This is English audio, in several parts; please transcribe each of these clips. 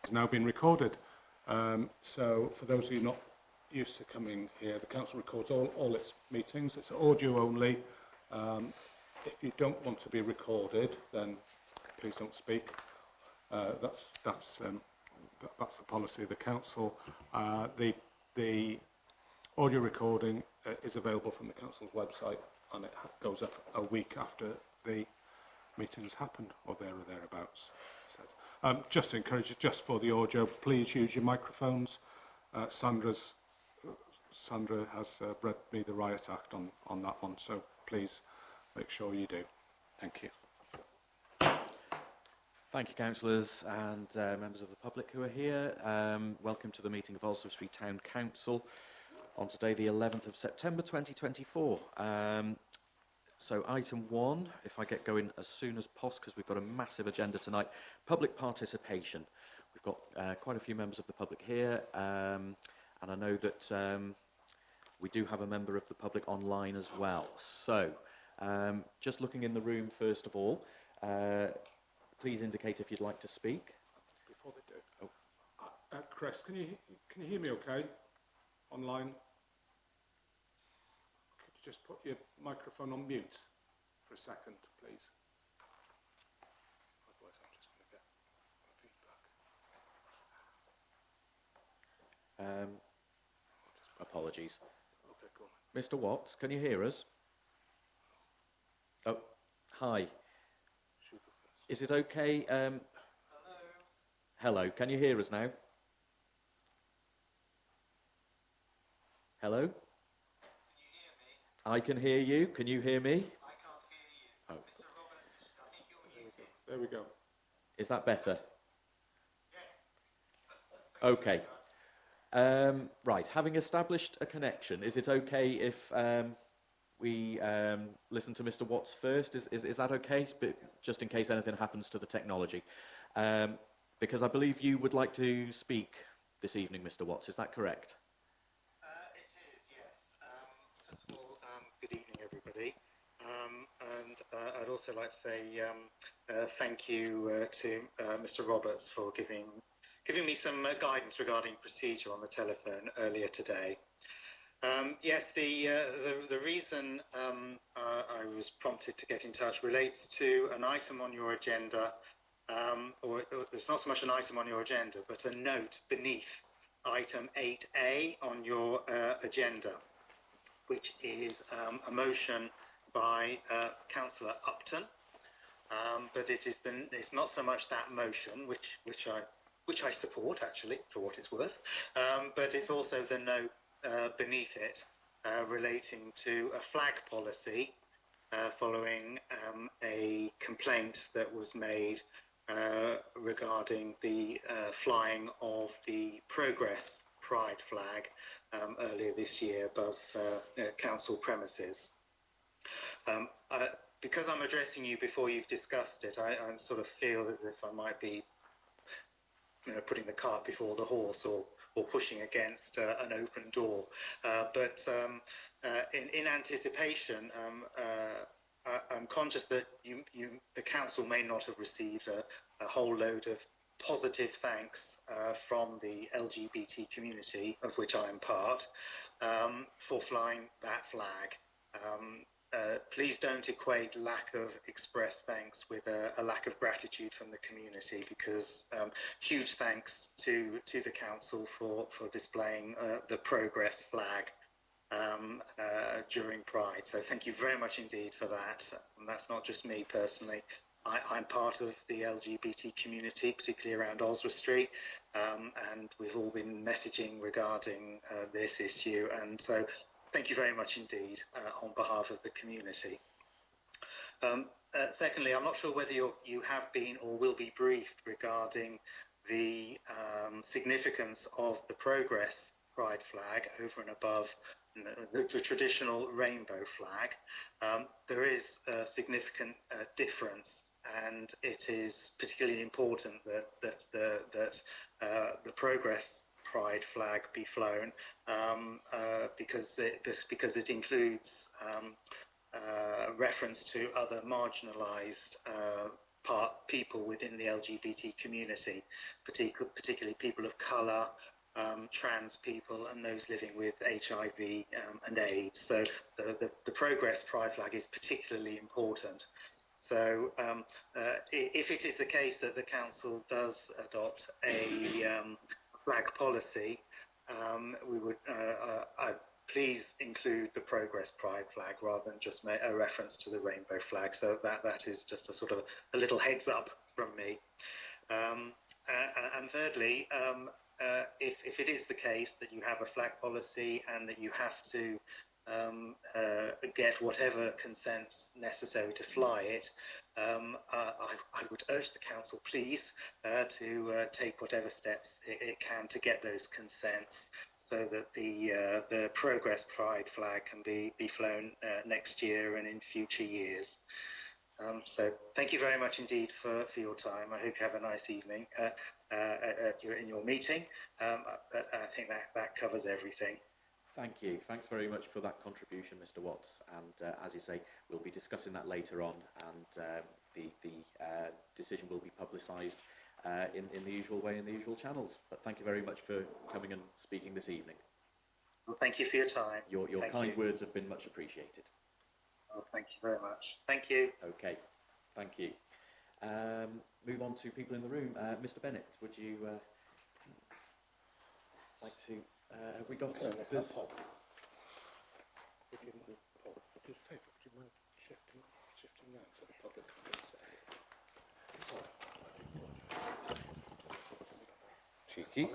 is now being recorded. So for those of you not used to coming here, the council records all its meetings. It's audio only. If you don't want to be recorded, then please don't speak. That's the policy of the council. The audio recording is available from the council's website, and it goes up a week after the meeting's happened, or there or thereabouts. Just to encourage you, just for the audio, please use your microphones. Sandra has read me the Riot Act on that one, so please make sure you do. Thank you. Thank you, councillors and members of the public who are here. Welcome to the meeting of Oswestry Town Council on today, the 11th of September 2024. So item 1, if I get going as soon as possible, because we've got a massive agenda tonight, public participation. We've got quite a few members of the public here, and I know that we do have a member of the public online as well. So just looking in the room first of all, please indicate if you'd like to speak. Before they do, Chris, can you hear me okay? Online? Could you just put your microphone on mute for a second, please? Otherwise I'm just going to get feedback. Apologies. Okay, go on. Mr. Watts, can you hear us? Oh, hi. Is it okay? Hello, can you hear us now? Hello? Can you hear me? I can hear you. Can you hear me? I can't hear you. Oh. Mr. Roberts, I think you're muted. There we go. Is that better? Yes. Okay. Right, having established a connection, is it okay if we listen to Mr. Watts first? Is that okay? Just in case anything happens to the technology. Because I believe you would like to speak this evening, Mr. Watts. Is that correct? It is, yes. First of all, good evening, everybody. And I'd also like to say thank you to Mr. Roberts for giving me some guidance regarding procedure on the telephone earlier today. Yes, the reason I was prompted to get in touch relates to an item on your agenda, or it's not so much an item on your agenda, but a note beneath item 8A on your agenda, which is a motion by Councillor Upton, but it's not so much that motion, which I support actually, for what it's worth, but it's also the note beneath it relating to a flag policy following a complaint that was made regarding the flying of the Progress Pride flag earlier this year above council premises. Because I'm addressing you before you've discussed it, I sort of feel as if I might be putting the cart before the horse, or pushing against an open door. But in anticipation, I'm conscious that the council may not have received a whole load of positive thanks from the LGBT community, of which I am part, for flying that flag. Please don't equate lack of express thanks with a lack of gratitude from the community, because huge thanks to the council for displaying the Progress flag during Pride. So thank you very much indeed for that. And that's not just me personally. I'm part of the LGBT community, particularly around Oswestry, and we've all been messaging regarding this issue. And so thank you very much indeed on behalf of the community. Secondly, I'm not sure whether you have been or will be briefed regarding the significance of the Progress Pride flag over and above the traditional rainbow flag. There is a significant difference, and it is particularly important that the Progress Pride flag be flown because it includes reference to other marginalised people within the LGBT community, particularly people of colour, trans people, and those living with HIV and AIDS. So the Progress Pride flag is particularly important. So if it is the case that the council does adopt a flag policy, we would please include the Progress Pride flag rather than just make a reference to the rainbow flag. So that is just a sort of a little heads up from me. And thirdly, if it is the case that you have a flag policy and that you have to get whatever consents necessary to fly it, I would urge the council, please, to take whatever steps it can to get those consents, so that the Progress Pride flag can be flown next year and in future years. So thank you very much indeed for your time. I hope you have a nice evening in your meeting. I think that covers everything. Thank you. Thanks very much for that contribution, Mr. Watts. And as you say, we'll be discussing that later on, and the decision will be publicised in the usual way, in the usual channels. But thank you very much for coming and speaking this evening. Well, thank you for your time. Your kind words have been much appreciated. Well, thank you very much. Thank you. Okay, thank you. Move on to people in the room. Mr. Bennett, would you like to? Have we got this? Would you do a favour? Would you mind shifting that so the public can see? Cheeky.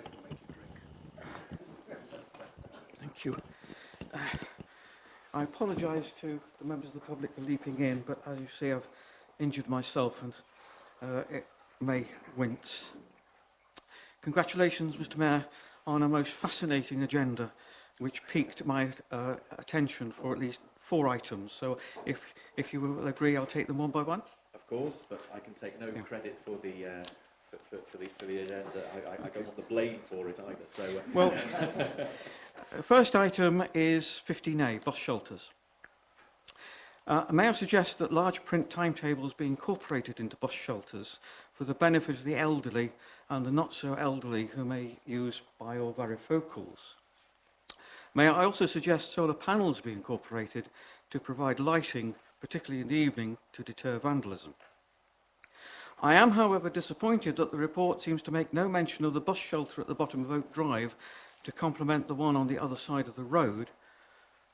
Thank you. I apologise to the members of the public for leaping in, but as you see, I've injured myself and it may wince. Congratulations, Mr. Mayor, on a most fascinating agenda, which piqued my attention for at least 4 items. So if you will agree, I'll take them one by one. Of course, but I can take no credit for the agenda. I don't want the blame for it either. So well, first item is 15A, bus shelters. May I suggest that large print timetables be incorporated into bus shelters for the benefit of the elderly and the not so elderly who may use bi or varifocals. May I also suggest solar panels be incorporated to provide lighting, particularly in the evening, to deter vandalism. I am, however, disappointed that the report seems to make no mention of the bus shelter at the bottom of Oak Drive to complement the one on the other side of the road.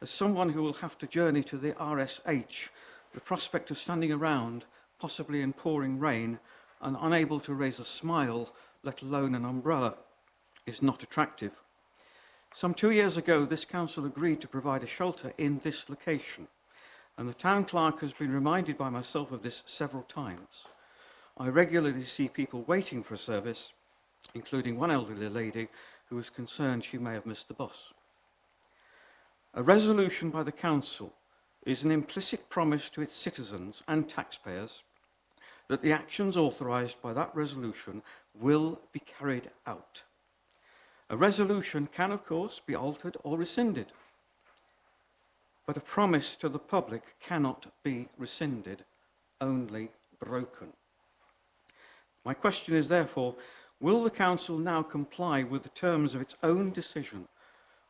As someone who will have to journey to the RSH, the prospect of standing around, possibly in pouring rain, and unable to raise a smile, let alone an umbrella, is not attractive. Some 2 years ago, this council agreed to provide a shelter in this location, and the town clerk has been reminded by myself of this several times. I regularly see people waiting for a service, including one elderly lady who was concerned she may have missed the bus. A resolution by the council is an implicit promise to its citizens and taxpayers that the actions authorised by that resolution will be carried out. A resolution can, of course, be altered or rescinded, but a promise to the public cannot be rescinded, only broken. My question is therefore, will the council now comply with the terms of its own decision,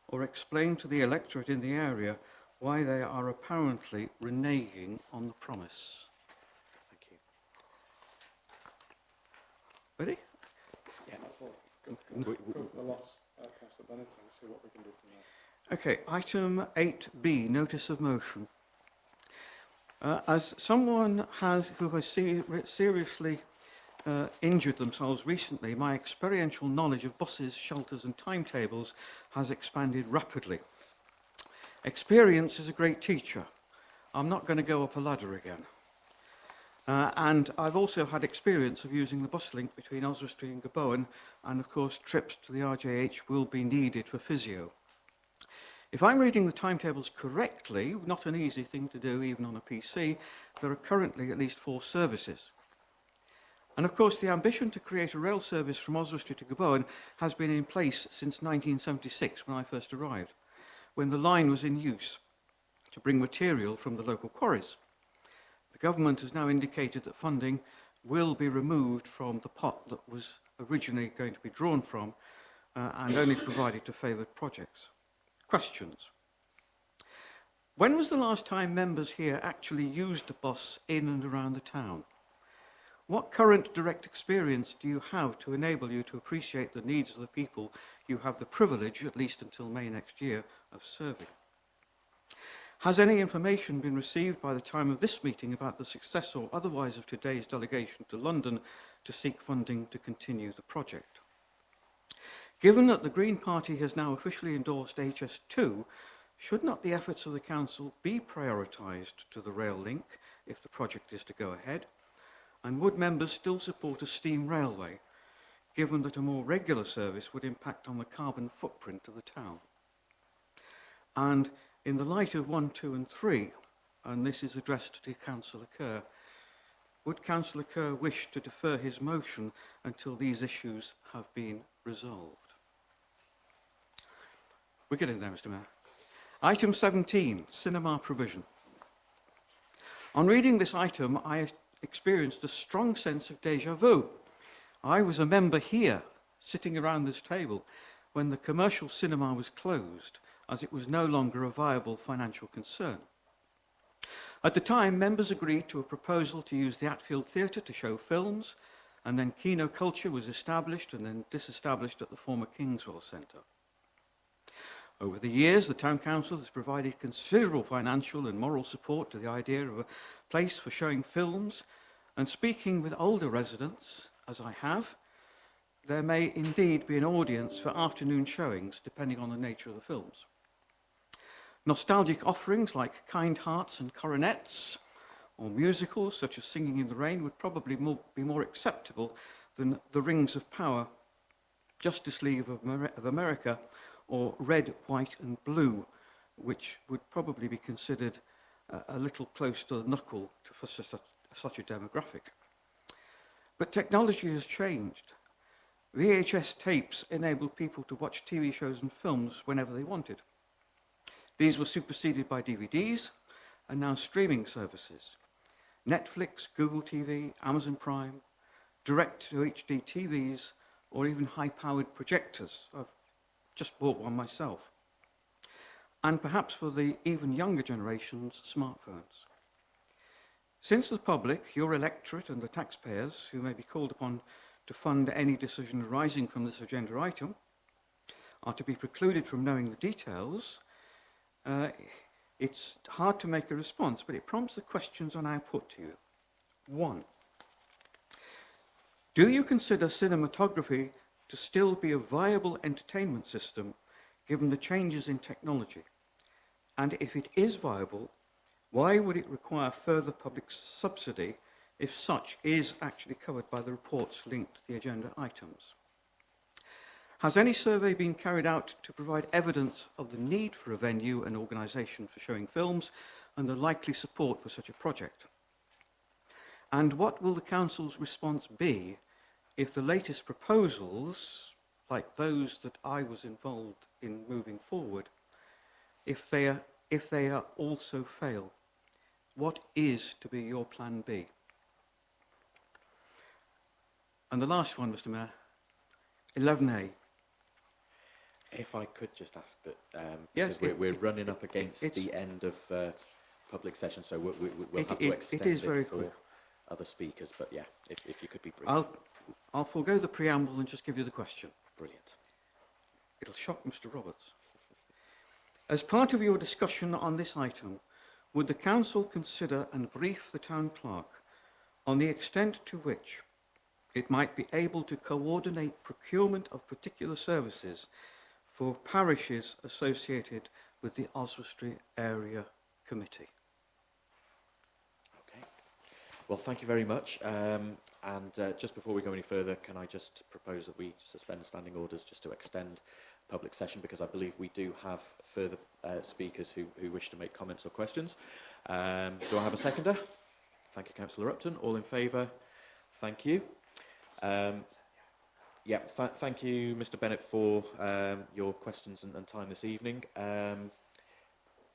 or explain to the electorate in the area why they are apparently reneging on the promise? thank you. Ready? Yeah, that's all. Go for the loss, Councillor Bennett, and see what we can do from there. Okay, item 8B, notice of motion. As someone who has seriously injured themselves recently, my experiential knowledge of buses, shelters and timetables has expanded rapidly. Experience is a great teacher. I'm not going to go up a ladder again. And I've also had experience of using the bus link between Oswestry and Gabowen, and of course trips to the RJH will be needed for physio. If I'm reading the timetables correctly, not an easy thing to do even on a PC, there are currently at least 4 services. And of course, the ambition to create a rail service from Oswestry to Gabowen has been in place since 1976, when I first arrived, when the line was in use to bring material from the local quarries. The government has now indicated that funding will be removed from the pot that was originally going to be drawn from and only provided to favoured projects. Questions? When was the last time members here actually used a bus in and around the town? What current direct experience do you have to enable you to appreciate the needs of the people you have the privilege, at least until May next year, of serving? Has any information been received by the time of this meeting about the success or otherwise of today's delegation to London to seek funding to continue the project? Given that the Green Party has now officially endorsed HS2, should not the efforts of the Council be prioritised to the rail link if the project is to go ahead? And would members still support a steam railway, given that a more regular service would impact on the carbon footprint of the town? And in the light of 1, 2 and 3, and this is addressed to Councillor Kerr, would Councillor Kerr wish to defer his motion until these issues have been resolved? We're getting there, Mr. Mayor. Item 17, cinema provision. On reading this item, I experienced a strong sense of déjà vu. I was a member here, sitting around this table, when the commercial cinema was closed, as it was no longer a viable financial concern. At the time, members agreed to a proposal to use the Atfield Theatre to show films, and then Kino Culture was established and then disestablished at the former Kingswell Centre. Over the years, the Town Council has provided considerable financial and moral support to the idea of a place for showing films, and speaking with older residents, as I have, there may indeed be an audience for afternoon showings, depending on the nature of the films. Nostalgic offerings like Kind Hearts and Coronets, or musicals such as Singing in the Rain, would probably be more acceptable than The Rings of Power, Justice League of America, or Red, White and Blue, which would probably be considered a little close to the knuckle for such a demographic. But technology has changed. VHS tapes enabled people to watch TV shows and films whenever they wanted. These were superseded by DVDs and now streaming services. Netflix, Google TV, Amazon Prime, direct-to-HD TVs, or even high-powered projectors. I've just bought one myself. And perhaps for the even younger generations, smartphones. Since the public, your electorate and the taxpayers, who may be called upon to fund any decision arising from this agenda item, are to be precluded from knowing the details, it's hard to make a response, but it prompts the questions I now put to you. 1. Do you consider cinematography to still be a viable entertainment system given the changes in technology? And if it is viable, why would it require further public subsidy if such is actually covered by the reports linked to the agenda items? Has any survey been carried out to provide evidence of the need for a venue and organisation for showing films and the likely support for such a project? And what will the Council's response be if the latest proposals, like those that I was involved in moving forward, if they are also fail? What is to be your plan B? And the last one, Mr. Mayor, 11A. If I could just ask that, Yes, because we're running up against the end of public session, so we'll have to extend it is it very for quick. other speakers. But yeah, if you could be brief. I'll forego the preamble and just give you the question. Brilliant. It'll shock Mr. Roberts. As part of your discussion on this item, would the Council consider and brief the Town Clerk on the extent to which it might be able to coordinate procurement of particular services for parishes associated with the Oswestry Area Committee? Okay. Well, thank you very much. Just before we go any further, can I just propose that we suspend standing orders just to extend public session, because I believe we do have further speakers who wish to make comments or questions. Do I have a seconder? Thank you, Councillor Upton. All in favour? Thank you. Thank you, Mr. Bennett, for your questions and time this evening.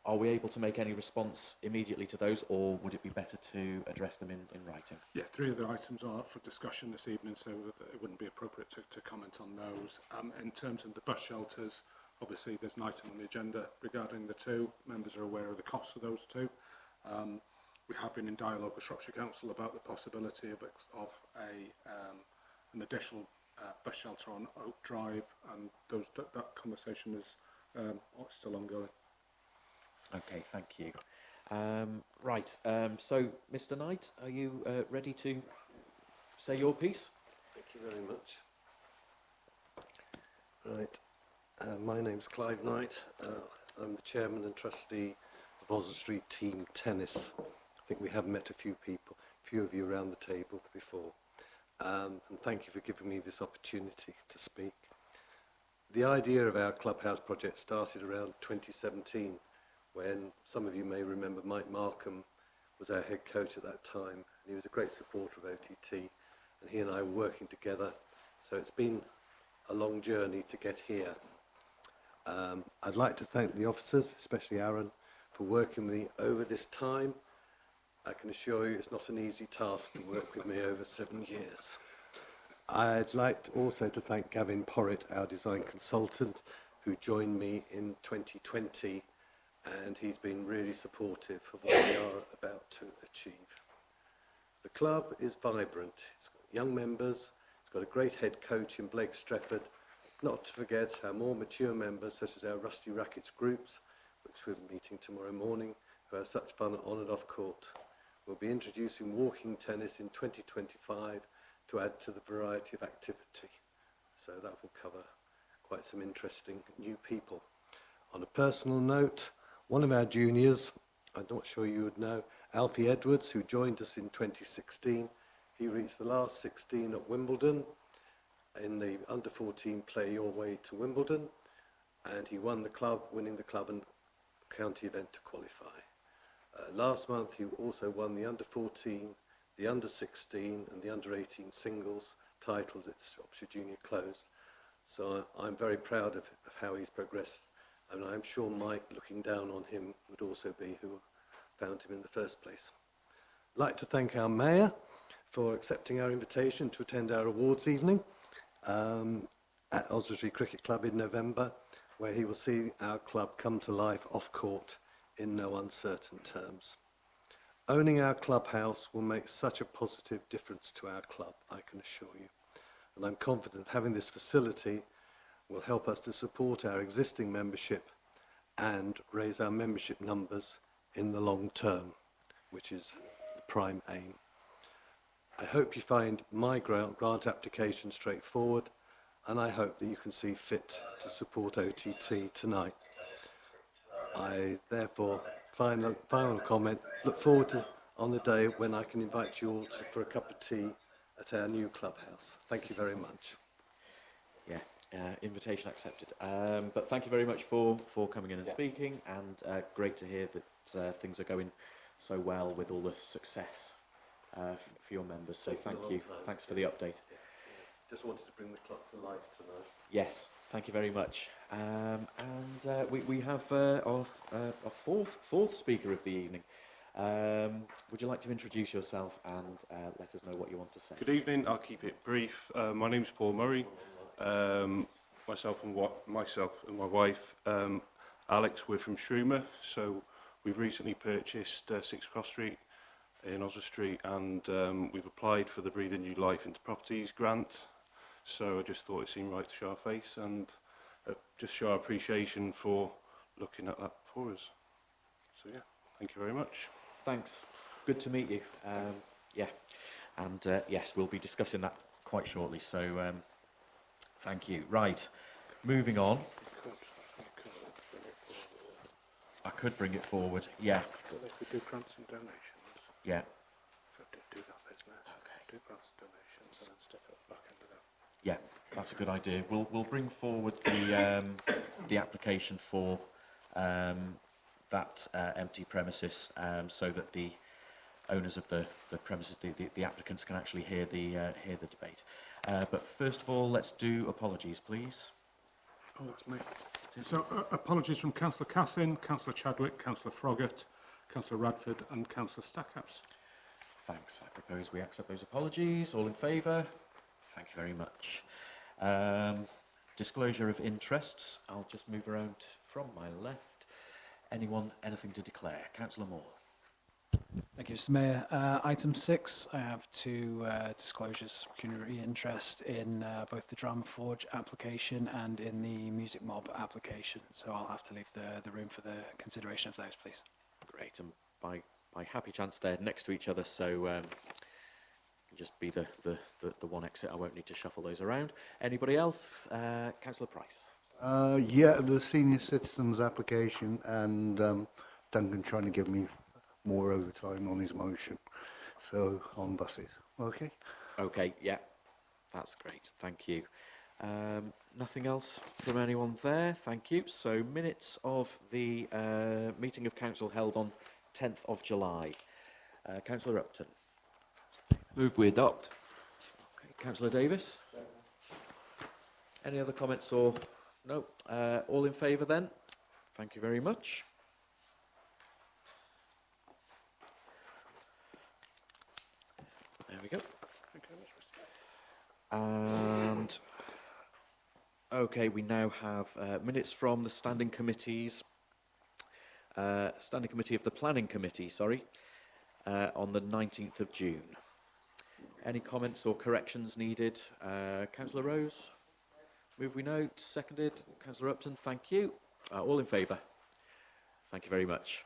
are we able to make any response immediately to those, or would it be better to address them in writing? Yeah, 3 of the items are up for discussion this evening, so that it wouldn't be appropriate to comment on those. In terms of the bus shelters, obviously there's an item on the agenda regarding the 2. Members are aware of the costs of those 2. We have been in dialogue with Shropshire Council about the possibility of an additional bus shelter on Oak Drive, and that conversation is still ongoing. Okay, thank you. Right, so Mr. Knight, are you ready to say your piece? Thank you very much. Right, my name's Clive Knight. I'm the chairman and trustee of Oswald Street Team Tennis. I think we have met a few of you around the table before. And thank you for giving me this opportunity to speak. The idea of our clubhouse project started around 2017, when some of you may remember Mike Markham was our head coach at that time, and he was a great supporter of OTT, and he and I were working together. So it's been a long journey to get here. I'd like to thank the officers, especially Aaron, for working with me over this time. I can assure you it's not an easy task to work with me over 7 years. I'd like also to thank Gavin Porritt, our design consultant, who joined me in 2020, and he's been really supportive of what we are about to achieve. The club is vibrant. It's got young members, it's got a great head coach in Blake Strefford, not to forget our more mature members, such as our Rusty Rackets groups, which we're meeting tomorrow morning, who have such fun on and off court. We'll be introducing walking tennis in 2025 to add to the variety of activity. So that will cover quite some interesting new people. On a personal note, one of our juniors, I'm not sure you would know, Alfie Edwards, who joined us in 2016, he reached the last 16 at Wimbledon in the under-14 Play Your Way to Wimbledon, and he won the club, winning the club and county event to qualify. Last month he also won the under-14, the under-16 and the under-18 singles titles at Shropshire Junior Closed. So I'm very proud of how he's progressed, and I'm sure Mike, looking down on him, would also be who found him in the first place. I'd like to thank our Mayor for accepting our invitation to attend our awards evening at Oswald Street Cricket Club in November, where he will see our club come to life off court in no uncertain terms. Owning our clubhouse will make such a positive difference to our club, I can assure you. And I'm confident having this facility will help us to support our existing membership and raise our membership numbers in the long term, which is the prime aim. I hope you find my grant application straightforward, and I hope that you can see fit to support OTT tonight. I therefore, final comment, look forward to on the day when I can invite you all for a cup of tea at our new clubhouse. Thank you very much. Yeah, invitation accepted. But thank you very much for coming in and speaking, and great to hear that things are going so well with all the success for your members. So thank you. Thanks for the update. Just wanted to bring the club to life tonight. Yes, thank you very much. And we have our fourth speaker of the evening. Would you like to introduce yourself and let us know what you want to say? Good evening. I'll keep it brief. My name's Paul Murray. Myself and my wife, Alex, we're from Shrewmer. So we've recently purchased 6 Cross Street in Oswald Street, and we've applied for the Breathing New Life into Properties grant. So I just thought it seemed right to show our face and just show our appreciation for looking at that for us. So yeah, thank you very much. Thanks. Good to meet you. Yeah, and yes, we'll be discussing that quite shortly. So thank you. Right, moving on. I could bring it forward. Yeah. If we do grants and donations, Yeah. so do that business. Okay. Do grants and donations and then stick it back into that. Yeah, that's a good idea. We'll bring forward the application for that empty premises, so that the owners of the premises, the applicants, can actually hear the debate. But first of all, let's do apologies, please. Oh, that's me. So apologies from Councillor Cassin, Councillor Chadwick, Councillor Froggatt, Councillor Radford and Councillor Stackhouse. Thanks. I propose we accept those apologies. All in favour? Thank you very much. Disclosure of interests. I'll just move around from my left. Anyone, anything to declare? Councillor Moore. Thank you, Mr. Mayor. Item 6, I have two disclosures of pecuniary interest in both the Drama Forge application and in the Music Mob application. So I'll have to leave the room for the consideration of those, please. Great. And by happy chance, they're next to each other, so just be the one exit. I won't need to shuffle those around. Anybody else? Councillor Price. Yeah, the senior citizens application and Duncan trying to give me more overtime on his motion. So on buses. Okay. Okay, yeah, that's great. Thank you. Nothing else from anyone there? Thank you. So minutes of the meeting of council held on 10th of July. Councillor Upton. Move we adopt. Okay. Councillor Davis. Any other comments or no? All in favour then? Thank you very much. There we go. And okay, we now have minutes from the standing committees. Standing committee of the planning committee, sorry, on the 19th of June. Any comments or corrections needed? Councillor Rose? Move we note. Seconded. Councillor Upton, thank you. All in favour? Thank you very much.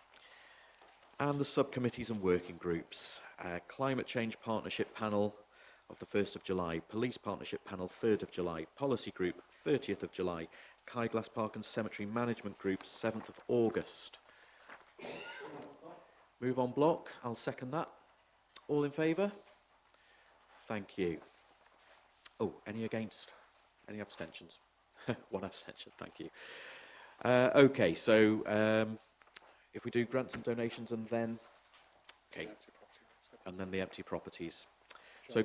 And the subcommittees and working groups. Climate Change Partnership Panel of the 1st of July. Police Partnership Panel 3rd of July. Policy Group 30th of July. Kyglass Park and Cemetery Management Group 7th of August. Move on block. I'll second that. All in favour? Thank you. Oh, any against? Any abstentions? One abstention, thank you. Okay, so if we do grants and donations and then... Okay, and then the empty properties. So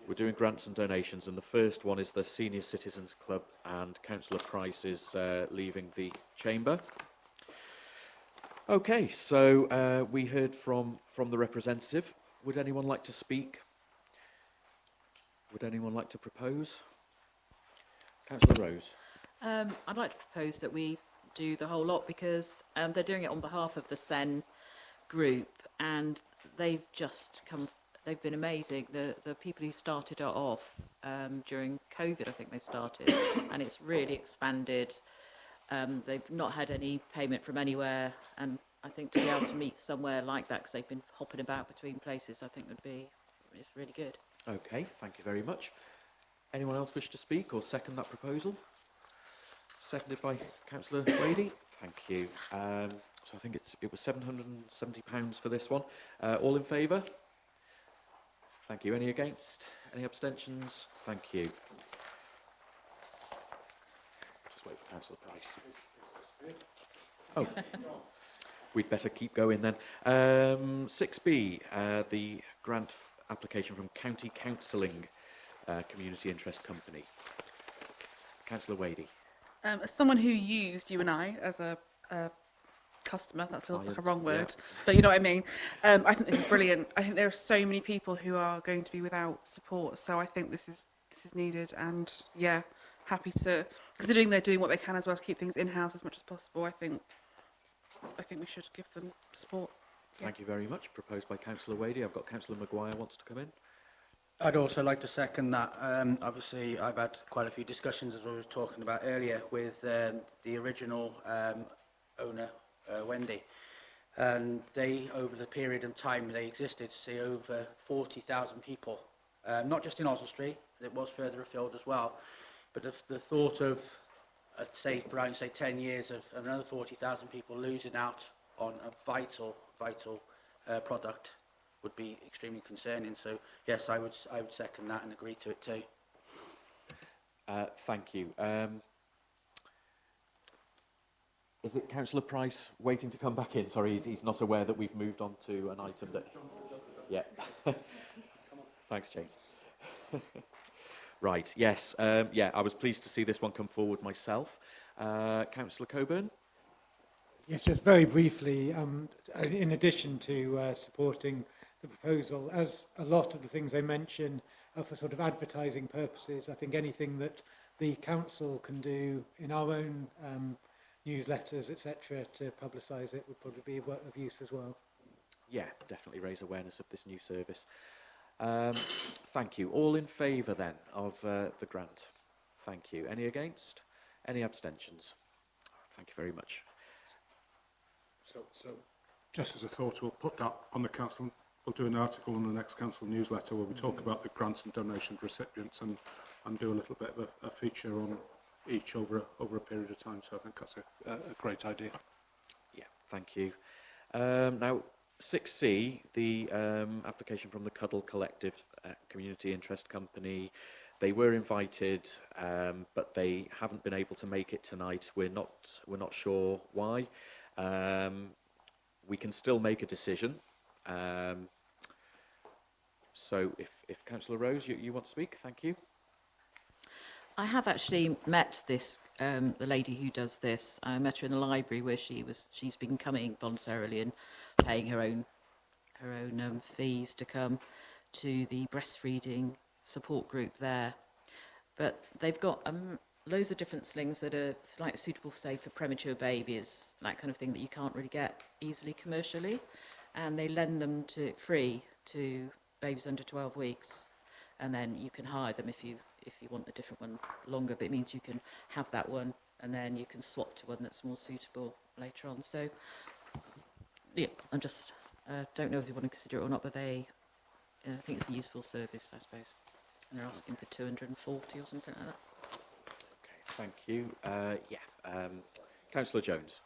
we're doing grants and donations, and the first one is the Senior Citizens Club, and Councillor Price is leaving the chamber. Okay, so we heard from the representative. Would anyone like to speak? Would anyone like to propose? Councillor Rose. I'd like to propose that we do the whole lot because they're doing it on behalf of the SEN group, and they've been amazing. The people who started it off during COVID, I think they started, and it's really expanded. They've not had any payment from anywhere, and I think to be able to meet somewhere like that, because they've been hopping about between places, I think it's really good. Okay, thank you very much. Anyone else wish to speak or second that proposal? Seconded by Councillor Wadey. Thank you. So I think it was £770 for this one. All in favour? Thank you. Any against? Any abstentions? Thank you. Just wait for Councillor Price. Oh, we'd better keep going then. 6B, the grant application from County Counselling Community Interest Company. Councillor Wadey. As someone who used U&I as a customer, that feels like a wrong word, yeah. but you know what I mean. I think this is brilliant. I think there are so many people who are going to be without support, so I think this is needed. And yeah, happy to, considering they're doing what they can as well to keep things in-house as much as possible. I think we should give them support. Thank you very much. Proposed by Councillor Wadey. I've got Councillor Maguire wants to come in. I'd also like to second that. Obviously, I've had quite a few discussions, as I was talking about earlier, with the original owner, Wendy. And they, over the period of time they existed, see over 40,000 people, not just in Oswestry, it was further afield as well. But the thought of, I'd say, around 10 years of another 40,000 people losing out on a vital product would be extremely concerning. So yes, I would second that and agree to it too. Thank you. Is it Councillor Price waiting to come back in? Sorry, he's not aware that we've moved on to an item that... Yeah. Thanks, James. Right, yes. Yeah, I was pleased to see this one come forward myself. Councillor Coburn? Yes, just very briefly, in addition to supporting the proposal, as a lot of the things they mention are for sort of advertising purposes, I think anything that the council can do in our own newsletters, etc., to publicise it would probably be of use as well. Yeah, definitely raise awareness of this new service. Thank you. All in favour then of the grant? Thank you. Any against? Any abstentions? Thank you very much. So just as a thought, we'll put that on the council. We'll do an article in the next council newsletter where we talk about the grants and donation recipients and do a little bit of a feature on each over a period of time. So I think that's a great idea. Yeah, thank you. Now, 6C, the application from the Cuddle Collective Community Interest Company. They were invited, but they haven't been able to make it tonight. We're not sure why. We can still make a decision. So if Councillor Rose, you want to speak, thank you. I have actually met this the lady who does this. I met her in the library where she's been coming voluntarily and paying her own fees to come to the breastfeeding support group there. But they've got loads of different slings that are like suitable, say, for premature babies, that kind of thing that you can't really get easily commercially, and they lend them free to babies under 12 weeks, and then you can hire them if you want a different one longer, but it means you can have that one and then you can swap to one that's more suitable later on. So yeah, I'm just don't know if you want to consider it or not, but I think it's a useful service, I suppose. And they're asking for 240 or something like that. Okay, thank you. Councillor Jones.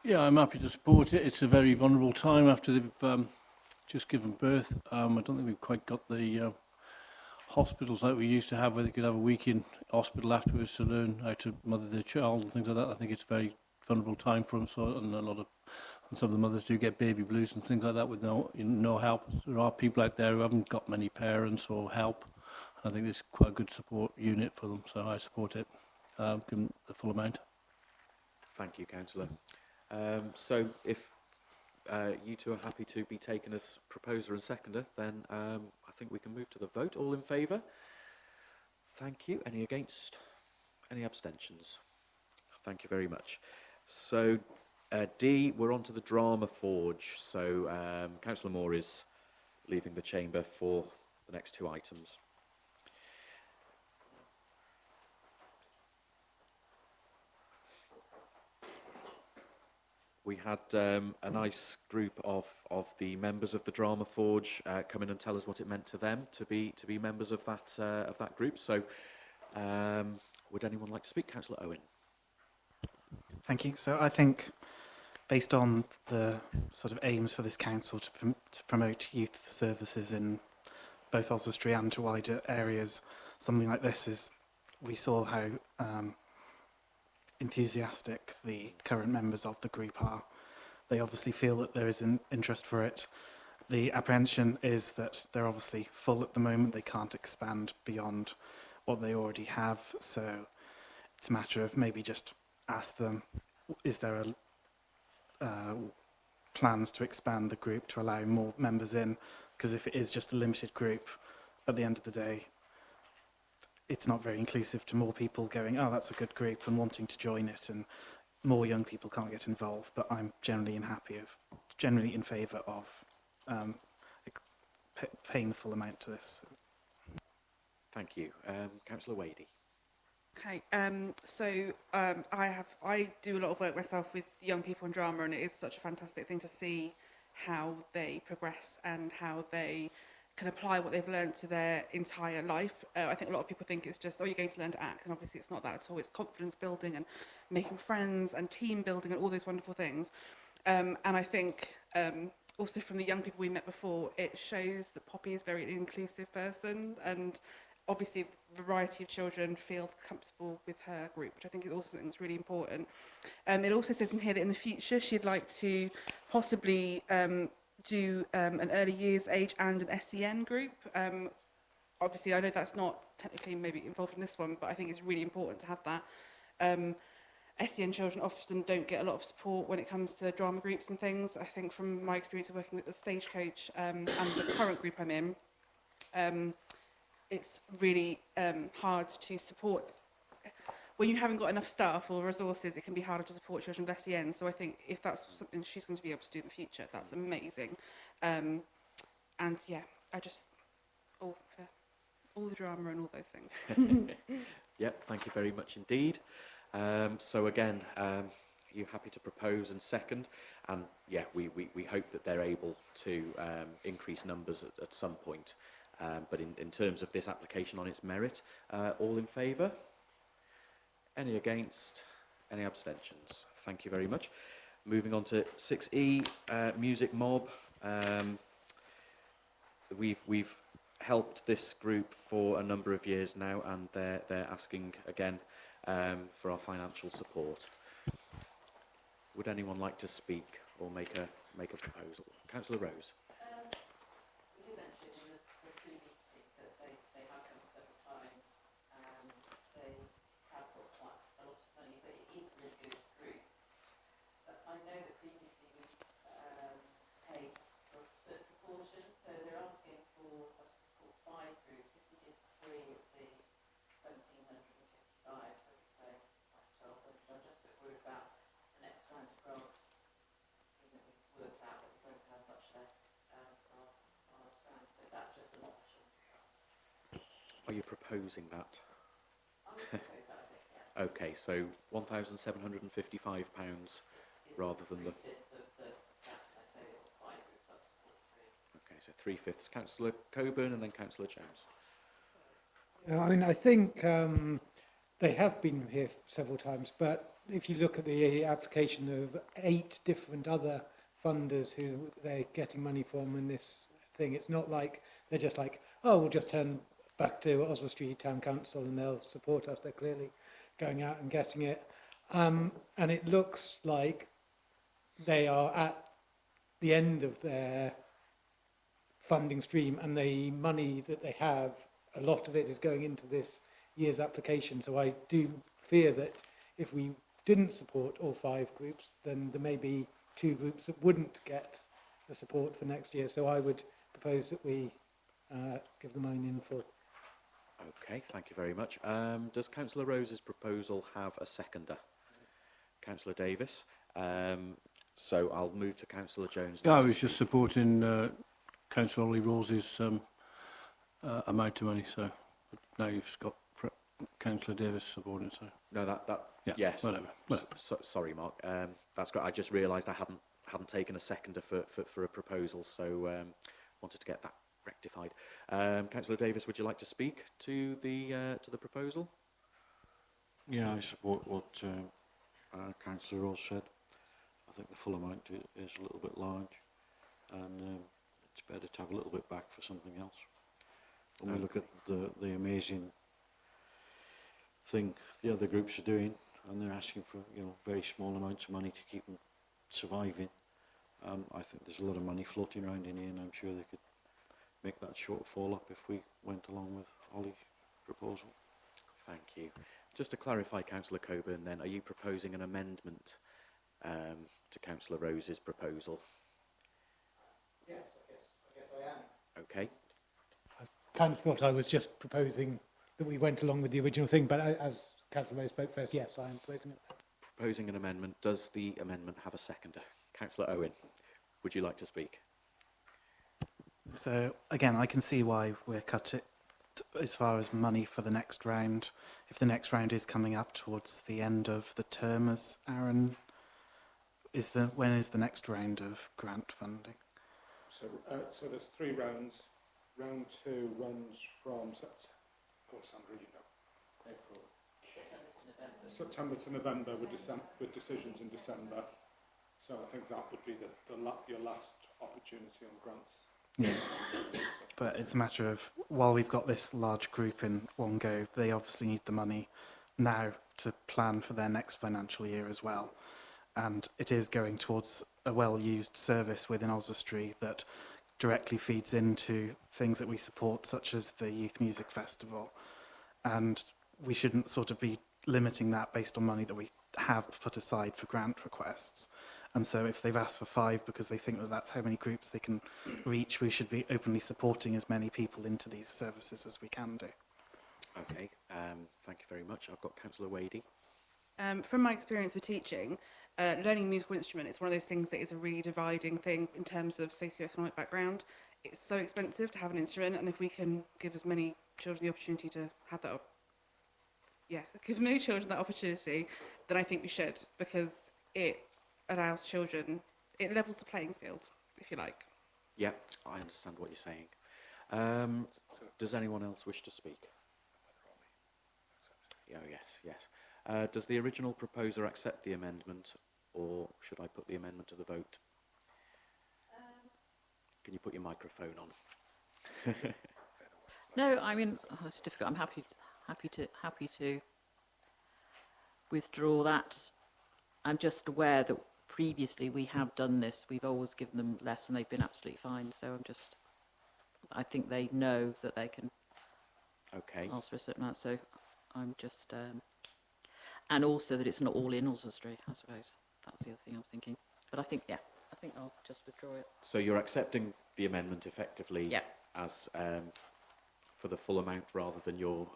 Yeah, I'm happy to support it. It's a very vulnerable time after they've just given birth. I don't think we've quite got the hospitals like we used to have, where they could have a week in hospital afterwards to learn how to mother their child and things like that. I think it's a very vulnerable time for them. So, and some of the mothers do get baby blues and things like that with no help. There are people out there who haven't got many parents or help. I think there's quite a good support unit for them, so I support it. Give them the full amount. Thank you, Councillor. So if you two are happy to be taken as proposer and seconder, then I think we can move to the vote. All in favour? Thank you. Any against? Any abstentions? Thank you very much. So D, we're on to the Drama Forge. So Councillor Moore is leaving the chamber for the next two items. We had a nice group of the members of the Drama Forge come in and tell us what it meant to them to be members of that group. So, would anyone like to speak? Councillor Owen. Thank you. So I think, based on the sort of aims for this council to promote youth services in both Oswestry and to wider areas, something like this we saw how enthusiastic the current members of the group are. They obviously feel that there is an interest for it. The apprehension is that they're obviously full at the moment. They can't expand beyond what they already have. So it's a matter of maybe just ask them, is there plans to expand the group to allow more members in? Because if it is just a limited group, at the end of the day, it's not very inclusive to more people going, oh, that's a good group, and wanting to join it, and more young people can't get involved. But I'm generally in favour of paying the full amount to this. Thank you. Councillor Wadey. Okay, I do a lot of work myself with young people in drama, and it is such a fantastic thing to see how they progress and how they can apply what they've learned to their entire life. I think a lot of people think it's just, oh, you're going to learn to act, and obviously it's not that at all. It's confidence building and making friends and team building and all those wonderful things. And I think also from the young people we met before, it shows that Poppy is a very inclusive person, and obviously the variety of children feel comfortable with her group, which I think is also something that's really important. It also says in here that in the future she'd like to possibly do an early years age and an SEN group. obviously I know that's not technically maybe involved in this one, but I think it's really important to have that. SEN children often don't get a lot of support when it comes to drama groups and things. I think from my experience of working with the Stagecoach and the current group I'm in, it's really hard to support. When you haven't got enough staff or resources, it can be harder to support children with SEN. So I think if that's something she's going to be able to do in the future, that's amazing. And yeah, I just, all for all the drama and all those things. Yep, thank you very much indeed. So again, you happy to propose and second? And yeah, we hope that they're able to increase numbers at some point. But in terms of this application on its merit, all in favour? Any against? Any abstentions? Thank you very much. Moving on to 6E, Music Mob. We've helped this group for a number of years now, and they're asking again for our financial support. Would anyone like to speak or make a proposal? Councillor Rose. We did mention in the pre-meeting that they have come several times and they have got quite a lot of money, but it is a really good group. But I know that previously we paid for a certain proportion, so they're asking for us to support 5 groups. If we did 3, it would be 1,755, so we'd say like 1,200. I'm just a bit worried about the next round of grants. You know, we've worked out that we won't have much left for our last round, so that's just an option. Are you proposing that? I would propose that, I think, yeah. Okay, so £1,755 rather than the... 3/5 of the council, I say, or 5 groups up to 3. Okay, so 3/5. Councillor Coburn and then Councillor Jones. I mean, I think they have been here several times, but if you look at the application of 8 different other funders who they're getting money from in this thing, it's not like they're just like, oh, we'll just turn back to Oswald Street Town Council and they'll support us. They're clearly going out and getting it. And it looks like they are at the end of their funding stream, and the money that they have, a lot of it is going into this year's application. So I do fear that if we didn't support all 5 groups, then there may be 2 groups that wouldn't get the support for next year. So I would propose that we give the money in full. Okay, thank you very much. Does Councillor Rose's proposal have a seconder? Councillor Davis. So I'll move to Councillor Jones. Yeah, I was just supporting Councillor Ollie Rose's amount of money, so now you've got Councillor Davis supporting, so... No, that yeah, yes. Whatever. Sorry, Mark. That's great. I just realised I hadn't taken a seconder for a proposal, so wanted to get that rectified. Councillor Davis, would you like to speak to the proposal? Yeah, I support what Councillor Ross said. I think the full amount is a little bit large, and it's better to have a little bit back for something else. When we look at the amazing thing the other groups are doing, and they're asking for very small amounts of money to keep them surviving, I think there's a lot of money floating around in here, and I'm sure they could make that shortfall up if we went along with Ollie's proposal. Thank you. Just to clarify, Councillor Coburn, then, are you proposing an amendment to Councillor Rose's proposal? Yes, I guess I am. Okay. I kind of thought I was just proposing that we went along with the original thing, but as Councillor Rose spoke first, yes, I am proposing it. Proposing an amendment. Does the amendment have a seconder? Councillor Owen, would you like to speak? So again, I can see why we're cut it as far as money for the next round. If the next round is coming up towards the end of the term, as Aaron, when is the next round of grant funding? So there's 3 rounds. Round 2 runs from Sandra, April. September to November with decisions in December. So I think that would be your last opportunity on grants. Yeah, but it's a matter of, while we've got this large group in one go, they obviously need the money now to plan for their next financial year as well. And it is going towards a well-used service within Oswestry that directly feeds into things that we support, such as the Youth Music Festival. And we shouldn't sort of be limiting that based on money that we have put aside for grant requests. And so if they've asked for 5 because they think that that's how many groups they can reach, we should be openly supporting as many people into these services as we can do. Okay, thank you very much. I've got Councillor Wadey. From my experience with teaching, learning a musical instrument is one of those things that is a really dividing thing in terms of socioeconomic background. It's so expensive to have an instrument, and if we can give as many children the opportunity to have that, give many children that opportunity, then I think we should, because it allows children, it levels the playing field, if you like. Yeah, I understand what you're saying. Does anyone else wish to speak? Oh, yes. Does the original proposer accept the amendment, or should I put the amendment to the vote? Can you put your microphone on? No, I mean, it's difficult. I'm happy to withdraw that. I'm just aware that previously we have done this. We've always given them less and they've been absolutely fine. So I think they know that they can ask for a certain amount. So I'm just, and also that it's not all in Oswestry, I suppose. That's the other thing I'm thinking. But I think I'll just withdraw it. So you're accepting the amendment effectively as for the full amount rather than your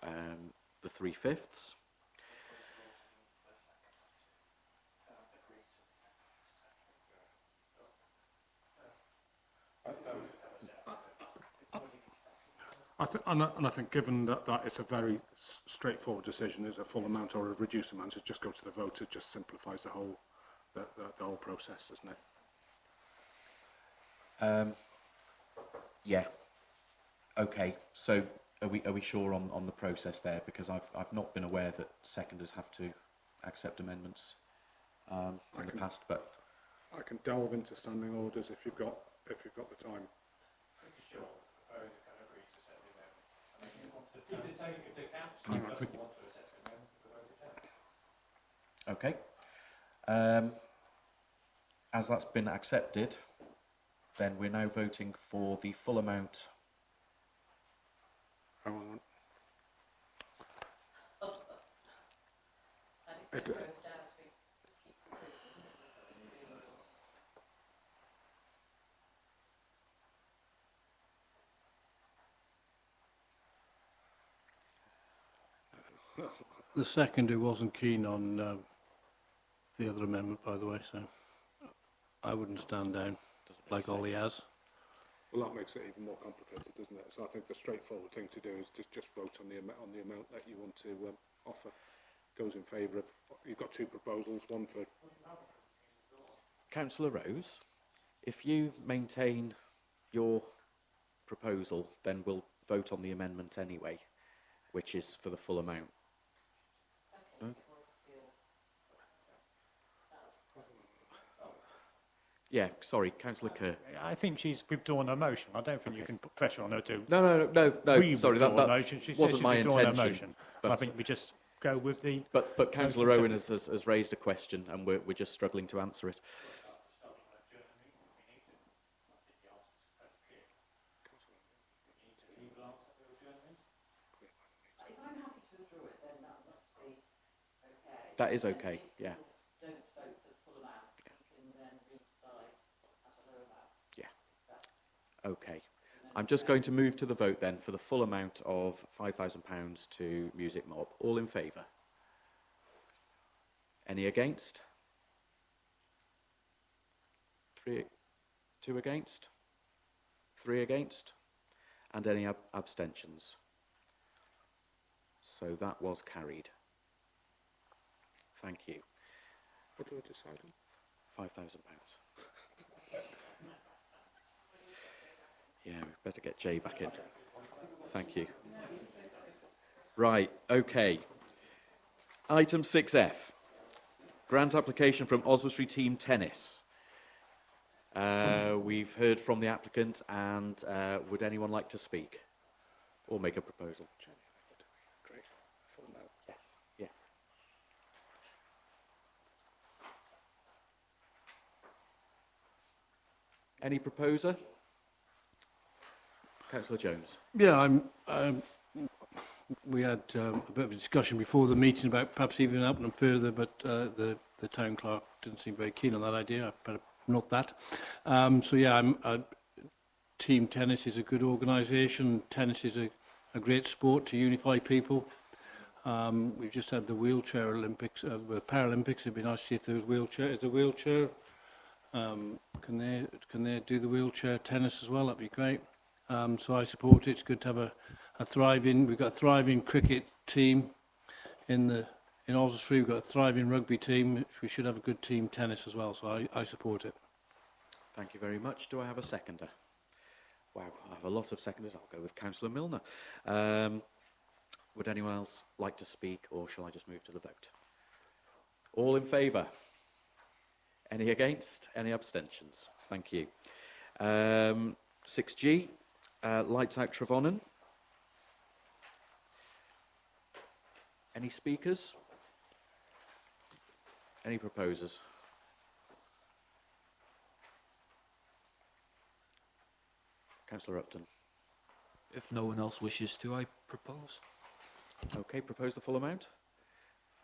the 3/5. I think given that it's a very straightforward decision, is a full amount or a reduced amount, it just go to the vote. It just simplifies the whole process, doesn't it? Yeah. Okay. So are we sure on the process there? Because I've not been aware that seconders have to accept amendments in the past, but I can delve into standing orders if you've got the time. Okay. As that's been accepted, then we're now voting for the full amount. Hang on. The seconder wasn't keen on the other amendment, by the way, so I wouldn't stand down like Ollie has. Well, that makes it even more complicated, doesn't it? So I think the straightforward thing to do is just vote on the amount that you want to offer. Those in favour of, you've got 2 proposals, one for... Councillor Rose, if you maintain your proposal, then we'll vote on the amendment anyway, which is for the full amount. No? Yeah, sorry, Councillor Kerr. I think she's withdrawn her motion. I don't think you can put pressure on her to. No. Sorry, that motion. She wasn't my intention. Motion. I think we just go with the. But Councillor Owen has raised a question, and we're just struggling to answer it. If I'm happy to withdraw it, then that must be okay. That is okay. Yeah. Don't vote for the full amount. You can then re-decide at a lower amount. Yeah. Okay. I'm just going to move to the vote then for the full amount of £5,000 to Music Mob. All in favour? Any against? 2 against? 3 against? And any abstentions? So that was carried. Thank you. What do I decide on? £5,000. Yeah, we better get Jay back in. Thank you. Right, okay. Item 6F. Grant application from Oswestry Team Tennis. We've heard from the applicant, and would anyone like to speak or make a proposal? Great. Full amount. Yes. Yeah. Any proposer? Councillor Jones. Yeah, we had a bit of a discussion before the meeting about perhaps even helping them further, but the town clerk didn't seem very keen on that idea. I better note that. So yeah, Team Tennis is a good organisation. Tennis is a great sport to unify people. We've just had the wheelchair Olympics, the Paralympics. It'd be nice to see if there was wheelchair. Is there wheelchair? Can they do the wheelchair tennis as well? That'd be great. So I support it. It's good to have a thriving. We've got a thriving cricket team in Oswestry. We've got a thriving rugby team. We should have a good team tennis as well. So I support it. Thank you very much. Do I have a seconder? Wow, I have a lot of seconders. I'll go with Councillor Milner. Would anyone else like to speak, or shall I just move to the vote? All in favour? Any against? Any abstentions? Thank you. 6G, Lights Out Trevonen. Any speakers? Any proposers? Councillor Upton. If no one else wishes to, I propose. Okay, propose the full amount.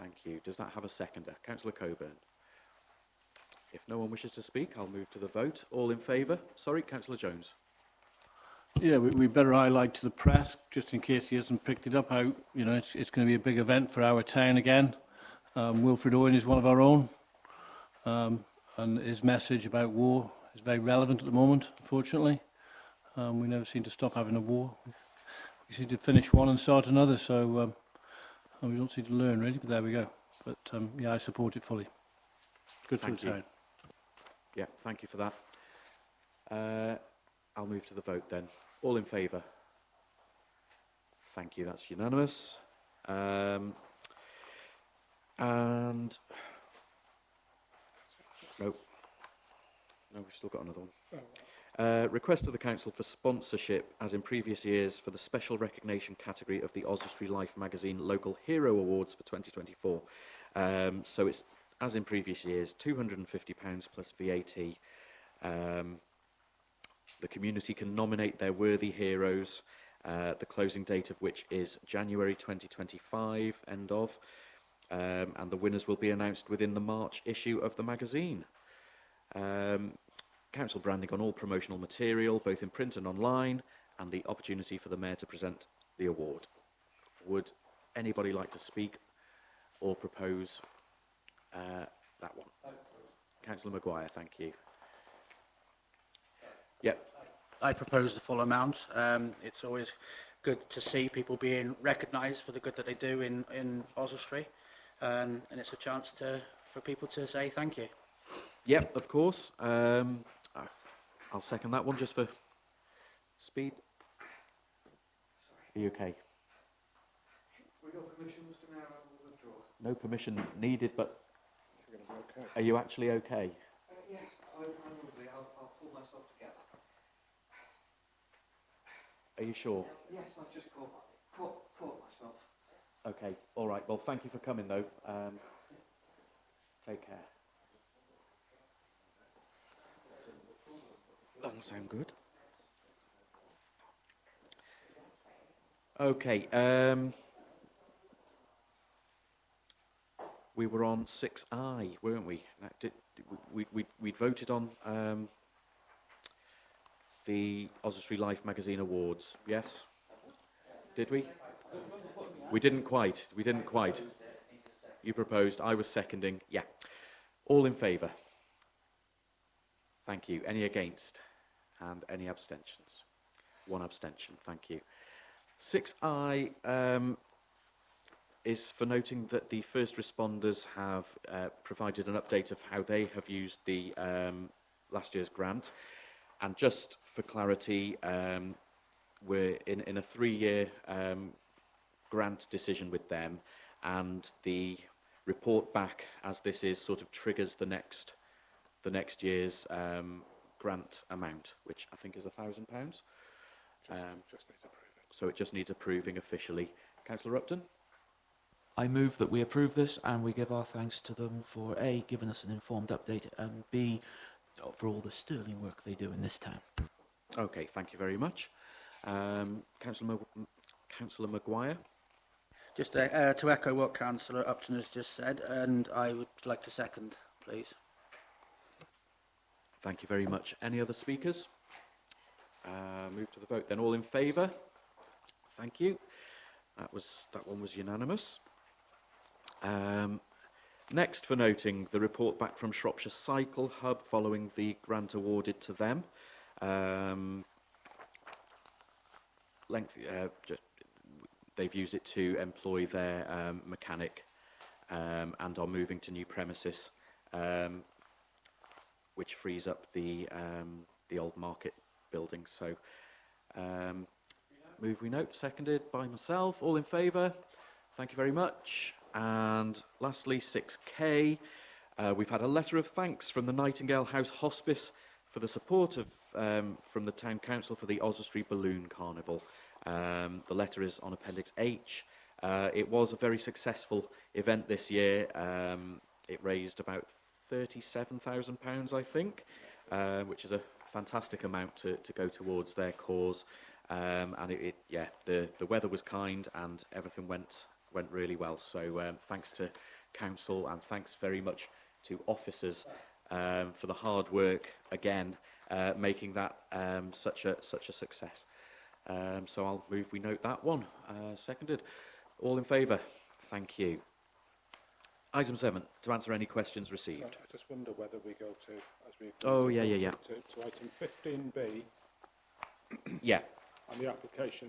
Thank you. Does that have a seconder? Councillor Coburn. If no one wishes to speak, I'll move to the vote. All in favour? Sorry, Councillor Jones. Yeah, we better highlight to the press, just in case he hasn't picked it up, how it's going to be a big event for our town again. Wilfred Owen is one of our own, and his message about war is very relevant at the moment, unfortunately. We never seem to stop having a war. We seem to finish one and start another, so we don't seem to learn, really, but there we go. But, yeah, I support it fully. Good for the town. Yeah, thank you for that. I'll move to the vote then. All in favour? Thank you, that's unanimous. And no, we've still got another one. Request of the Council for sponsorship, as in previous years, for the special recognition category of the Oswestry Life magazine Local Hero Awards for 2024. So it's, as in previous years, £250 plus VAT. The community can nominate their worthy heroes, the closing date of which is January 2025, end of, and the winners will be announced within the March issue of the magazine. Council branding on all promotional material, both in print and online, and the opportunity for the Mayor to present the award. Would anybody like to speak or propose that one? Councillor Maguire, thank you. Yep. I propose the full amount. It's always good to see people being recognised for the good that they do in Oswestry, and it's a chance for people to say thank you. Yep, of course. I'll second that one just for speed. Are you okay? We got permission, Mr. Mayor, I will withdraw. No permission needed, but are you actually okay? Yes, I'll pull myself together. Are you sure? Yes, I just caught myself. Okay, all right. Well, thank you for coming, though. Take care. Doesn't sound good. Okay. We were on 6I, weren't we? We'd voted on the Oswestry Life magazine awards. Yes? Did we? We didn't quite. You proposed. I was seconding. Yeah. All in favour? Thank you. Any against? And any abstentions? One abstention. Thank you. 6I is for noting that the first responders have provided an update of how they have used the last year's grant. And just for clarity, we're in a 3-year grant decision with them, and the report back, as this is, sort of triggers the next year's grant amount, which I think is £1,000. Just needs approving. So it just needs approving officially. Councillor Upton? I move that we approve this and we give our thanks to them for A, giving us an informed update, and B, for all the sterling work they do in this town. Okay, thank you very much. Councillor Maguire. Just to echo what Councillor Upton has just said, and I would like to second, please. Thank you very much. Any other speakers? Move to the vote then. All in favour? Thank you. That one was unanimous. Next for noting, the report back from Shropshire Cycle Hub following the grant awarded to them. They've used it to employ their mechanic and are moving to new premises, which frees up the old market building. So, move we note, seconded by myself. All in favour? Thank you very much. And lastly, 6K. We've had a letter of thanks from the Nightingale House Hospice for the support of from the Town Council for the Oswestry Balloon Carnival. The letter is on Appendix H. It was a very successful event this year. It raised about £37,000, I think, which is a fantastic amount to go towards their cause. And the weather was kind and everything went really well. So thanks to council and thanks very much to officers for the hard work again, making that such a success. So I'll move we note that one. Seconded. All in favour? Thank you. Item 7, to answer any questions received. So I just wonder whether we go to, as we to item 15B. Yeah. And the application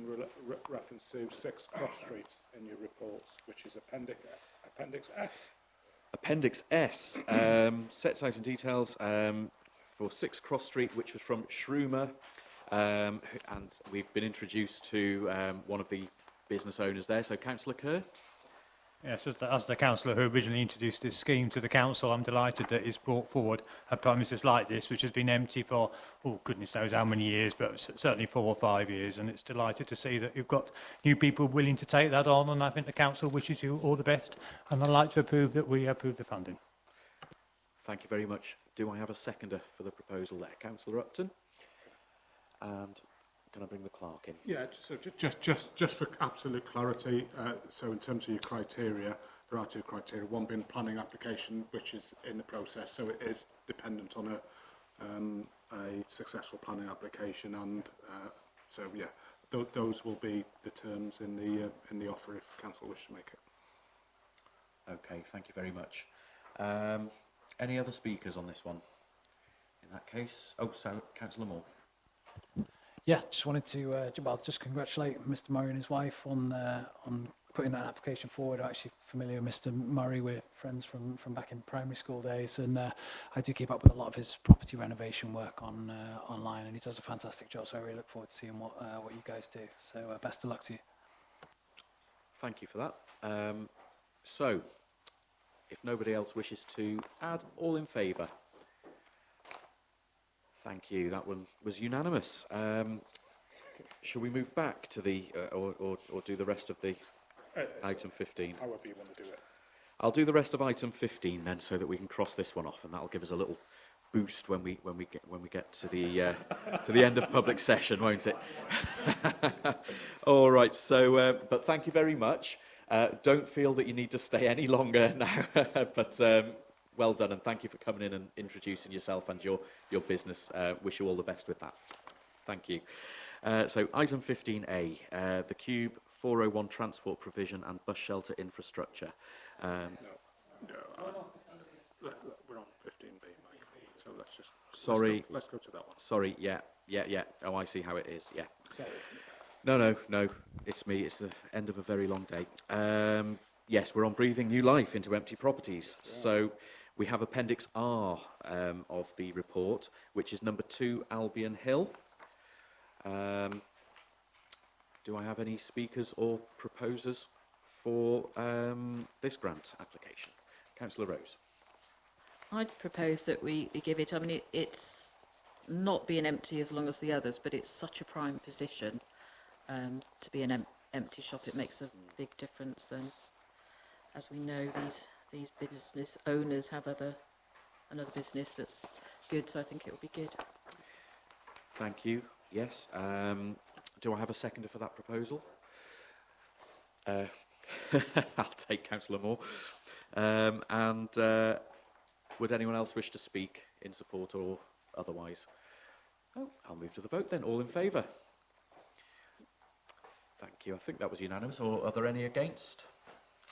reference to 6 Cross Street in your reports, which is Appendix S. Appendix S sets out in details for 6 Cross Street, which was from Shroomer, and we've been introduced to one of the business owners there. So, Councillor Kerr. Yes, as the councillor who originally introduced this scheme to the council, I'm delighted that it's brought forward a premises like this, which has been empty for, oh, goodness knows how many years, but certainly 4 or 5 years. And it's delighted to see that you've got new people willing to take that on. And I think the council wishes you all the best. And I'd like to approve that we approve the funding. Thank you very much. Do I have a seconder for the proposal there? Councillor Upton. And can I bring the clerk in? Yeah, so just for absolute clarity, so in terms of your criteria, there are 2 criteria. One being planning application, which is in the process, so it is dependent on a successful planning application, and so yeah, those will be the terms in the offer if council wish to make it. Okay, thank you very much. Any other speakers on this one? In that case, so Councillor Moore. Yeah, just wanted to just congratulate Mr. Murray and his wife on putting that application forward. I'm actually familiar with Mr. Murray. We're friends from back in primary school days, and I do keep up with a lot of his property renovation work online, and he does a fantastic job. So I really look forward to seeing what you guys do. So best of luck to you. Thank you for that. So, if nobody else wishes to add, all in favour? Thank you. That one was unanimous. Shall we move back to the, or do the rest of the item 15? However you want to do it. I'll do the rest of item 15 then, so that we can cross this one off, and that'll give us a little boost when we get to the end of public session, won't it? All right. So, but thank you very much. Don't feel that you need to stay any longer now, but. Well done, and thank you for coming in and introducing yourself and your business. Wish you all the best with that. Thank you. So item 15A, the Cube 401 transport provision and bus shelter infrastructure. No, we're on 15B, Mike. So let's just. Sorry. Let's go to that one. Sorry. Yeah. Oh, I see how it is. Yeah. Sorry. No. It's me. It's the end of a very long day. Yes, we're on breathing new life into empty properties. Yeah. So. We have Appendix R of the report, which is number 2, Albion Hill. Do I have any speakers or proposers for this grant application? Councillor Rose. I'd propose that we give it. I mean, it's not being empty as long as the others, but it's such a prime position to be an empty shop. It makes a big difference, and as we know, these business owners have another business that's good, so I think it will be good. Thank you. Yes. Do I have a seconder for that proposal? I'll take Councillor Moore. Would anyone else wish to speak in support or otherwise? Oh, I'll move to the vote then. All in favour? Thank you. I think that was unanimous. Or are there any against?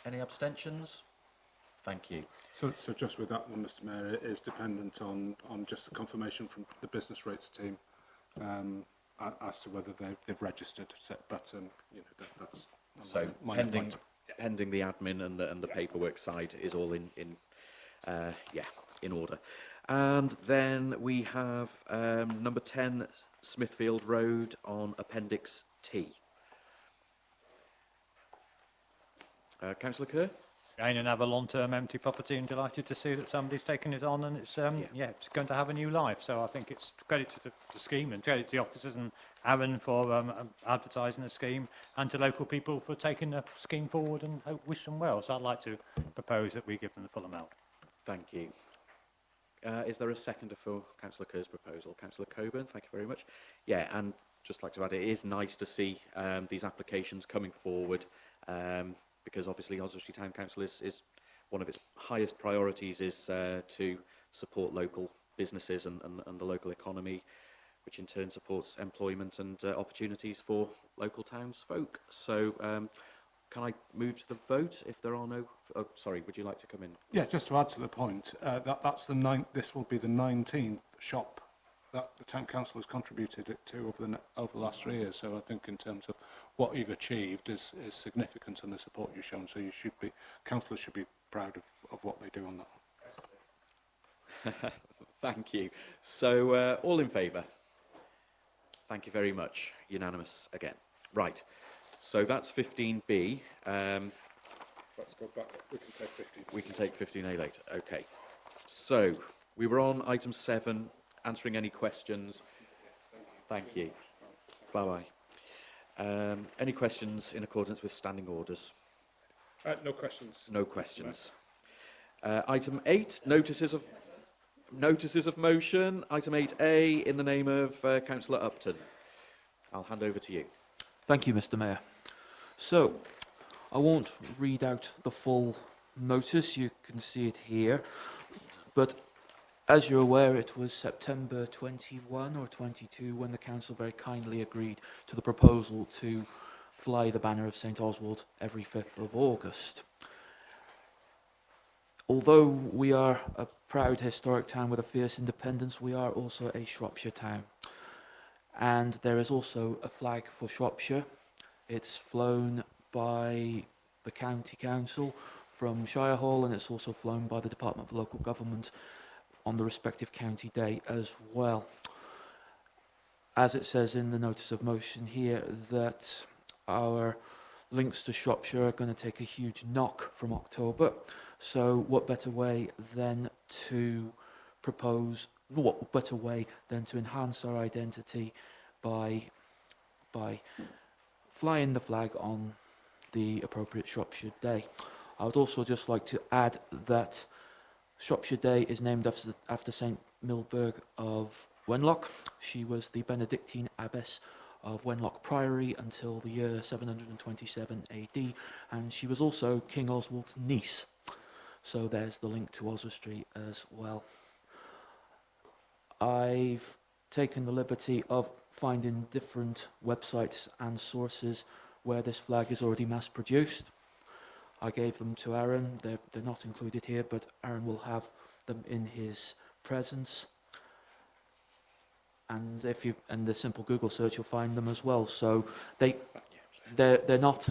Any abstentions? Thank you. So just with that one, Mr Mayor, it is dependent on just the confirmation from the business rates team as to whether they've registered. But you know, that's So minor pending, point. pending the admin and the paperwork side is all in order. And then we have number 10 Smithfield Road on Appendix T. Councillor Kerr? Again, another long-term empty property, and delighted to see that somebody's taken it on, and it's it's going to have a new life. So I think it's credit to the scheme, and credit to the officers and Aaron for advertising the scheme, and to local people for taking the scheme forward, and hope wish them well. So I'd like to propose that we give them the full amount. Thank you. Is there a seconder for Councillor Kerr's proposal? Councillor Coburn, thank you very much. Yeah, and just like to add, it is nice to see these applications coming forward, because obviously Oswestry Town Council is one of its highest priorities is to support local businesses and the local economy, which in turn supports employment and opportunities for local townsfolk. So can I move to the vote if there are no... Oh, sorry, would you like to come in? Yeah, just to add to the point, that's the this will be the 19th shop that the town council has contributed it to over the last 3 years. So I think in terms of what you've achieved is significant, and the support you've shown. So councillors should be proud of what they do on that. Thank you. So all in favour? Thank you very much. Unanimous again. Right. So that's 15B. Let's go back. We can take 15. We can take 15A later. Okay. So we were on item 7, answering any questions. Thank you. Bye-bye. Any questions in accordance with standing orders? No questions. No questions. Item 8, notices of motion. Item 8A, in the name of Councillor Upton. I'll hand over to you. Thank you, Mr. Mayor. So, I won't read out the full notice, you can see it here, but as you're aware, it was September 21 or 22 when the council very kindly agreed to the proposal to fly the banner of St Oswald every 5th of August. Although we are a proud historic town with a fierce independence, we are also a Shropshire town. And there is also a flag for Shropshire. It's flown by the County Council from Shire Hall, and it's also flown by the Department for Local Government on the respective county day as well. As it says in the notice of motion here, that our links to Shropshire are going to take a huge knock from October. So what better way than to propose, what better way than to enhance our identity by flying the flag on the appropriate Shropshire Day. I would also just like to add that Shropshire Day is named after St Milburg of Wenlock. She was the Benedictine abbess of Wenlock Priory until the year 727 AD, and she was also King Oswald's niece. So there's the link to Oswestry as well. I've taken the liberty of finding different websites and sources where this flag is already mass produced. I gave them to Aaron. They're not included here, but Aaron will have them in his presence. And if you the simple Google search, you'll find them as well. So they're not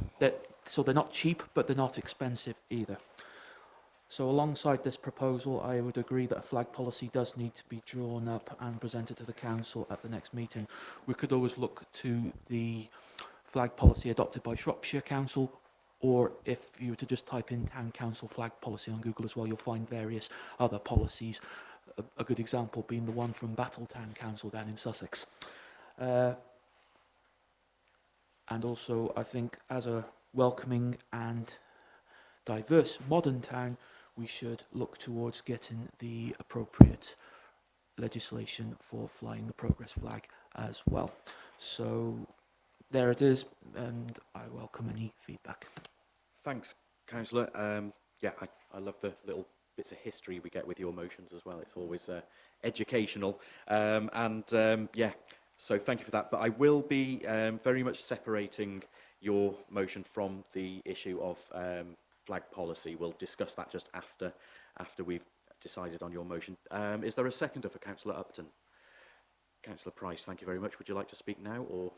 cheap, but they're not expensive either. So alongside this proposal, I would agree that a flag policy does need to be drawn up and presented to the council at the next meeting. We could always look to the flag policy adopted by Shropshire Council, or if you were to just type in Town Council flag policy on Google as well, you'll find various other policies. A good example being the one from Battletown Council down in Sussex. And also, I think as a welcoming and diverse modern town, we should look towards getting the appropriate legislation for flying the progress flag as well. So there it is, and I welcome any feedback. Thanks, Councillor. Yeah, I love the little bits of history we get with your motions as well. It's always educational. Yeah, so thank you for that. But I will be very much separating your motion from the issue of flag policy. We'll discuss that just after we've decided on your motion. Is there a seconder for Councillor Upton? Councillor Price, thank you very much. Would you like to speak now or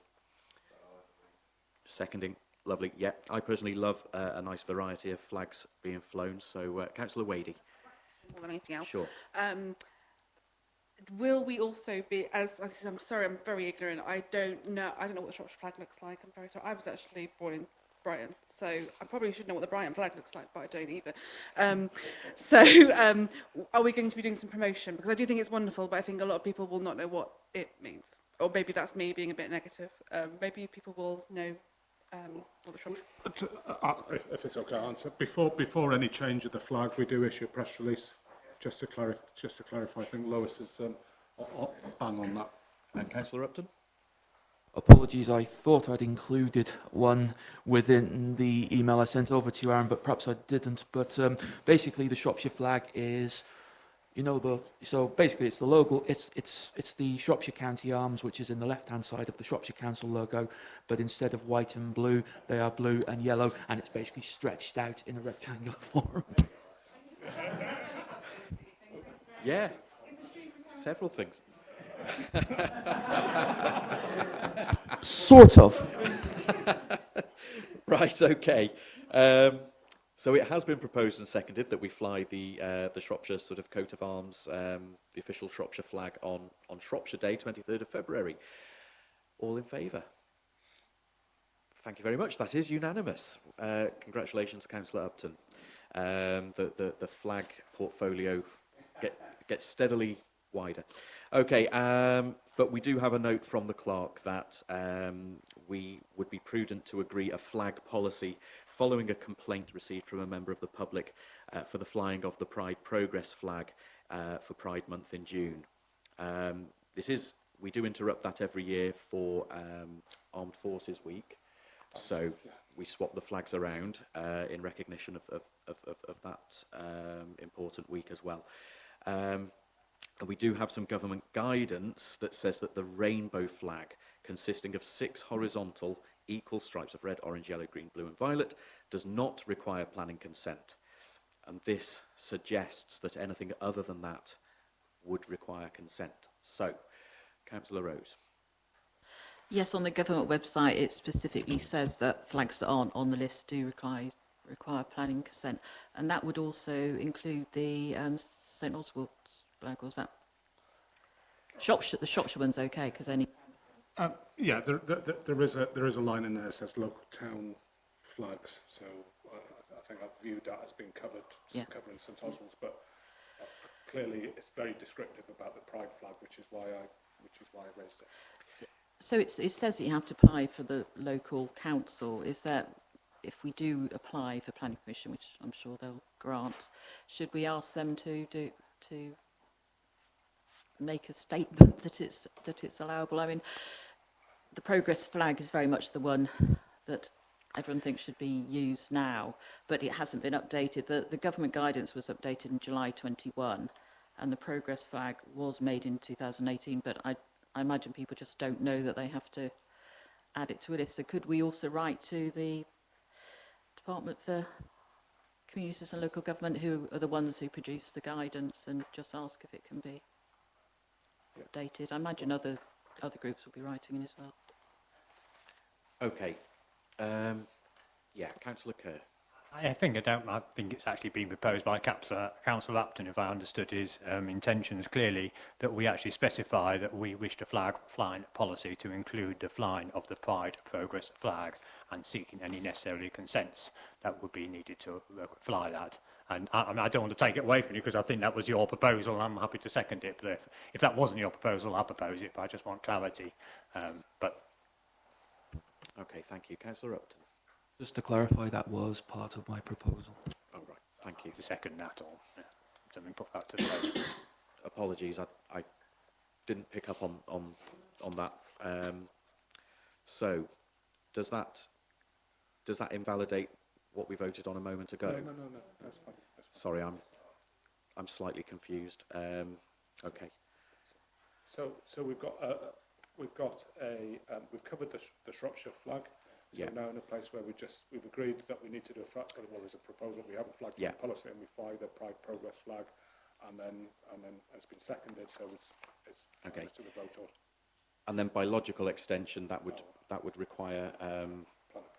seconding? Lovely. Yeah, I personally love a nice variety of flags being flown. So, Councillor Wadey. More than anything else. Sure. Will we also be, I'm sorry, I'm very ignorant. I don't know what the Shropshire flag looks like. I'm very sorry. I was actually born in Brighton, so I probably should know what the Brighton flag looks like, but I don't either. Are we going to be doing some promotion? Because I do think it's wonderful, but I think a lot of people will not know what it means. Or maybe that's me being a bit negative. Maybe people will know what the Shropshire... If it's okay, I'll answer. Before any change of the flag, we do issue a press release. Just to clarify, I think Lois is bang on that. And Councillor Upton? Apologies, I thought I'd included one within the email I sent over to you, Aaron, but perhaps I didn't. But basically, the Shropshire flag is, so basically it's the logo, it's the Shropshire County Arms, which is in the left-hand side of the Shropshire Council logo, but instead of white and blue, they are blue and yellow, and it's basically stretched out in a rectangular form. Yeah, several things. Sort of. Right, okay. So it has been proposed and seconded that we fly the Shropshire sort of coat of arms, the official Shropshire flag on Shropshire Day, 23rd of February. All in favour? Thank you very much. That is unanimous. Congratulations, Councillor Upton. The flag portfolio gets steadily wider. Okay, but we do have a note from the clerk that we would be prudent to agree a flag policy following a complaint received from a member of the public for the flying of the Pride Progress flag for Pride Month in June. We do interrupt that every year for Armed Forces Week, so we swap the flags around in recognition of that important week as well. And we do have some government guidance that says that the rainbow flag, consisting of 6 horizontal equal stripes of red, orange, yellow, green, blue and violet, does not require planning consent. And this suggests that anything other than that would require consent. So, Councillor Rose. Yes, on the government website it specifically says that flags that aren't on the list do require planning consent, and that would also include the St Oswald's flag. Was that Shropshire? The Shropshire one's okay because any. Yeah, there is a line in there that says local town flags. So I think I've viewed that as being covered, covering St Oswald's, but clearly it's very descriptive about the Pride flag, which is why I raised it. So it says that you have to apply for the local council. Is that if we do apply for planning permission, which I'm sure they'll grant, should we ask them to make a statement that it's allowable? I mean, the Progress flag is very much the one that everyone thinks should be used now, but it hasn't been updated. The government guidance was updated in July 21, and the Progress flag was made in 2018, but I imagine people just don't know that they have to add it to a list. So could we also write to the Department for Communities and Local Government, who are the ones who produce the guidance, and just ask if it can be updated? I imagine other groups will be writing in as well. Okay. Councillor Kerr. I think it's actually been proposed by Councillor Upton, if I understood his intentions clearly, that we actually specify that we wish the flag flying policy to include the flying of the Pride Progress flag and seeking any necessary consents that would be needed to fly that. And I don't want to take it away from you because I think that was your proposal and I'm happy to second it. But if that wasn't your proposal, I'll propose it, but I just want clarity. Okay, thank you. Councillor Upton. Just to clarify, that was part of my proposal. Oh, right. Thank you. To second that or something, put that to the vote. Apologies, I didn't pick up on that. So, does that invalidate what we voted on a moment ago? No, that's fine. Sorry, I'm slightly confused. Okay. So we've covered the Shropshire flag. So Yeah. we're now in a place where we've agreed that we need to do there's a proposal. We have a flag Yeah. policy, and we fly the Pride Progress flag, and then it's been seconded. So it's Okay. to the vote. Or And then by logical extension, that would require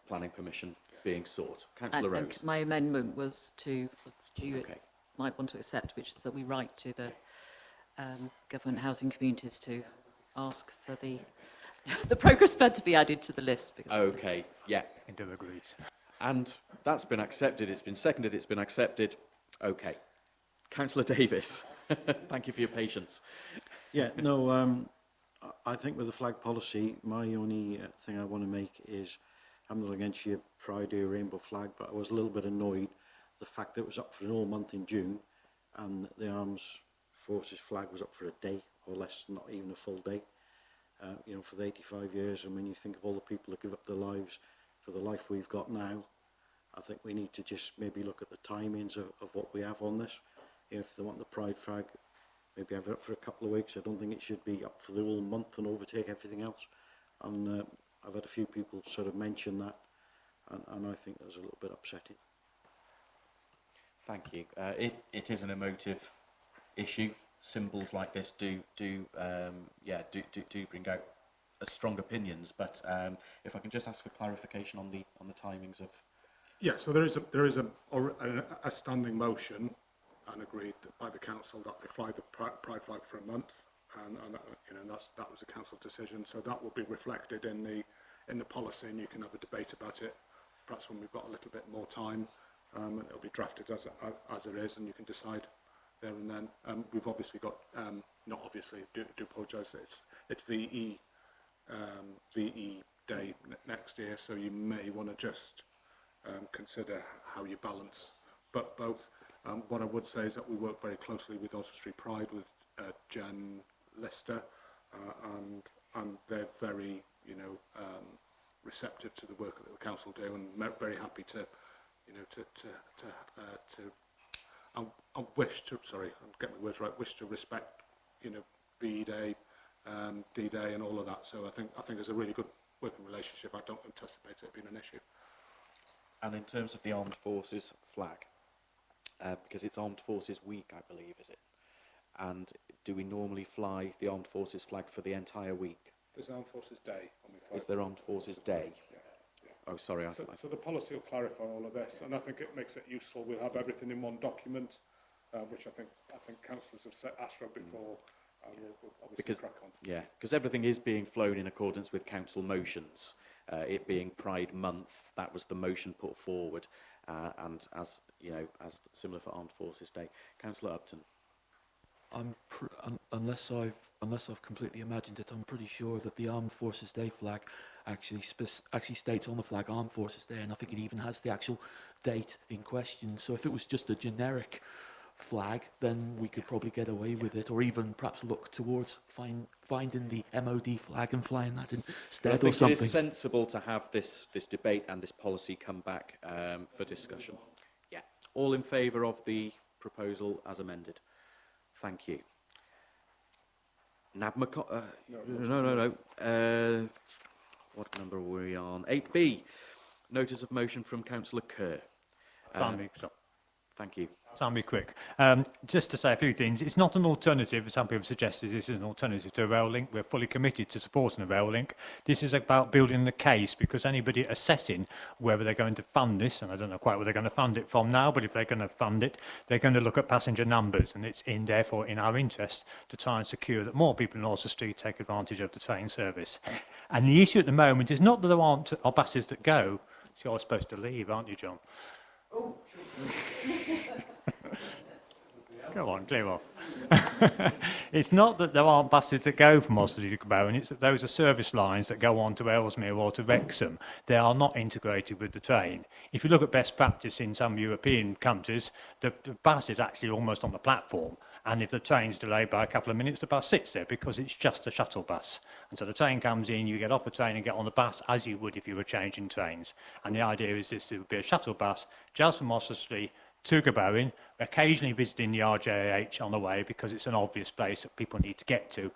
planning permission being sought. Councillor And Rose. my amendment was to, you Okay. might want to accept, which is that we write to the government housing communities to ask for the the progress fund to be added to the list. Because Okay, yeah. I do agree. And that's been accepted, it's been seconded, it's been accepted. Okay. Councillor Davis, thank you for your patience. Yeah, no, I think with the flag policy, my only thing I want to make is, I'm not against your Pride Day rainbow flag, but I was a little bit annoyed the fact that it was up for an all month in June, and the Armed Forces flag was up for a day, or less, not even a full day. You know, for the 85 years, and when you think of all the people that give up their lives for the life we've got now, I think we need to just maybe look at the timings of what we have on this. If they want the Pride flag, maybe have it up for a couple of weeks. I don't think it should be up for the whole month and overtake everything else. And I've had a few people sort of mention that, and I think that's a little bit upsetting. Thank you. It is an emotive issue. Symbols like this do bring out strong opinions. But if I can just ask for clarification on the timings of. yeah, so there is a standing motion, and agreed by the council that they fly the Pride flag for a month, and that was a council decision. So that will be reflected in the policy, and you can have a debate about it. Perhaps when we've got a little bit more time, and it'll be drafted as it is, and you can decide there and then. We've obviously got, not obviously, do apologise, it's VE Day next year, so you may want to just consider how you balance but both. What I would say is that we work very closely with Oswestry Pride, with Jen Lister, and they're very, receptive to the work that the council do, and very happy to I wish to, sorry, I'll get my words right, wish to respect, VE Day, D-Day and all of that. So I think there's a really good working relationship. I don't anticipate it being an issue. And in terms of the Armed Forces flag, because it's Armed Forces Week, I believe, is it? And do we normally fly the Armed Forces flag for the entire week? There's Armed Forces Day when we fly. Is there Armed Forces Day? Oh, sorry. So the policy will clarify all of this, and I think it makes it useful. We'll have everything in one document, which I think councillors have asked for before, and we'll obviously crack on. Yeah, because everything is being flown in accordance with council motions. It being Pride Month, that was the motion put forward, and as similar for Armed Forces Day. Councillor Upton. Unless I've completely imagined it, I'm pretty sure that the Armed Forces Day flag actually states on the flag Armed Forces Day, and I think it even has the actual date in question. So if it was just a generic flag, then we could probably get away with it, or even perhaps look towards finding the MOD flag and flying that instead, I think or something. it is sensible to have this debate and this policy come back for discussion. Yeah. All in favour of the proposal as amended? Thank you. No. What number are we on? 8B. Notice of motion from Councillor Kerr. Thank you. I'll be quick. Just to say a few things. It's not an alternative. Some people suggested this is an alternative to a rail link. We're fully committed to supporting a rail link. This is about building the case, because anybody assessing whether they're going to fund this, and I don't know quite where they're going to fund it from now, but if they're going to fund it, they're going to look at passenger numbers, and it's therefore in our interest to try and secure that more people in Oswestry Street take advantage of the train service. And the issue at the moment is not that there aren't buses that go. So you're supposed to leave, aren't you, John? Oh, Go on, clear off. It's not that there aren't buses that go from Oswestry to Bowen, it's that those are service lines that go on to Ellesmere or to Wrexham. They are not integrated with the train. If you look at best practice in some European countries, the bus is actually almost on the platform, And if the train's delayed by a couple of minutes, the bus sits there because it's just a shuttle bus. And so the train comes in, you get off the train and get on the bus as you would if you were changing trains. And the idea is this would be a shuttle bus just from Oswestry to Gobowen, occasionally visiting the RJH on the way because it's an obvious place that people need to get to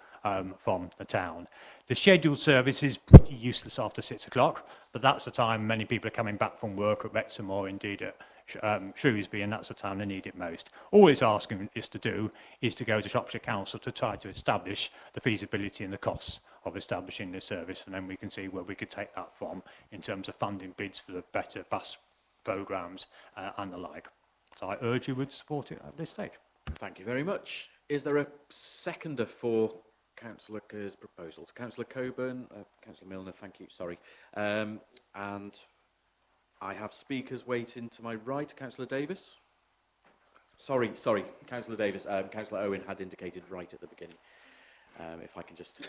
from the town. The scheduled service is pretty useless after 6 o'clock, but that's the time many people are coming back from work at Wrexham or indeed at Shrewsbury, and that's the time they need it most. All it's asking us to do is to go to Shropshire Council to try to establish the feasibility and the costs of establishing this service, and then we can see where we could take that from in terms of funding bids for the better bus programmes and the like. So I urge you would support it at this stage. Thank you very much. Is there a seconder for Councillor Kerr's proposals? Councillor Coburn, Councillor Milner, thank you, sorry. And I have speakers waiting to my right. Councillor Davis? Sorry, Councillor Davis. Councillor Owen had indicated right at the beginning. If I can just...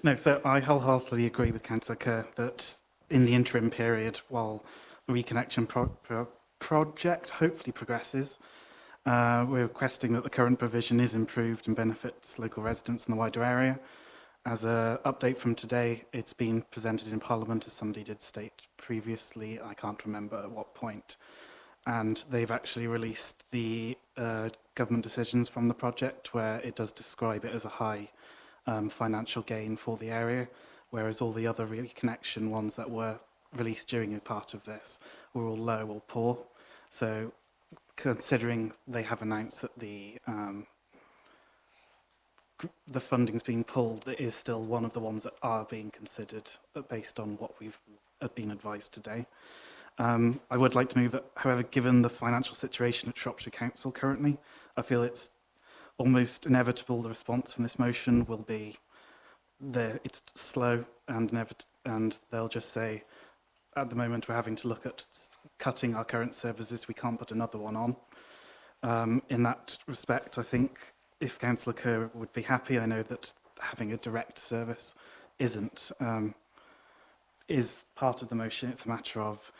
No, so I wholeheartedly agree with Councillor Kerr that in the interim period, while the reconnection project hopefully progresses, we're requesting that the current provision is improved and benefits local residents in the wider area. As an update from today, it's been presented in Parliament, as somebody did state previously, I can't remember at what point, and they've actually released the government decisions from the project where it does describe it as a high financial gain for the area, whereas all the other reconnection ones that were released during a part of this were all low or poor. So considering they have announced that the funding's being pulled, that is still one of the ones that are being considered based on what we've been advised today. I would like to move that, however, given the financial situation at Shropshire Council currently, I feel it's almost inevitable the response from this motion will be it's slow and they'll just say, at the moment we're having to look at cutting our current services, we can't put another one on. In that respect, I think if Councillor Kerr would be happy, I know that having a direct service is part of the motion. It's a matter of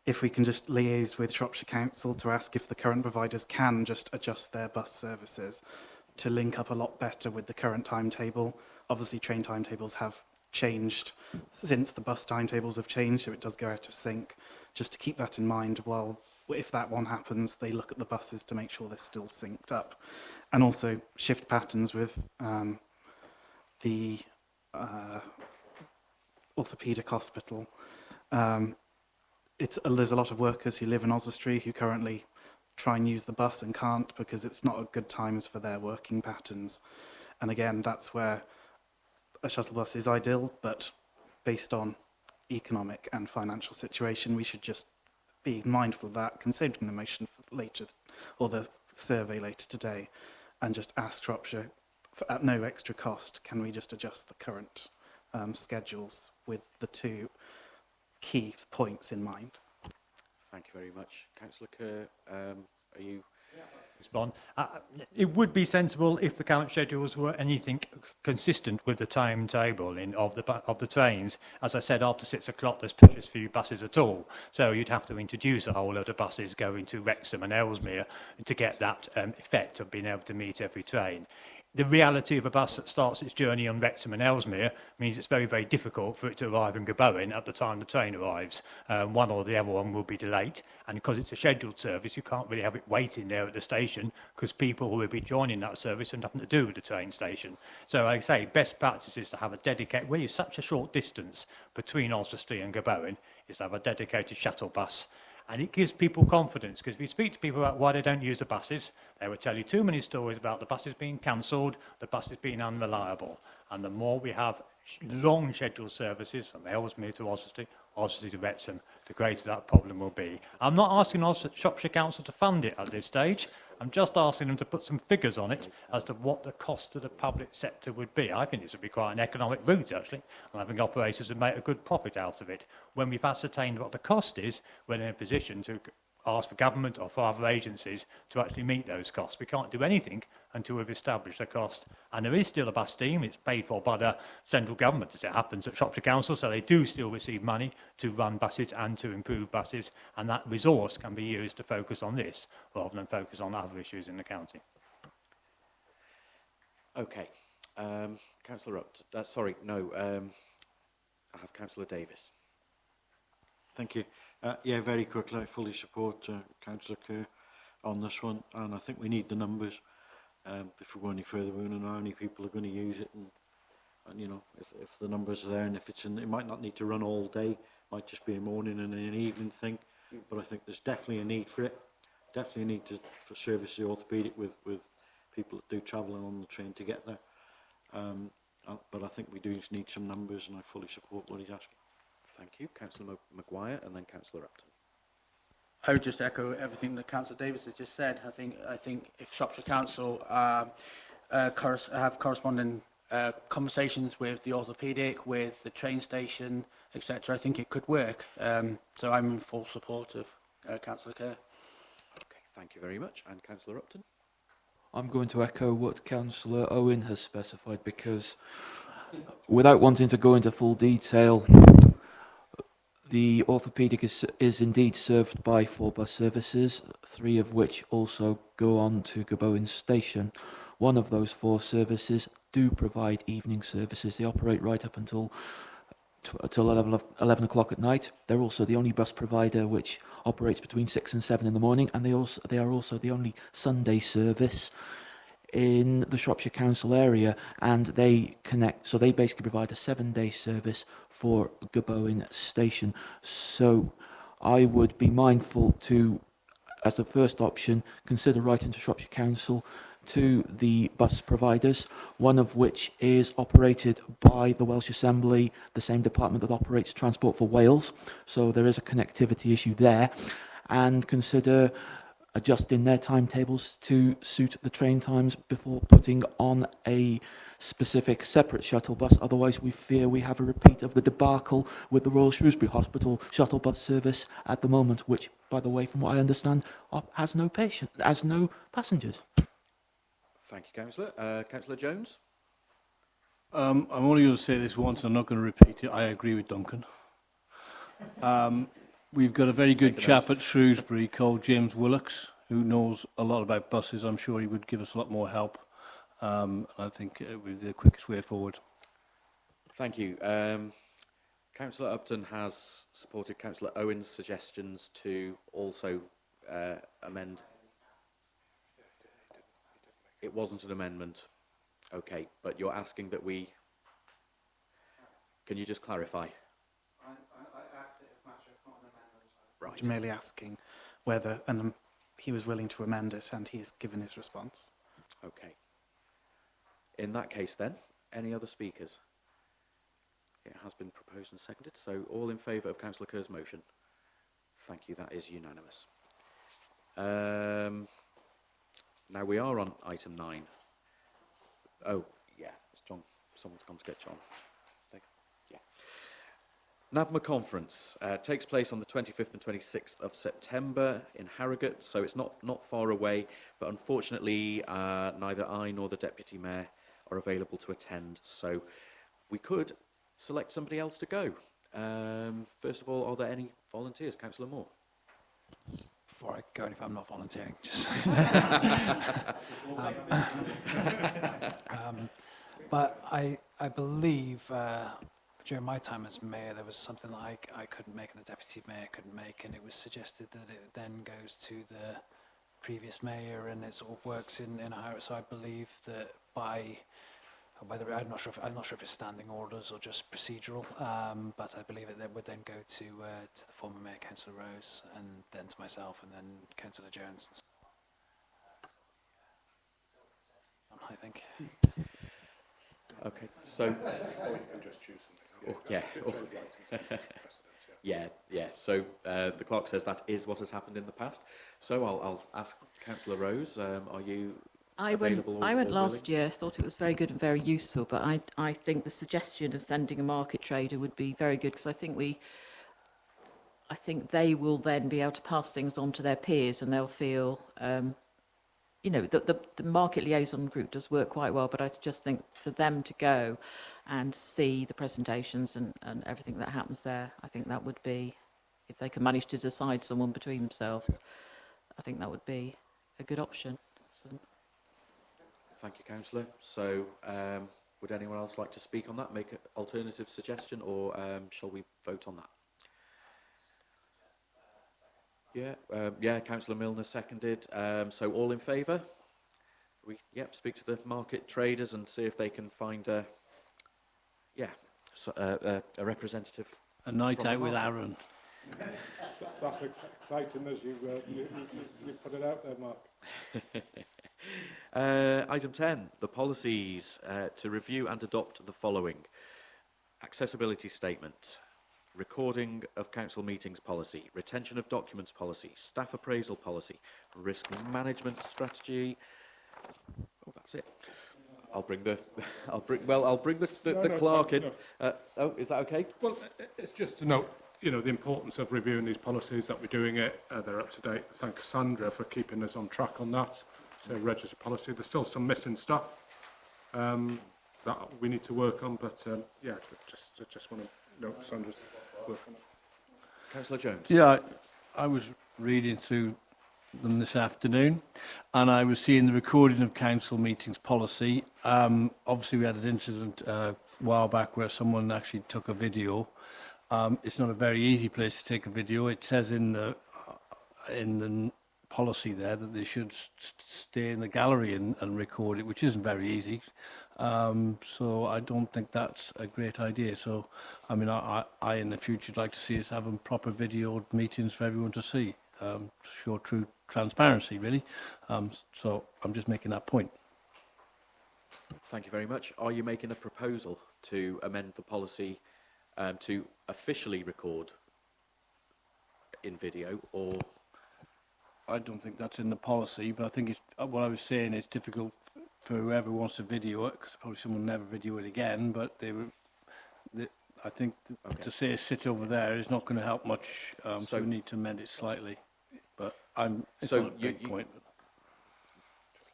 if we can just liaise with Shropshire Council to ask if the current providers can just adjust their bus services to link up a lot better with the current timetable. Obviously, train timetables have changed since the bus timetables have changed, so it does go out of sync. Just to keep that in mind, well, if that one happens, they look at the buses to make sure they're still synced up. And also shift patterns with the orthopaedic hospital. There's a lot of workers who live in Oswestry who currently try and use the bus and can't because it's not a good times for their working patterns. And again, that's where a shuttle bus is ideal, but based on economic and financial situation, we should just be mindful of that, considering the motion for later, or the survey later today, and just ask Shropshire, at no extra cost, can we just adjust the current schedules with the two key points in mind? Thank you very much. Councillor Kerr, are you... Respond. It would be sensible if the current schedules were anything consistent with the timetable of the trains. As I said, after 6 o'clock, there's precious few buses at all. So you'd have to introduce a whole load of buses going to Wrexham and Ellesmere to get that effect of being able to meet every train. The reality of a bus that starts its journey on Wrexham and Ellesmere means it's very, very difficult for it to arrive in Gobowen at the time the train arrives. One or the other one will be delayed, and because it's a scheduled service, you can't really have it waiting there at the station because people who will be joining that service have nothing to do with the train station. So like I say, best practice is to have a dedicated, where you're such a short distance between Oswestry and Gobowen, is to have a dedicated shuttle bus. And it gives people confidence, because if you speak to people about why they don't use the buses, they will tell you too many stories about the buses being cancelled, the buses being unreliable. And the more we have long scheduled services from Ellesmere to Oswestry, Oswestry to Wrexham, the greater that problem will be. I'm not asking Shropshire Council to fund it at this stage. I'm just asking them to put some figures on it as to what the cost to the public sector would be. I think this would be quite an economic route, actually, and I think operators would make a good profit out of it. When we've ascertained what the cost is, we're in a position to ask for government or for other agencies to actually meet those costs. We can't do anything until we've established a cost. And there is still a bus team. It's paid for by the central government, as it happens, at Shropshire Council, so they do still receive money to run buses and to improve buses, and that resource can be used to focus on this rather than focus on other issues in the county. Okay. Councillor Upton. I have Councillor Davis. Thank you. Yeah, very quickly, I fully support Councillor Kerr on this one, and I think we need the numbers before we go any further. We want to know how many people are going to use it, and you know, if the numbers are there, and if it's in, it might not need to run all day, might just be a morning and an evening thing, but I think there's definitely a need for it. Definitely a need for service the orthopaedic with people that do travel on the train to get there. But I think we do need some numbers, and I fully support what he's asking. Thank you. Councillor Maguire and then Councillor Upton. I would just echo everything that Councillor Davis has just said. I think if Shropshire Council have corresponding conversations with the orthopaedic, with the train station, etc., I think it could work. So I'm in full support of Councillor Kerr. Okay, thank you very much. And Councillor Upton? I'm going to echo what Councillor Owen has specified, because without wanting to go into full detail, the orthopaedic is indeed served by 4 bus services, 3 of which also go on to Gabowen Station. One of those 4 services do provide evening services. They operate right up until 11 o'clock at night. They're also the only bus provider which operates between 6 and 7 in the morning, and they are also the only Sunday service in the Shropshire Council area, and they connect, so they basically provide a 7-day service for Gabowen Station. So I would be mindful to, as the first option, consider writing to Shropshire Council to the bus providers, one of which is operated by the Welsh Assembly, the same department that operates Transport for Wales, so there is a connectivity issue there, and consider adjusting their timetables to suit the train times before putting on a specific separate shuttle bus. Otherwise, we fear we have a repeat of the debacle with the Royal Shrewsbury Hospital shuttle bus service at the moment, which, by the way, from what I understand, has no passengers. Thank you, Councillor. Councillor Jones? I'm only going to say this once, I'm not going to repeat it. I agree with Duncan. We've got a very good chap at Shrewsbury called James Willocks, who knows a lot about buses. I'm sure he would give us a lot more help. I think it would be the quickest way forward. Thank you. Councillor Upton has supported Councillor Owen's suggestions to also amend. It wasn't an amendment. Okay, but you're asking that we... Can you just clarify? I asked it as much as it's not an amendment. Right. I'm merely asking whether he was willing to amend it, and he's given his response. Okay. In that case then, any other speakers? It has been proposed and seconded, so all in favour of Councillor Kerr's motion? Thank you, that is unanimous. Now we are on item 9. Oh, yeah, it's John. Someone's gone to get John. Yeah. NABMA conference takes place on the 25th and 26th of September in Harrogate, so it's not far away, but unfortunately neither I nor the Deputy Mayor are available to attend, so we could select somebody else to go. First of all, are there any volunteers? Councillor Moore. Before I go any further, I'm not volunteering. Just but I believe during my time as mayor, there was something that I couldn't make and the deputy mayor couldn't make, and it was suggested that it then goes to the previous mayor, and it sort of works in a hierarchy. So I believe that by whether I'm not sure if it's standing orders or just procedural, but I believe it would then go to the former mayor, Councillor Rose, and then to myself, and then Councillor Jones. I think. Okay, so. Or you can just choose something. Yeah. Yeah. So the clerk says that is what has happened in the past. So I'll ask Councillor Rose. Are you? I went last year, thought it was very good and very useful, but I think the suggestion of sending a market trader would be very good, because I think I think they will then be able to pass things on to their peers, and they'll feel, you know, the market liaison group does work quite well, but I just think for them to go and see the presentations and everything that happens there, I think that would be, if they can manage to decide someone between themselves, I think that would be a good option. Thank you, Councillor. So, would anyone else like to speak on that, make an alternative suggestion, or shall we vote on that? Yeah, Councillor Milner seconded. So all in favour? Speak to the market traders and see if they can find a representative. A night from the out with market. Aaron. That's exciting as you put it out there, Mark. Item 10, the policies. To review and adopt the following. Accessibility statement. Recording of council meetings policy. Retention of documents policy. Staff appraisal policy. Risk management strategy. Oh, that's it. I'll bring the clerk in. Is that okay? Well, it's just to note, you know, the importance of reviewing these policies, that we're doing it, they're up to date. Thank Sandra for keeping us on track on that. So register policy, there's still some missing stuff that we need to work on, but just want to note Sandra's work on it. Councillor Jones. Yeah, I was reading through them this afternoon, and I was seeing the recording of council meetings policy. Obviously, we had an incident a while back where someone actually took a video. It's not a very easy place to take a video. It says in the policy there that they should stay in the gallery and record it, which isn't very easy. So I don't think that's a great idea. So, I mean, I in the future would like to see us having proper videoed meetings for everyone to see. To show true transparency, really. So I'm just making that point. Thank you very much. Are you making a proposal to amend the policy to officially record in video, or? I don't think that's in the policy, but I think it's what I was saying. It's difficult for whoever wants to video it, because probably someone will never video it again. But I think to say sit over there is not going to help much. So we need to amend it slightly. But it's not a big point.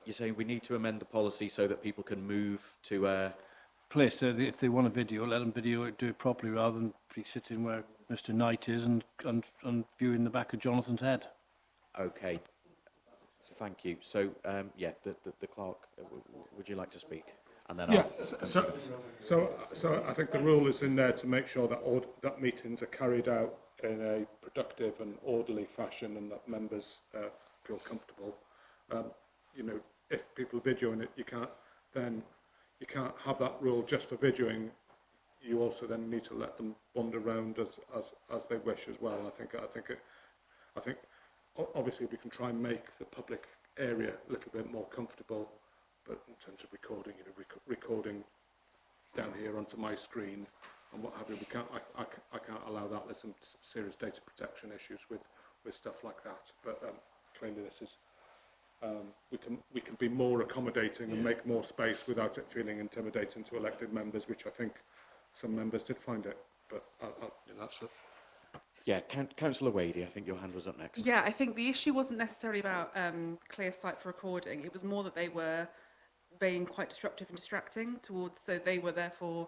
You're saying we need to amend the policy so that people can move to a place. So if they want a video, let them video it, do it properly, rather than be sitting where Mr. Knight is and viewing the back of Jonathan's head. Okay. Thank you. So, the clerk, would you like to speak? And then So I think the rule is in there to make sure that meetings are carried out in a productive and orderly fashion, and that members feel comfortable. You know, if people are videoing it, you can't have that rule just for videoing. You also then need to let them wander around as they wish as well. I think obviously we can try and make the public area a little bit more comfortable, but in terms of recording, you know, recording down here onto my screen and what have you, I can't allow that. There's some serious data protection issues with stuff like that. But clearly, this is we can be more accommodating and make more space without it feeling intimidating to elected members, which I think some members did find it. But that's it. Yeah, Councillor Wadey, I think your hand was up next. Yeah, I think the issue wasn't necessarily about clear sight for recording. It was more that they were being quite disruptive and distracting towards, so they were therefore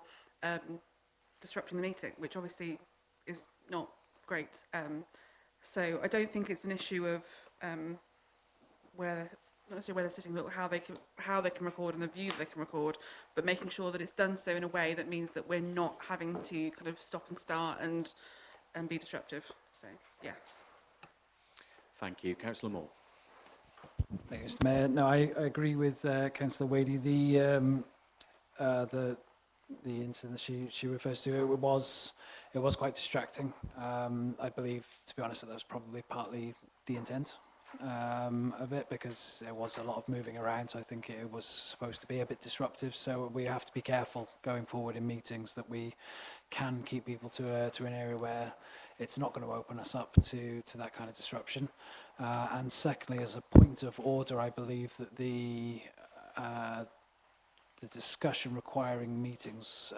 disrupting the meeting, which obviously is not great. So I don't think it's an issue of not necessarily where they're sitting, but how they can record and the view that they can record, but making sure that it's done so in a way that means that we're not having to kind of stop and start and be disruptive. So, yeah. Thank you. Councillor Moore. Thank you, Mr. Mayor. No, I agree with Councillor Wadey. The incident she refers to, it was quite distracting. I believe, to be honest, that was probably partly the intent of it, because there was a lot of moving around. So I think it was supposed to be a bit disruptive. So we have to be careful going forward in meetings that we can keep people to an area where it's not going to open us up to that kind of disruption. And secondly, as a point of order, I believe that the discussion requiring meetings,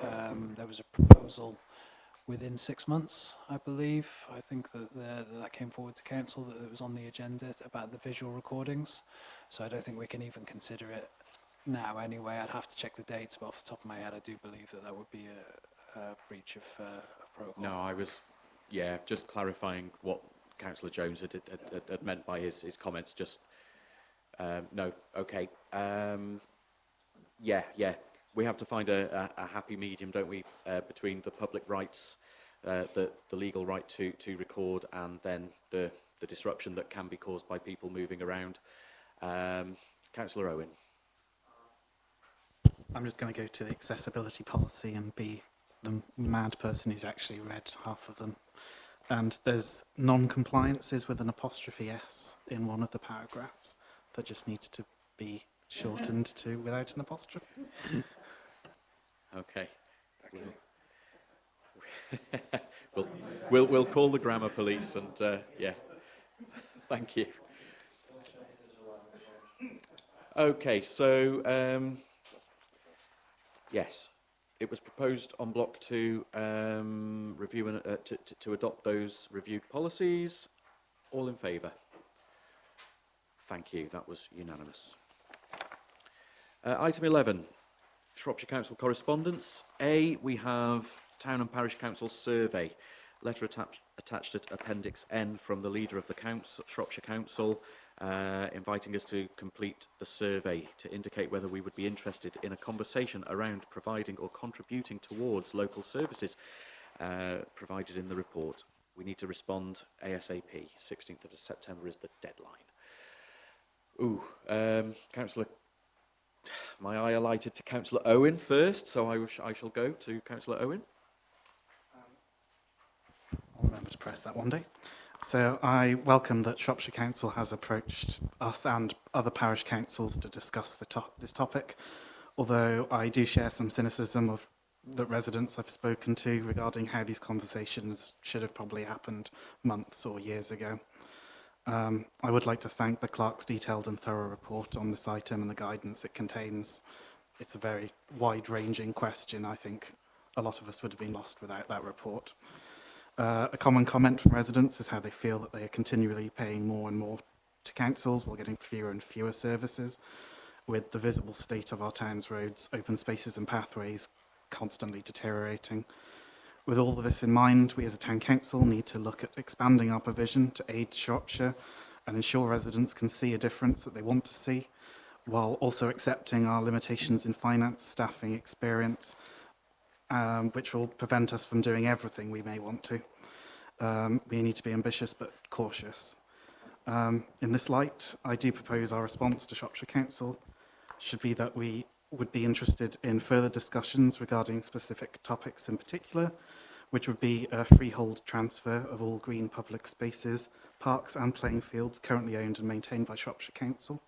there was a proposal within 6 months, I believe. I think that came forward to council, that it was on the agenda about the visual recordings. So I don't think we can even consider it now anyway. I'd have to check the dates, but off the top of my head, I do believe that would be a breach of protocol. No, I was, just clarifying what Councillor Jones had meant by his comments. Just, no, okay. We have to find a happy medium, don't we, between the public rights, the legal right to record, and then the disruption that can be caused by people moving around. Councillor Owen. I'm just going to go to the accessibility policy and be the mad person who's actually read half of them. And there's non-compliances with an apostrophe S in one of the paragraphs that just needs to be shortened to without an apostrophe. Okay. We'll call the grammar police and thank you. Okay, so yes, it was proposed on block to review and to adopt those reviewed policies. All in favour? Thank you. That was unanimous. Item 11. Shropshire Council correspondence. A, we have Town and Parish Council survey. Letter attached at Appendix N from the leader of the Shropshire Council, inviting us to complete the survey to indicate whether we would be interested in a conversation around providing or contributing towards local services provided in the report. We need to respond ASAP. 16th of September is the deadline. Councillor, my eye alighted to Councillor Owen first, so I shall go to Councillor Owen. I'll remember to press that one day. So I welcome that Shropshire Council has approached us and other parish councils to discuss this topic, although I do share some cynicism of the residents I've spoken to regarding how these conversations should have probably happened months or years ago. I would like to thank the clerk's detailed and thorough report on this item and the guidance it contains. It's a very wide-ranging question. I think a lot of us would have been lost without that report. A common comment from residents is how they feel that they are continually paying more and more to councils while getting fewer and fewer services, with the visible state of our town's roads, open spaces and pathways constantly deteriorating. With all of this in mind, we as a town council need to look at expanding our provision to aid Shropshire and ensure residents can see a difference that they want to see, while also accepting our limitations in finance, staffing, experience, which will prevent us from doing everything we may want to. We need to be ambitious but cautious. In this light, I do propose our response to Shropshire Council should be that we would be interested in further discussions regarding specific topics in particular, which would be a freehold transfer of all green public spaces, parks and playing fields currently owned and maintained by Shropshire Council.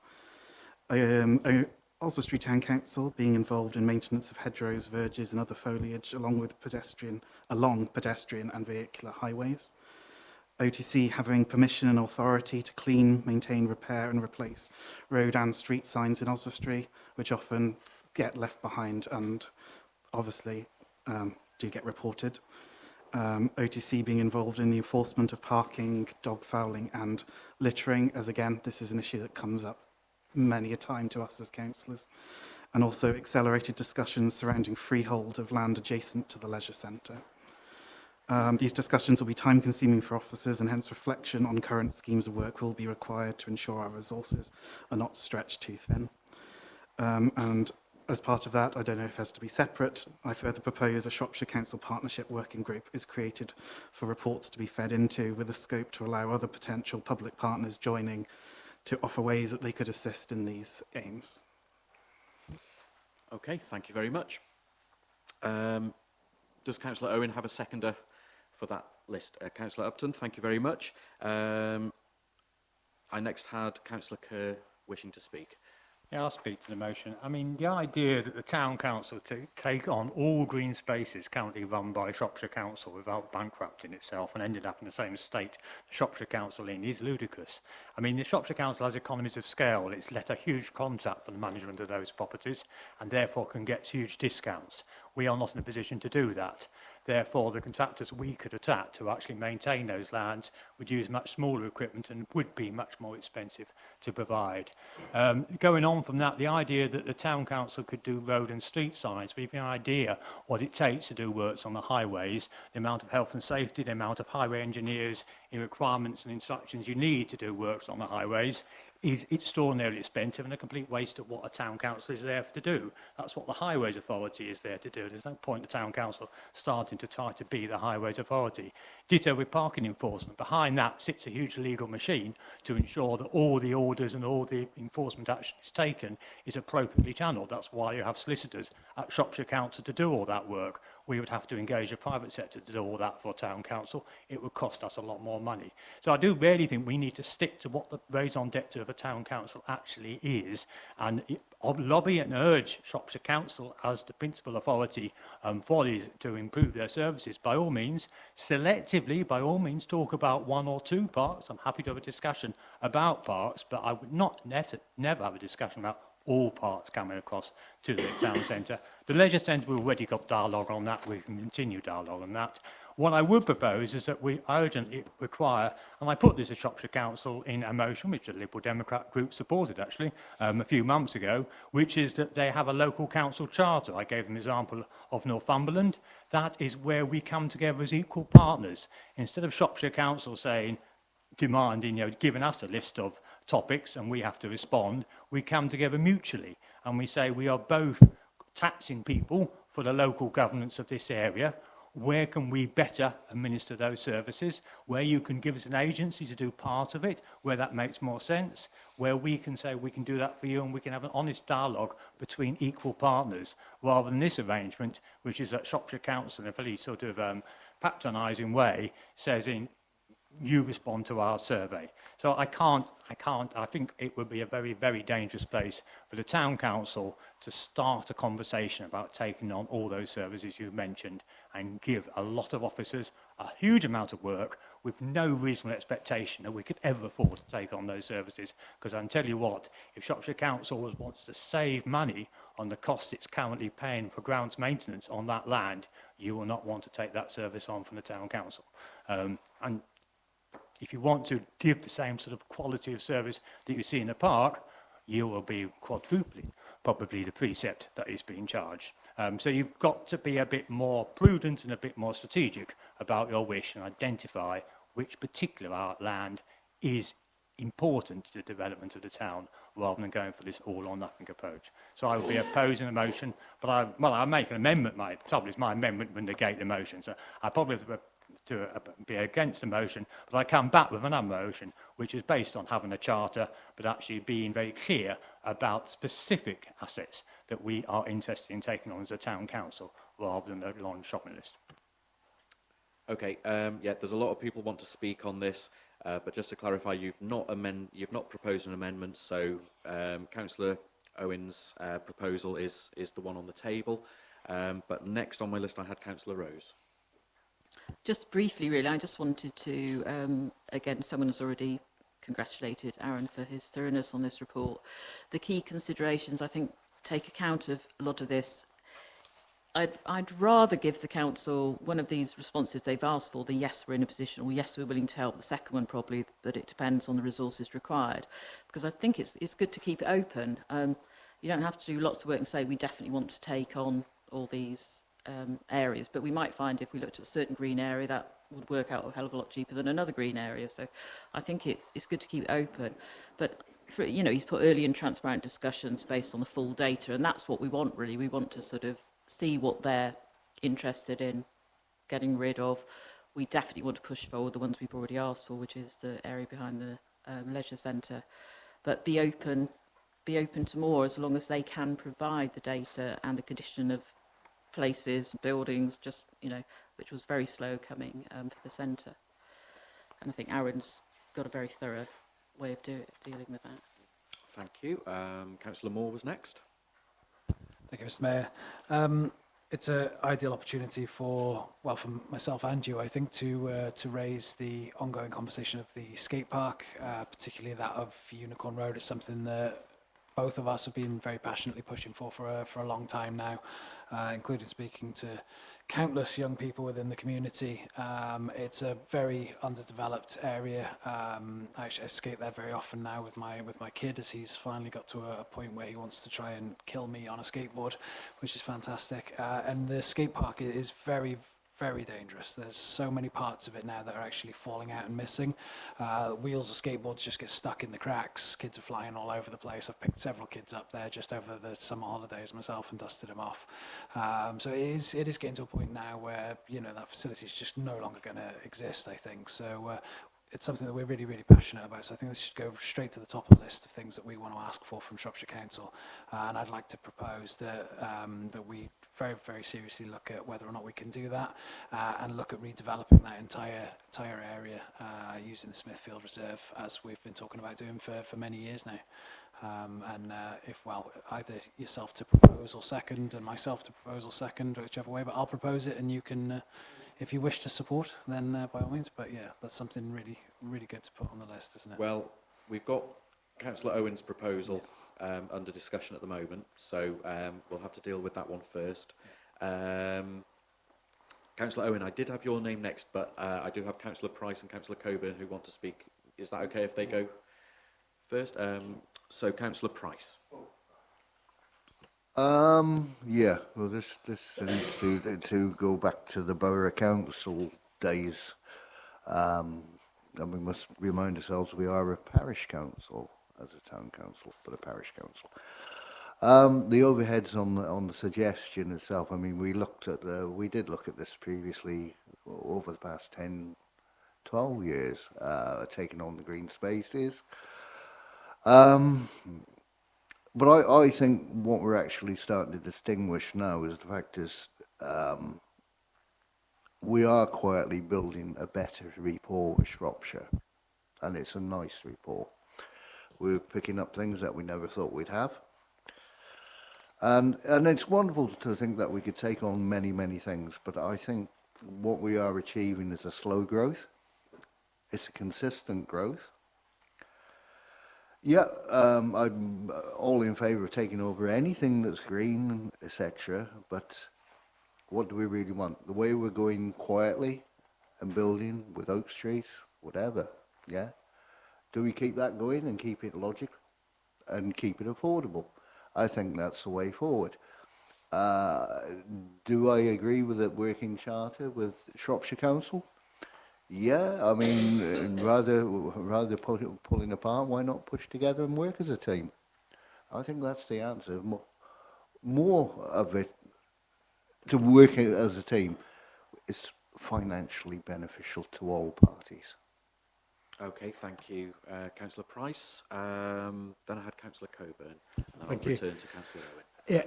Also Street Town Council being involved in maintenance of hedgerows, verges and other foliage along pedestrian and vehicular highways. OTC having permission and authority to clean, maintain, repair and replace road and street signs in Oswestry, which often get left behind and obviously do get reported. OTC being involved in the enforcement of parking, dog fouling and littering, as again, this is an issue that comes up many a time to us as councillors. And also accelerated discussions surrounding freehold of land adjacent to the leisure centre. These discussions will be time-consuming for officers and hence reflection on current schemes of work will be required to ensure our resources are not stretched too thin. And as part of that, I don't know if it has to be separate, I further propose a Shropshire Council Partnership Working Group is created for reports to be fed into with a scope to allow other potential public partners joining to offer ways that they could assist in these aims. Okay, thank you very much. Does Councillor Owen have a seconder for that list? Councillor Upton, thank you very much. I next had Councillor Kerr wishing to speak. Yeah, I'll speak to the motion. I mean, the idea that the town council take on all green spaces currently run by Shropshire Council without bankrupting itself and ended up in the same state the Shropshire Council in is ludicrous. I mean, the Shropshire Council has economies of scale. It's let a huge contract for the management of those properties and therefore can get huge discounts. We are not in a position to do that. Therefore, the contractors we could attack to actually maintain those lands would use much smaller equipment and would be much more expensive to provide. Going on from that, the idea that the town council could do road and street signs, we've an idea what it takes to do works on the highways, the amount of health and safety, the amount of highway engineers, the requirements and instructions you need to do works on the highways is extraordinarily expensive and a complete waste of what a town council is there to do. That's what the Highways Authority is there to do. There's no point the town council starting to try to be the Highways Authority. Ditto with parking enforcement. Behind that sits a huge legal machine to ensure that all the orders and all the enforcement action is taken is appropriately channelled. That's why you have solicitors at Shropshire Council to do all that work. We would have to engage the private sector to do all that for town council. It would cost us a lot more money. So I do really think we need to stick to what the raison d'etre of a town council actually is, and lobby and urge Shropshire Council as the principal authority for these to improve their services. By all means, selectively, by all means, talk about 1 or 2 parks. I'm happy to have a discussion about parks, but I would not never have a discussion about all parts coming across to the town centre. The leisure centre, we've already got dialogue on that. We can continue dialogue on that. What I would propose is that we urgently require, and I put this as Shropshire Council in a motion, which the Liberal Democrat group supported actually a few months ago, which is that they have a local council charter. I gave them an example of Northumberland. That is where we come together as equal partners. Instead of Shropshire Council saying, demanding, giving us a list of topics and we have to respond, we come together mutually and we say we are both taxing people for the local governance of this area. Where can we better administer those services? Where you can give us an agency to do part of it, where that makes more sense, where we can say we can do that for you and we can have an honest dialogue between equal partners, rather than this arrangement, which is that Shropshire Council in a very sort of patronising way says you respond to our survey. So I think it would be a very, very dangerous place for the town council to start a conversation about taking on all those services you mentioned and give a lot of officers a huge amount of work with no reasonable expectation that we could ever afford to take on those services. Because I can tell you what, if Shropshire Council wants to save money on the costs it's currently paying for grounds maintenance on that land, you will not want to take that service on from the town council. And if you want to give the same sort of quality of service that you see in the park, you will be quadrupling probably the precept that is being charged. So you've got to be a bit more prudent and a bit more strategic about your wish and identify which particular land is important to the development of the town rather than going for this all or nothing approach. So I will be opposing the motion, but I'll make an amendment. My trouble is my amendment would negate the motion. So I probably have to be against the motion, but I come back with another motion which is based on having a charter but actually being very clear about specific assets that we are interested in taking on as a town council rather than a long shopping list. Okay, yeah, there's a lot of people want to speak on this, but just to clarify, you've not proposed an amendment, so Councillor Owen's proposal is the one on the table, but next on my list I had Councillor Rose. Just briefly, really, I just wanted to, again, someone has already congratulated Aaron for his thoroughness on this report. The key considerations, I think, take account of a lot of this. I'd rather give the council one of these responses they've asked for, the yes, we're in a position, or yes, we're willing to help. The second one probably that it depends on the resources required, because I think it's good to keep it open. You don't have to do lots of work and say we definitely want to take on all these areas, but we might find if we looked at a certain green area that would work out a hell of a lot cheaper than another green area. So I think it's good to keep it open, but for, he's put early and transparent discussions based on the full data, and that's what we want really. We want to sort of see what they're interested in getting rid of. We definitely want to push forward the ones we've already asked for, which is the area behind the leisure centre, but be open to more as long as they can provide the data and the condition of places, buildings, just, which was very slow coming for the centre. And I think Aaron's got a very thorough way of dealing with that. Thank you. Councillor Moore was next. Thank you, Mr. Mayor. It's an ideal opportunity for myself and you, I think, to raise the ongoing conversation of the skate park, particularly that of Unicorn Road. It's something that both of us have been very passionately pushing for a long time now, including speaking to countless young people within the community. It's a very underdeveloped area. Actually, I skate there very often now with my kid, as he's finally got to a point where he wants to try and kill me on a skateboard, which is fantastic. And the skate park is very, very dangerous. There's so many parts of it now that are actually falling out and missing. Wheels of skateboards just get stuck in the cracks. Kids are flying all over the place. I've picked several kids up there just over the summer holidays myself and dusted them off. So it is getting to a point now where, you know, that facility is just no longer going to exist, I think. So it's something that we're really, really passionate about. So I think this should go straight to the top of the list of things that we want to ask for from Shropshire Council. And I'd like to propose that that we very, very seriously look at whether or not we can do that, and look at redeveloping that entire area using the Smithfield Reserve, as we've been talking about doing for many years now. If, well, either yourself to propose or second, and myself to propose or second, whichever way, but I'll propose it, and you can, if you wish to support, then by all means. But yeah, that's something really, really good to put on the list, isn't it? Well, we've got Councillor Owen's proposal under discussion at the moment, so we'll have to deal with that one first. Councillor Owen, I did have your name next, but I do have Councillor Price and Councillor Coburn who want to speak. Is that okay if they go first? So, Councillor Price. Yeah, well, this seems to go back to the Borough Council days. And we must remind ourselves we are a parish council as a town council, but a parish council. The overheads on the suggestion itself, I mean, we did look at this previously over the past 10, 12 years, taking on the green spaces. But I think what we're actually starting to distinguish now is the fact is we are quietly building a better rapport with Shropshire, and it's a nice rapport. We're picking up things that we never thought we'd have. And it's wonderful to think that we could take on many, many things, but I think what we are achieving is a slow growth. It's a consistent growth. Yeah, I'm all in favour of taking over anything that's green, etc. But what do we really want? The way we're going quietly and building with Oak Street, whatever, yeah? Do we keep that going and keep it logical and keep it affordable? I think that's the way forward. Do I agree with the working charter with Shropshire Council? Yeah, I mean, rather pulling apart, why not push together and work as a team? I think that's the answer. More of it, to work as a team, is financially beneficial to all parties. Okay, thank you, Councillor Price. Then I had Councillor Coburn, and then I'll Thank you. return to Councillor Owen. Yeah,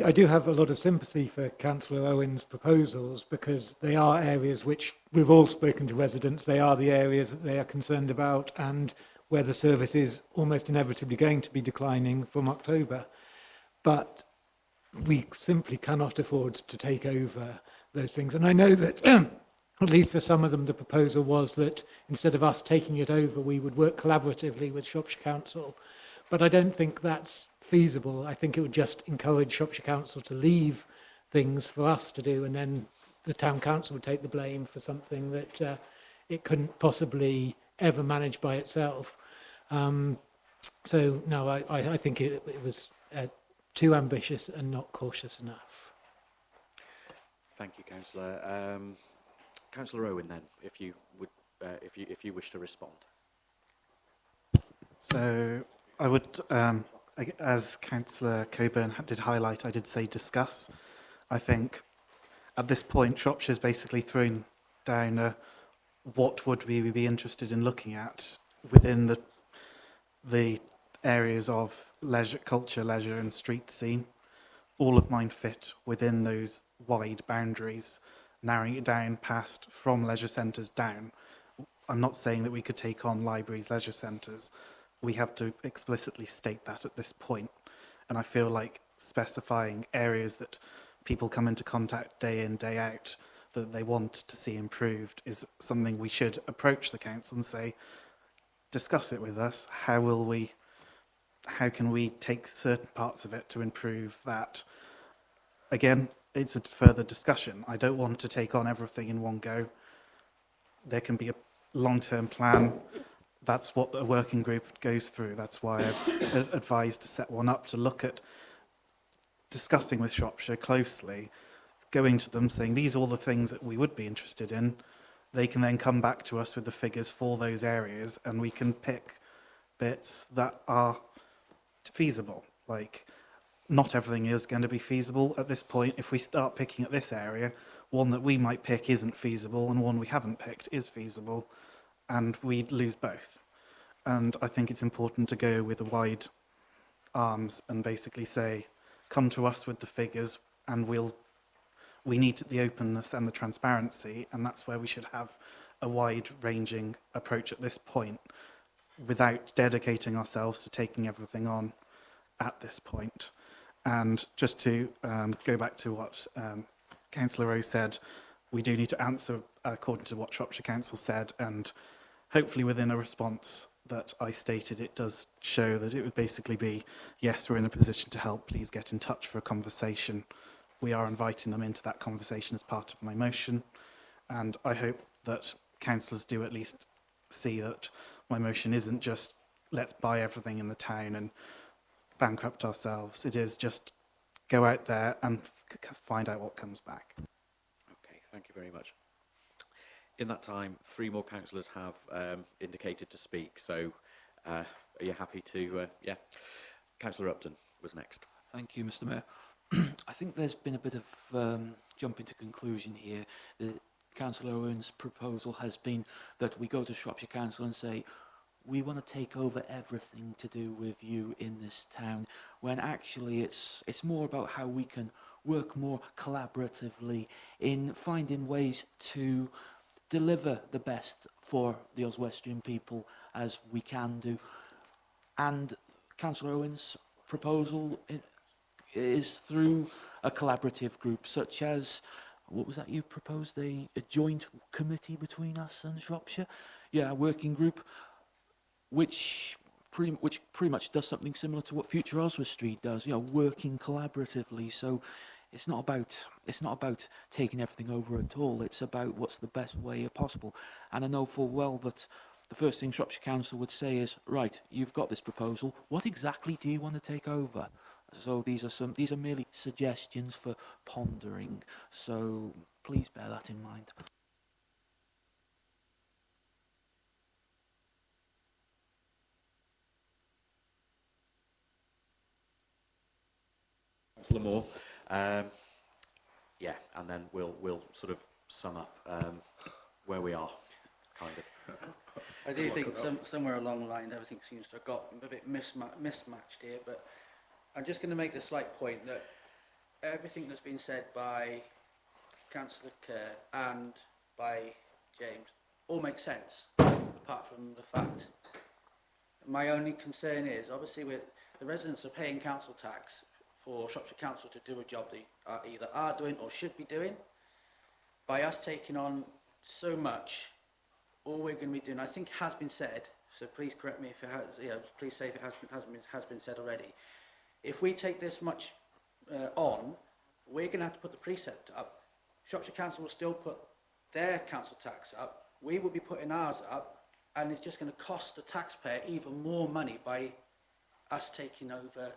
I do have a lot of sympathy for Councillor Owen's proposals, because they are areas which we've all spoken to residents. They are the areas that they are concerned about, and where the service is almost inevitably going to be declining from October. But we simply cannot afford to take over those things. And I know that, at least for some of them, the proposal was that instead of us taking it over, we would work collaboratively with Shropshire Council. But I don't think that's feasible. I think it would just encourage Shropshire Council to leave things for us to do, and then the town council would take the blame for something that it couldn't possibly ever manage by itself. So no, I think it was too ambitious and not cautious enough. Thank you, Councillor. Councillor Owen, then, if you would, if you wish to respond. So I would, as Councillor Coburn did highlight, I did say discuss. I think at this point, Shropshire's basically thrown down what would we be interested in looking at within the areas of leisure, culture, leisure and street scene. All of mine fit within those wide boundaries, narrowing it down past from leisure centres down. I'm not saying that we could take on libraries, leisure centres. We have to explicitly state that at this point. And I feel like specifying areas that people come into contact day in, day out, that they want to see improved, is something we should approach the council and say, discuss it with us. How how can we take certain parts of it to improve that. Again, it's a further discussion. I don't want to take on everything in one go. There can be a long-term plan. That's what the working group goes through. That's why I've advised to set one up to look at discussing with Shropshire closely, going to them saying these are all the things that we would be interested in. They can then come back to us with the figures for those areas, and we can pick bits that are feasible. Like, not everything is going to be feasible at this point. If we start picking at this area, one that we might pick isn't feasible, and one we haven't picked is feasible, and we'd lose both. And I think it's important to go with a wide arms and basically say, come to us with the figures, and we need the openness and the transparency, and that's where we should have a wide-ranging approach at this point, without dedicating ourselves to taking everything on at this point. And just to go back to what Councillor Rose said, we do need to answer according to what Shropshire Council said, and hopefully within a response that I stated, it does show that it would basically be, yes, we're in a position to help, please get in touch for a conversation. We are inviting them into that conversation as part of my motion, and I hope that councillors do at least see that my motion isn't just let's buy everything in the town and bankrupt ourselves. It is just go out there and find out what comes back. Okay, thank you very much. In that time, 3 more councillors have indicated to speak, so are you happy to... yeah. Councillor Upton was next. Thank you, Mr. Mayor. I think there's been a bit of jumping to conclusion here. Councillor Owen's proposal has been that we go to Shropshire Council and say, we want to take over everything to do with you in this town, when actually it's more about how we can work more collaboratively in finding ways to deliver the best for the Oswestrian people as we can do. And Councillor Owen's proposal is through a collaborative group such as, what was that you proposed, a joint committee between us and Shropshire? Yeah, a working group, which pretty much does something similar to what Future Oswestry does, you know, working collaboratively. So it's not about taking everything over at all. It's about what's the best way possible. And I know full well that the first thing Shropshire Council would say is, right, you've got this proposal. What exactly do you want to take over? So these are merely suggestions for pondering. So please bear that in mind. Councillor Moore. Yeah, and then we'll sort of sum up where we are, kind of. I do think somewhere along the line everything seems to have got a bit mismatched here, but I'm just going to make the slight point that everything that's been said by Councillor Kerr and by James all makes sense, apart from the fact. My only concern is, obviously, the residents are paying council tax for Shropshire Council to do a job they either are doing or should be doing. By us taking on so much, all we're going to be doing, I think has been said, so please correct me if it has, please say if it has been said already. If we take this much on, we're going to have to put the precept up. Shropshire Council will still put their council tax up. We will be putting ours up, and it's just going to cost the taxpayer even more money by us taking over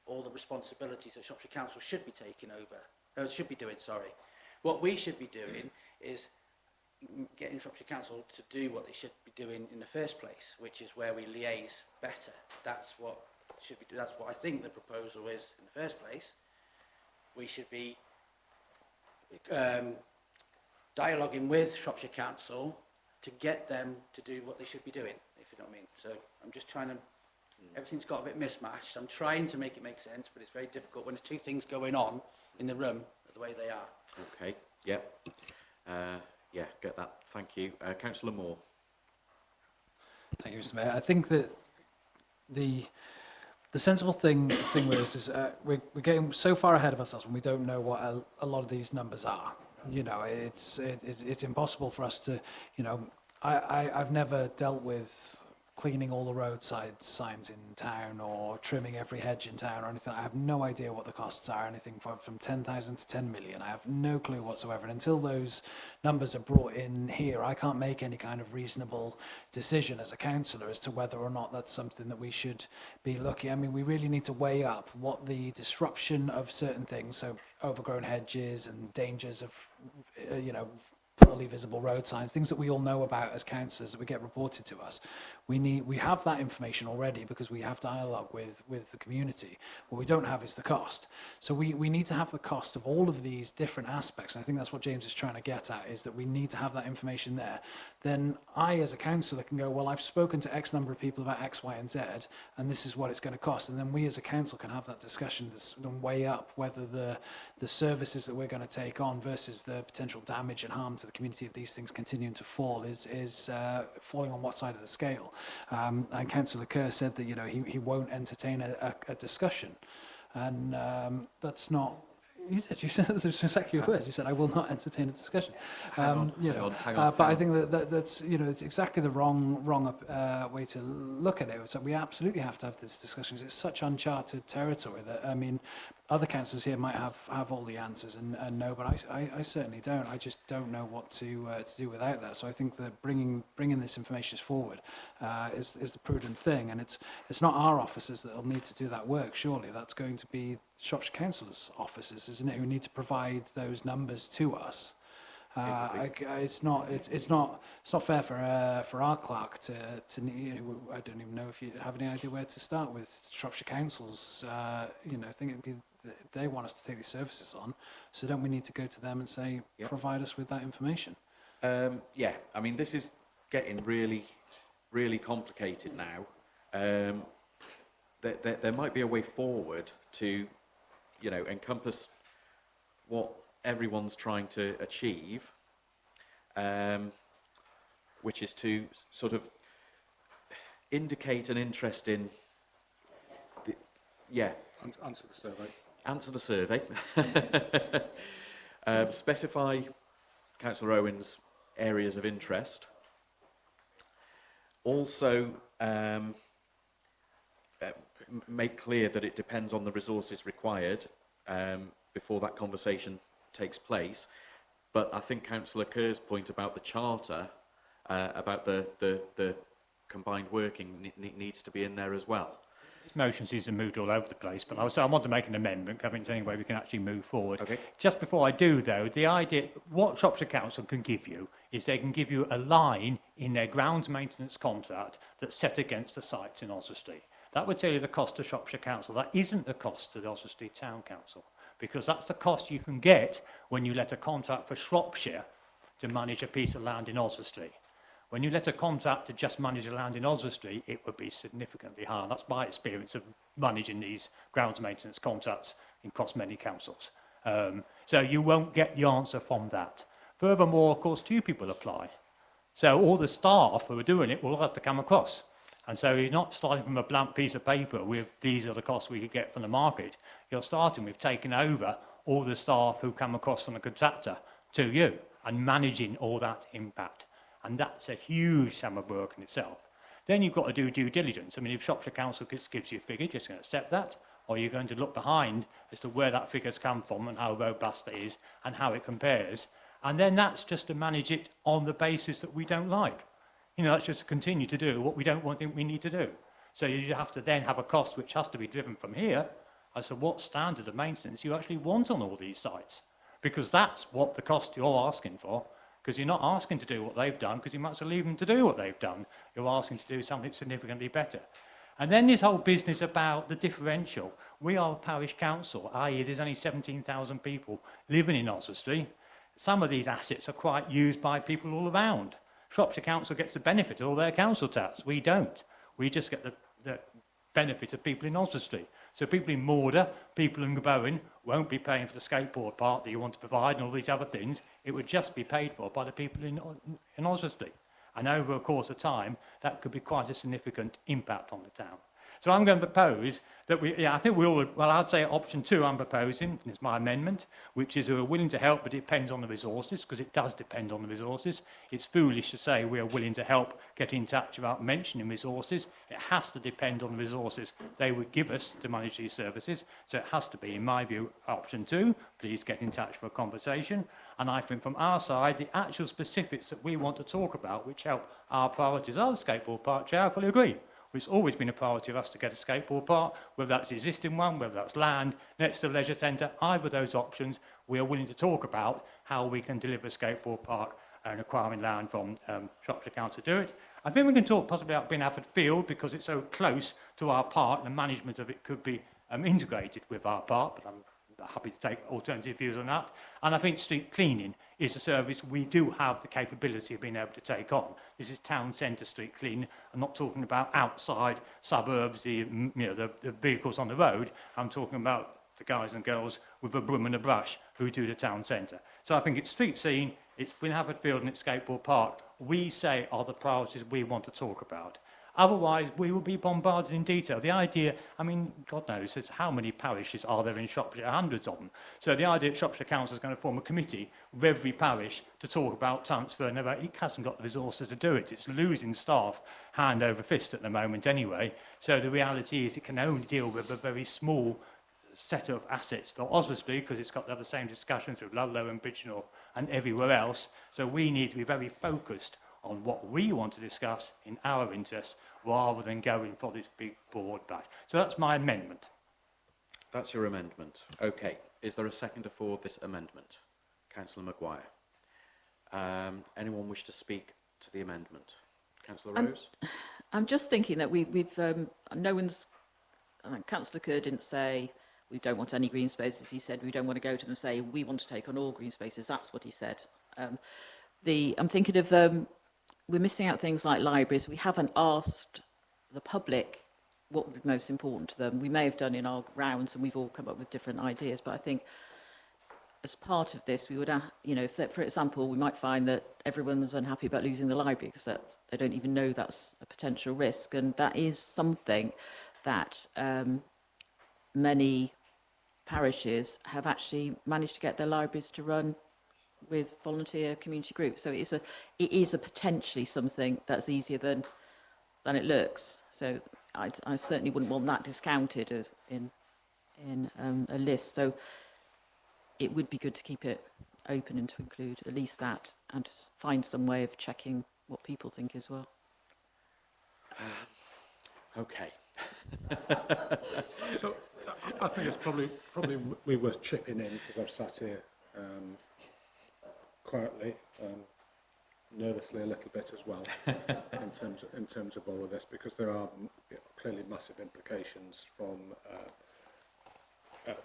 all the responsibilities that Shropshire Council should be taking over. Should be doing, sorry. What we should be doing is getting Shropshire Council to do what they should be doing in the first place, which is where we liaise better. That's what should be. That's what I think the proposal is in the first place. We should be dialoguing with Shropshire Council to get them to do what they should be doing, if you know what I mean. So I'm just trying to. Everything's got a bit mismatched. I'm trying to make it make sense, but it's very difficult when there's two things going on in the room the way they are. Okay. Yep. Yeah, get that. Thank you. Councillor Moore. Thank you, Mr. Mayor. I think that the sensible thing with this is we're getting so far ahead of ourselves when we don't know what a lot of these numbers are. You know, it's impossible for us to, you know, I've never dealt with cleaning all the roadside signs in town or trimming every hedge in town or anything. I have no idea what the costs are, anything from 10,000 to 10 million. I have no clue whatsoever. And until those numbers are brought in here, I can't make any kind of reasonable decision as a councillor as to whether or not that's something that we should be looking. I mean, we really need to weigh up what the disruption of certain things, so overgrown hedges and dangers of, poorly visible road signs, things that we all know about as councillors that we get reported to us. We have that information already because we have dialogue with the community. What we don't have is the cost. So we need to have the cost of all of these different aspects. And I think that's what James is trying to get at, is that we need to have that information there. Then I, as a councillor, can go, well, I've spoken to X number of people about X, Y, and Z, and this is what it's going to cost. And then we as a council can have that discussion and weigh up whether the services that we're going to take on versus the potential damage and harm to the community of these things continuing to fall is falling on what side of the scale. And Councillor Kerr said that he won't entertain a discussion, and that's not. You said that's exactly your words. You said I will not entertain a discussion. Hang on, But I think that's it's exactly the wrong way to look at it. So we absolutely have to have this discussion because it's such uncharted territory that other councillors here might have all the answers and know, but I certainly don't. I just don't know what to do without that. So I think that bringing this information forward is the prudent thing, and it's not our officers that will need to do that work. Surely that's going to be Shropshire Council's officers, isn't it, who need to provide those numbers to us. It's not fair for our clerk to I don't even know if you have any idea where to start with Shropshire Council's. I think it'd be they want us to take these services on, so don't we need to go to them and say, provide us with that information? Yeah, I mean, this is getting really, really complicated now. There might be a way forward to, encompass what everyone's trying to achieve, which is to sort of indicate an interest in Answer the survey. Answer the survey. Specify Councillor Owen's areas of interest. Also, make clear that it depends on the resources required before that conversation takes place. But I think Councillor Kerr's point about the charter, about the combined working, needs to be in there as well. This motion seems to have moved all over the place, but I want to make an amendment, because it's the only way we can actually move forward. Okay. Just before I do, though, the idea, what Shropshire Council can give you is they can give you a line in their grounds maintenance contract that's set against the sites in Oswestry. That would tell you the cost to Shropshire Council. That isn't the cost to the Oswestry Town Council, because that's the cost you can get when you let a contract for Shropshire to manage a piece of land in Oswestry. When you let a contract to just manage the land in Oswestry, it would be significantly higher. That's my experience of managing these grounds maintenance contracts across many councils. So you won't get the answer from that. Furthermore, of course, two people apply. So all the staff who are doing it will have to come across. And so you're not starting from a blank piece of paper with these are the costs we could get from the market. You're starting with taking over all the staff who come across from the contractor to you and managing all that impact. And that's a huge sum of work in itself. Then you've got to do due diligence. I mean, if Shropshire Council gives you a figure, you're just going to accept that, or you're going to look behind as to where that figure's come from and how robust it is and how it compares. And then that's just to manage it on the basis that we don't like. That's just to continue to do what we don't think we need to do. So you have to then have a cost which has to be driven from here as to what standard of maintenance you actually want on all these sites. Because that's what the cost you're asking for. Because you're not asking to do what they've done, because you might as well leave them to do what they've done. You're asking to do something significantly better. And then this whole business about the differential. We are a parish council, i.e. there's only 17,000 people living in Oswestry. Some of these assets are quite used by people all around. Shropshire Council gets the benefit of all their council tax. We don't. We just get the benefit of people in Oswestry. So people in Morda, people in Bowen won't be paying for the skateboard park that you want to provide and all these other things. It would just be paid for by the people in Oswestry. And over a course of time, that could be quite a significant impact on the town. So I'm going to propose that I think we all, well, I'd say option 2 I'm proposing, is my amendment, which is we're willing to help, but it depends on the resources, because it does depend on the resources. It's foolish to say we are willing to help get in touch without mentioning resources. It has to depend on the resources they would give us to manage these services. So it has to be, in my view, option 2. Please get in touch for a conversation. And I think from our side, the actual specifics that we want to talk about, which help our priorities, are the skateboard park. Chair, I fully agree. It's always been a priority of us to get a skateboard park, whether that's the existing one, whether that's land next to the leisure centre, either of those options, we are willing to talk about how we can deliver a skateboard park and acquiring land from Shropshire Council to do it. I think we can talk possibly about Binaford Field because it's so close to our park, and the management of it could be integrated with our park, but I'm happy to take alternative views on that. And I think street cleaning is a service we do have the capability of being able to take on. This is town centre street cleaning. I'm not talking about outside suburbs, the vehicles on the road. I'm talking about the guys and girls with a broom and a brush who do the town centre. So I think it's street scene, it's Binaford Field and it's skateboard park. We say are the priorities we want to talk about. Otherwise, we will be bombarded in detail. The idea, I mean, God knows, there's how many parishes are there in Shropshire? Hundreds of them. So the idea that Shropshire Council is going to form a committee with every parish to talk about transfer, it hasn't got the resources to do it. It's losing staff hand over fist at the moment anyway. So the reality is it can only deal with a very small set of assets for Oswestry because it's got to have the same discussions with Ludlow and Bridgenorth and everywhere else. So we need to be very focused on what we want to discuss in our interests rather than going for this big board back. So that's my amendment. That's your amendment. Okay. Is there a seconder for this amendment? Councillor Maguire. Anyone wish to speak to the amendment? Councillor Rose? I'm just thinking that we've no one's, Councillor Kerr didn't say we don't want any green spaces. He said we don't want to go to them and say we want to take on all green spaces. That's what he said. I'm thinking of we're missing out things like libraries. We haven't asked the public what would be most important to them. We may have done in our rounds and we've all come up with different ideas, but I think as part of this, we would, if, for example, we might find that everyone's unhappy about losing the library because they don't even know that's a potential risk. And that is something that many parishes have actually managed to get their libraries to run with volunteer community groups. So it is a potentially something that's easier than it looks. So I certainly wouldn't want that discounted as in a list. So it would be good to keep it open and to include at least that and to find some way of checking what people think as well. Okay. So I think it's probably we were chipping in because I've sat here quietly, nervously a little bit as well, in terms of all of this, because there are clearly massive implications from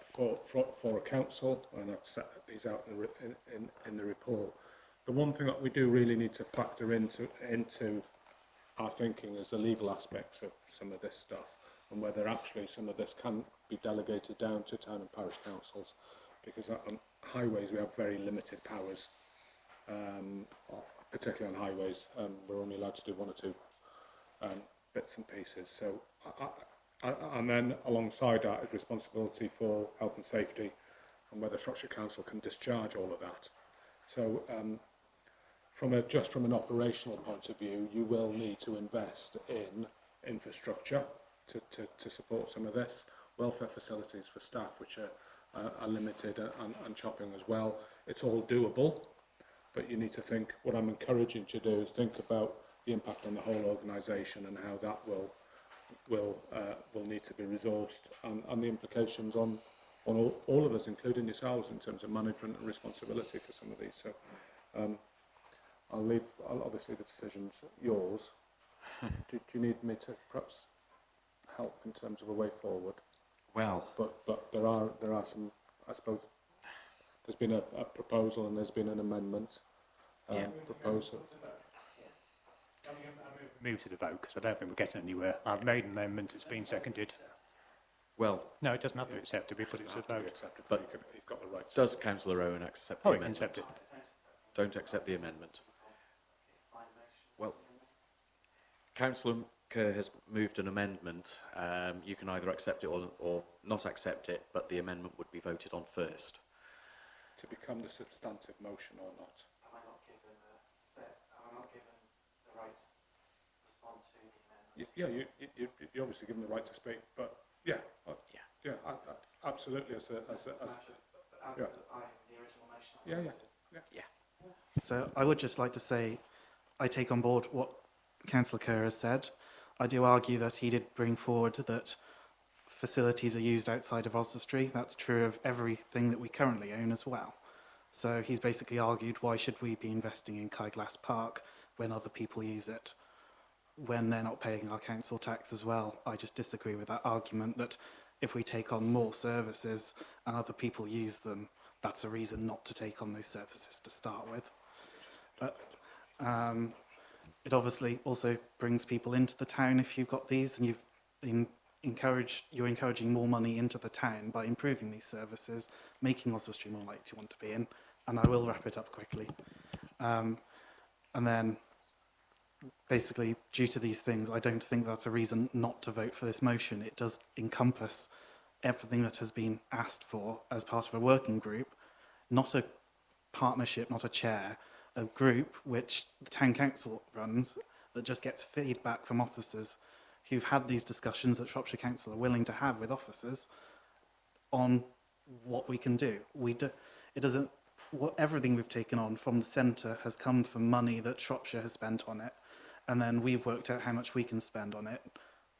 for a council, and I've set these out in the report. The one thing that we do really need to factor into our thinking is the legal aspects of some of this stuff, and whether actually some of this can be delegated down to town and parish councils, because on highways we have very limited powers. Particularly on highways, we're only allowed to do 1 or 2 bits and pieces. So, and then alongside that is responsibility for health and safety, and whether Shropshire Council can discharge all of that. So, just from an operational point of view, you will need to invest in infrastructure to support some of this. Welfare facilities for staff, which are limited and chopping as well. It's all doable. But you need to think, what I'm encouraging you to do is think about the impact on the whole organisation and how that will need to be resourced, and the implications on all of us, including yourselves, in terms of management and responsibility for some of these. So obviously the decision's yours. do you need me to perhaps help in terms of a way forward? Well, but there are some, I suppose. There's been a proposal and there's been an amendment proposal. Move to the vote because I don't think we're getting anywhere. I've made an amendment, it's been seconded. Well, no, it doesn't have to be accepted. We put it to the vote. But you've got the right. Does Councillor Owen accept the amendment? Accept it. Don't accept the amendment. Well, Councillor Kerr has moved an amendment. You can either accept it or not accept it, but the amendment would be voted on first. To become the substantive motion or not? Am I not given the right to respond to the amendment? You're obviously given the right to speak, but absolutely. As the original motion. So I would just like to say I take on board what Councillor Kerr has said. I do argue that he did bring forward that facilities are used outside of Oswestry. That's true of everything that we currently own as well. So he's basically argued, why should we be investing in Kyglass Park when other people use it, when they're not paying our council tax as well? I just disagree with that argument that if we take on more services and other people use them, that's a reason not to take on those services to start with. But it obviously also brings people into the town if you've got these, and you're encouraging more money into the town by improving these services, making Oswestry more likely to want to be in. And I will wrap it up quickly. And then basically, due to these things, I don't think that's a reason not to vote for this motion. It does encompass everything that has been asked for as part of a working group, not a partnership, not a chair, a group which the town council runs that just gets feedback from officers who've had these discussions that Shropshire Council are willing to have with officers on what we can do. Everything we've taken on from the centre has come from money that Shropshire has spent on it, and then we've worked out how much we can spend on it.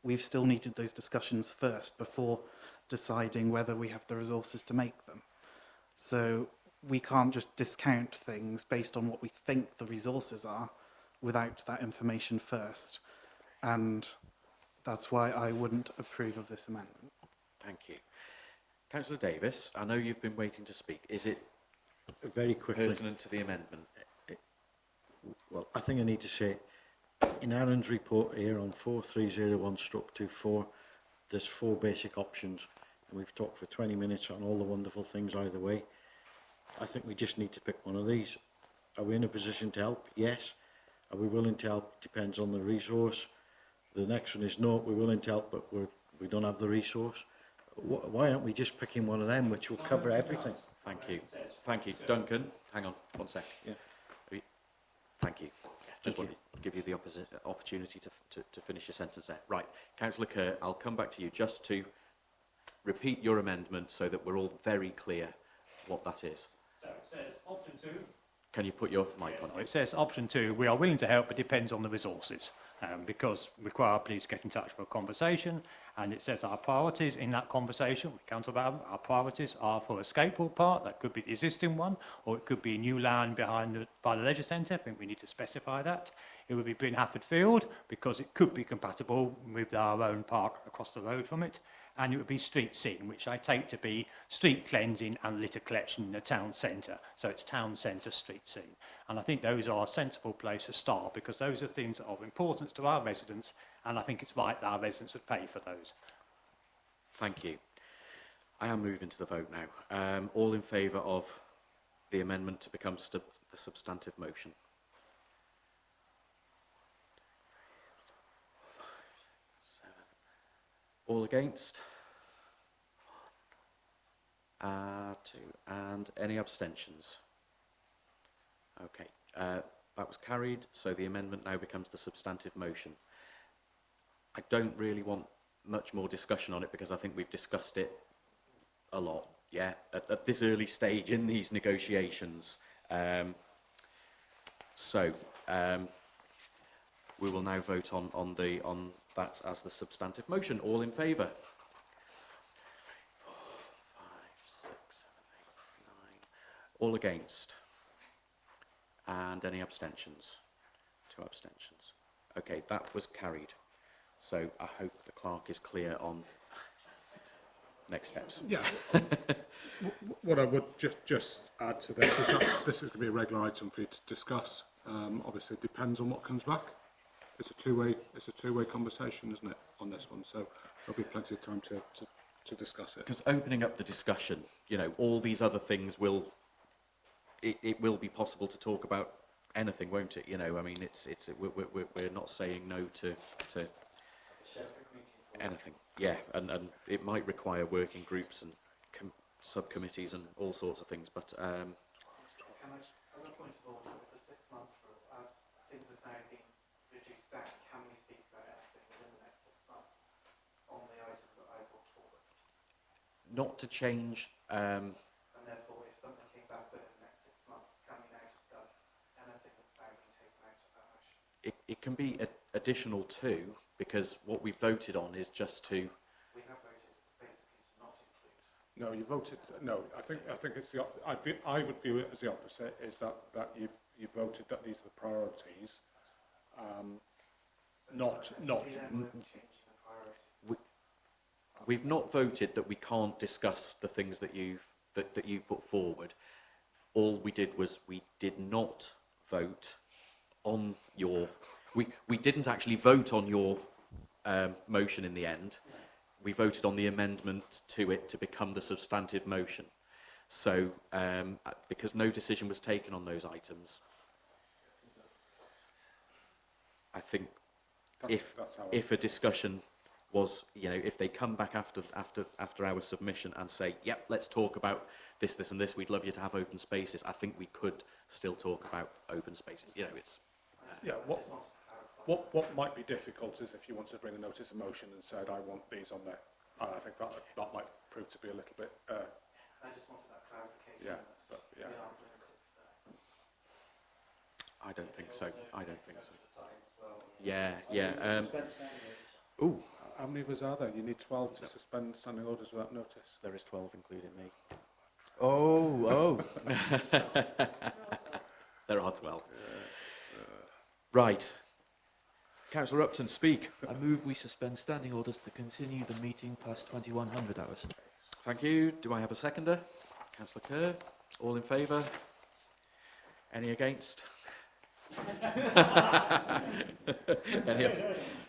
We've still needed those discussions first before deciding whether we have the resources to make them. So we can't just discount things based on what we think the resources are without that information first. And that's why I wouldn't approve of this amendment. Thank you. Councillor Davis, I know you've been waiting to speak. Is it very quickly pertinent to the amendment? Well, I think I need to say, in Aaron's report here on 4301/24, there's 4 basic options, and we've talked for 20 minutes on all the wonderful things either way. I think we just need to pick one of these. Are we in a position to help? Yes. Are we willing to help? Depends on the resource. The next one is no, we're willing to help, but we don't have the resource. Why aren't we just picking one of them, which will cover everything? Thank you. Thank you. Duncan, hang on one sec. Yeah. Thank you. Just wanted to give you the opportunity to finish your sentence there. Right. Councillor Kerr, I'll come back to you just to repeat your amendment so that we're all very clear what that is. So it says option 2. Can you put your mic on? It says option 2, we are willing to help, but depends on the resources. Because require please get in touch for a conversation, and it says our priorities in that conversation, we count about them, our priorities are for a skateboard park, that could be the existing one, or it could be new land by the leisure centre. I think we need to specify that. It would be Bryn Hafford Field, because it could be compatible with our own park across the road from it, and it would be street scene, which I take to be street cleansing and litter collection in the town centre. So it's town centre street scene. And I think those are a sensible place to start, because those are things that are of importance to our residents, and I think it's right that our residents would pay for those. Thank you. I am moving to the vote now. All in favour of the amendment to become the substantive motion? All against? 2. And any abstentions? Okay, that was carried, so the amendment now becomes the substantive motion. I don't really want much more discussion on it because I think we've discussed it a lot, yeah, at this early stage in these negotiations. We will now vote on that as the substantive motion. All in favour? 3, 4, 5, 6, 7, 8, 9. All against? And any abstentions? 2 abstentions. Okay, that was carried. So I hope the clerk is clear on next steps. Yeah. What I would just add to this is that this is going to be a regular item for you to discuss. Obviously, it depends on what comes back. It's a two-way conversation, isn't it, on this one? So there'll be plenty of time to discuss it. Because opening up the discussion, all these other things it will be possible to talk about anything, won't it? I mean, we're not saying no to anything, yeah, and it might require working groups and subcommittees and all sorts of things, but Can I, as a point of order, with the 6 month rule, as things have now been reduced down, can we speak about anything within the next 6 months on the items that I brought forward? not to change. And therefore, if something came back within the next 6 months, can we now discuss anything that's now been taken out of that motion? It can be additional to, because what we voted on is just to. We have voted basically to not include. No, you voted. No, I think it's the. I would view it as the opposite. Is that you've voted that these are the priorities, not. We've not voted that we can't discuss the things that you put forward. All we did was we did not vote on your. We didn't actually vote on your motion in the end. We voted on the amendment to it to become the substantive motion. So, because no decision was taken on those items, I think if a discussion was, if they come back after our submission and say, yep, let's talk about this, this and this, we'd love you to have open spaces, I think we could still talk about open spaces. It's... Yeah, what might be difficult is if you want to bring a notice of motion and said, I want these on there. I think that might prove to be a little bit... I just wanted that clarification. Yeah, but, yeah. I don't think so. I don't think so. Yeah. Ooh. How many of us are there? You need 12 to suspend standing orders without notice. There is 12, including me. Oh. There are 12. Right. Councillor Upton, speak. I move we suspend standing orders to continue the meeting past 2100 hours. Thank you. Do I have a seconder? Councillor Kerr. All in favour? Any against?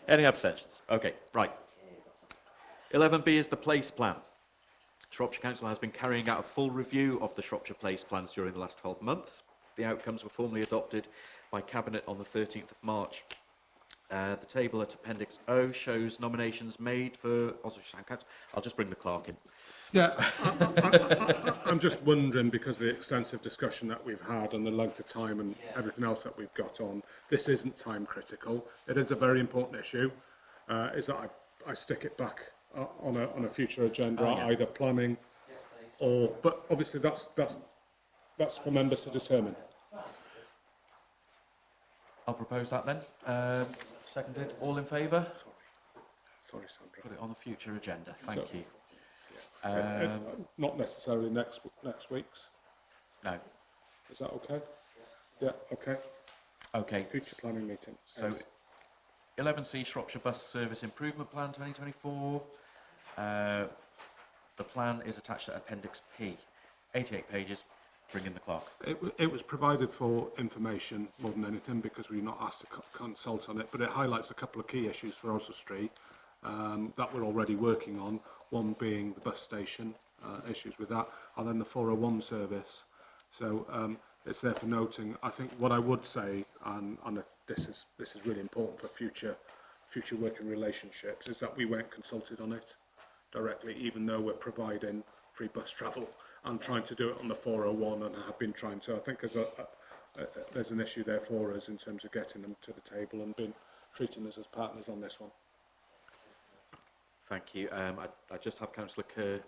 Any abstentions? Okay, right. 11B is the place plan. Shropshire Council has been carrying out a full review of the Shropshire Place plans during the last 12 months. The outcomes were formally adopted by Cabinet on the 13th of March. The table at Appendix O shows nominations made for Oswestry Town Council. I'll just bring the clerk in. Yeah, I'm just wondering, because of the extensive discussion that we've had and the length of time and everything else that we've got on, this isn't time critical. It is a very important issue. Is that I stick it back on a future agenda, either planning or, but obviously that's for members to determine. I'll propose that then. Seconded. All in favour? Sorry, Sandra. Put it on the future agenda. Thank you. Not necessarily next week's. No. Is that okay? Yeah. Okay. Okay. Future planning meeting. So, 11C Shropshire Bus Service Improvement Plan 2024. The plan is attached to Appendix P. 88 pages. Bring in the clerk. It was provided for information more than anything, because we were not asked to consult on it, but it highlights a couple of key issues for Oswestry that we're already working on, one being the bus station, issues with that, and then the 401 service. So it's there for noting. I think what I would say, and this is really important for future working relationships, is that we weren't consulted on it directly, even though we're providing free bus travel and trying to do it on the 401 and have been trying to. I think there's an issue there for us in terms of getting them to the table and treating us as partners on this one. Thank you. I just have Councillor Kerr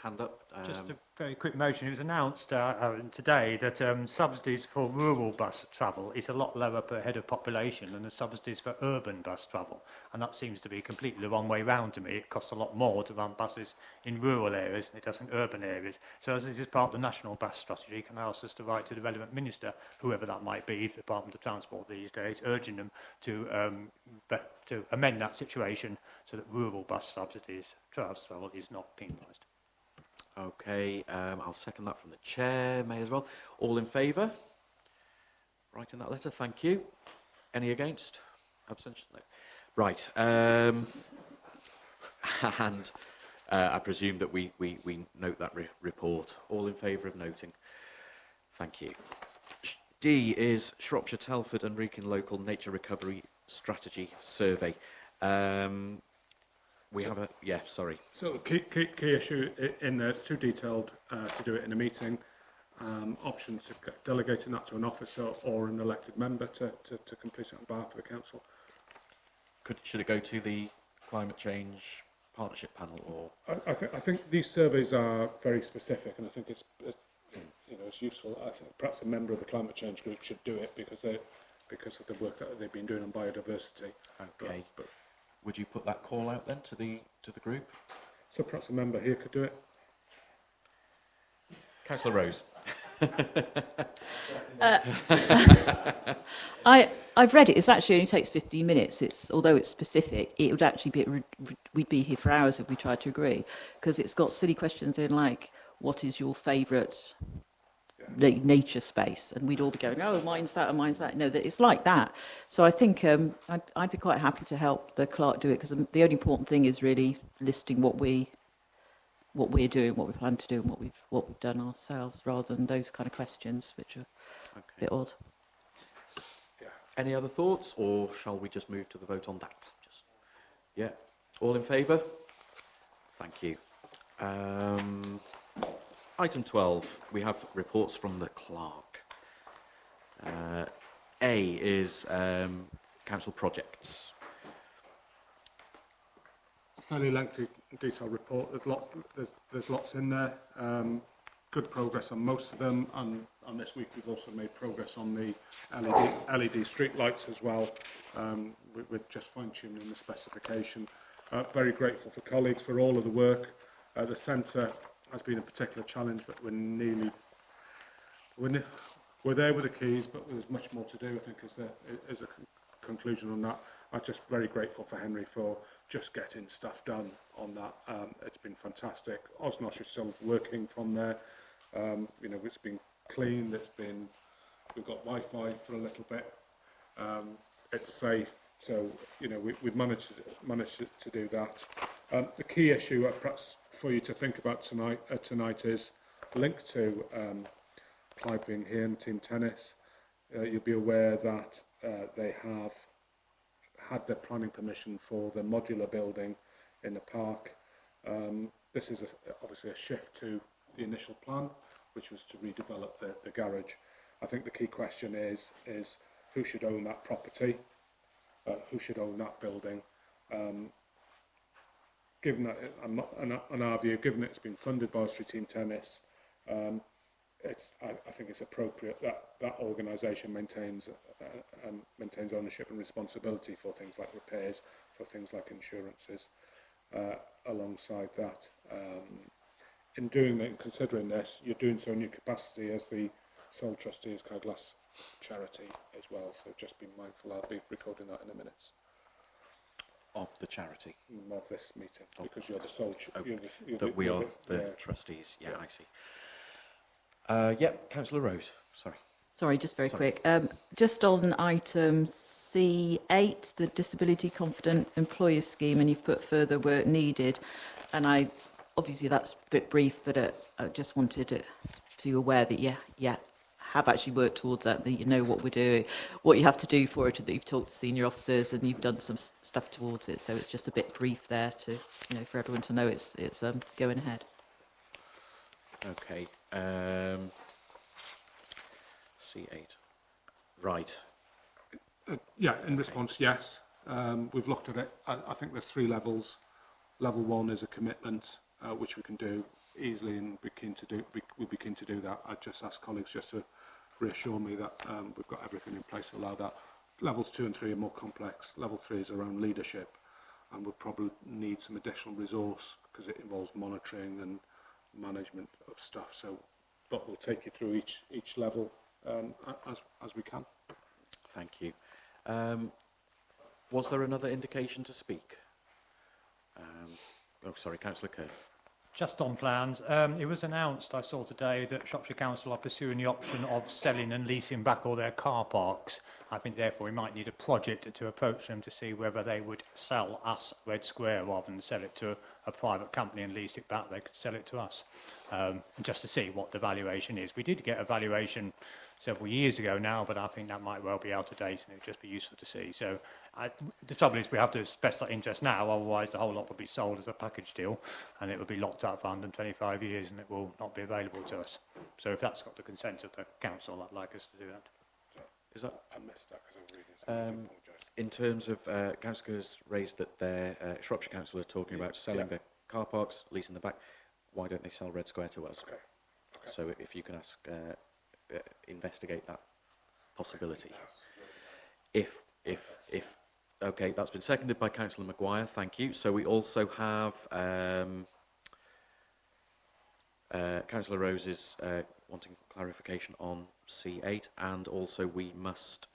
hand up. Just a very quick motion. It was announced today that subsidies for rural bus travel is a lot lower per head of population than the subsidies for urban bus travel. And that seems to be completely the wrong way round to me. It costs a lot more to run buses in rural areas than it does in urban areas. So as this is part of the National Bus Strategy, can I ask us to write to the relevant minister, whoever that might be, the Department of Transport these days, urging them to amend that situation so that rural bus subsidies travel is not penalised. Okay, I'll second that from the chair, may as well. All in favour? Writing that letter, thank you. Any against? Abstention? No. Right, and I presume that we note that report. All in favour of noting? Thank you. D is Shropshire, Telford and Wrekin Local Nature Recovery Strategy Survey. We have a, yeah, sorry. So key issue in there, it's too detailed to do it in a meeting. Options of delegating that to an officer or an elected member to complete it on behalf of the council. Should it go to the climate change partnership panel or? I think these surveys are very specific, and I think it's useful. I think perhaps a member of the climate change group should do it because of the work that they've been doing on biodiversity. Okay. But would you put that call out then to the group? So perhaps a member here could do it. Councillor Rose. I've read it. It actually only takes 15 minutes. Although it's specific, it would actually be. We'd be here for hours if we tried to agree, because it's got silly questions in like, what is your favourite nature space? And we'd all be going, oh, mine's that and mine's that. No, that it's like that. So I think I'd be quite happy to help the clerk do it, because the only important thing is really listing what we're doing, what we plan to do, and what we've done ourselves, rather than those kind of questions, which are a bit odd. Any other thoughts, or shall we just move to the vote on that? Yeah. All in favour? Thank you. Item 12, we have reports from the clerk. A is council projects. Fairly lengthy, detailed report. There's lots in there. Good progress on most of them, and this week we've also made progress on the LED street lights as well. We're just fine-tuning the specification. Very grateful for colleagues for all of the work. The centre has been a particular challenge, but we're there with the keys, but there's much more to do, I think, is a conclusion on that. I'm just very grateful for Henry for just getting stuff done on that. It's been fantastic. Osnosh is still working from there. It's been cleaned. We've got Wi-Fi for a little bit. It's safe. So, we've managed to do that. The key issue, perhaps for you to think about tonight is linked to Clive being here and Team Tennis. You'll be aware that they have had their planning permission for the modular building in the park. This is obviously a shift to the initial plan, which was to redevelop the garage. I think the key question is who should own that property, who should own that building. Given that, in our view, given that it's been funded by Oswestry Team Tennis, I think it's appropriate that organisation maintains ownership and responsibility for things like repairs, for things like insurances. Alongside that, in doing that, in considering this, you're doing so in your capacity as the sole trustee of Cowglass Charity as well. So just be mindful. I'll be recording that in a minute. Of the charity? Of this meeting, because you're the sole... we are the trustees. Yeah, I see. Councillor Rose, sorry. Sorry, just very quick. Just on item C8, the Disability Confident Employers Scheme, and you've put further work needed. And obviously that's a bit brief, but I just wanted to be aware that, have actually worked towards that you know what we're doing, what you have to do for it, that you've talked to senior officers and you've done some stuff towards it. So it's just a bit brief there to, for everyone to know it's going ahead. Okay. C8. Right. In response, yes. We've looked at it. I think there's 3 levels. Level 1 is a commitment, which we can do easily, and we'd be keen to do that. I'd just ask colleagues just to reassure me that we've got everything in place to allow that. Levels 2 and 3 are more complex. Level 3 is around leadership, and we'll probably need some additional resource because it involves monitoring and management of stuff. But we'll take you through each level as we can. Thank you. Was there another indication to speak? Councillor Kerr. Just on plans, it was announced, I saw today, that Shropshire Council are pursuing the option of selling and leasing back all their car parks. I think therefore we might need a project to approach them to see whether they would sell us Red Square rather than sell it to a private company and lease it back. They could sell it to us, just to see what the valuation is. We did get a valuation several years ago now, but I think that might well be out of date and it would just be useful to see. So the trouble is we have to express that interest now, otherwise the whole lot will be sold as a package deal and it will be locked up for 125 years and it will not be available to us. So if that's got the consent of the council, I'd like us to do that. Is that I missed that because I was reading something. I apologise. in terms of councillors raised that their Shropshire Council are talking about selling the car parks, leasing the back? Why don't they sell Red Square to us? Okay. So if you can ask, investigate that possibility. If, okay, that's been seconded by Councillor Maguire, thank you. So we also have Councillor Rose is wanting clarification on C8, and also we must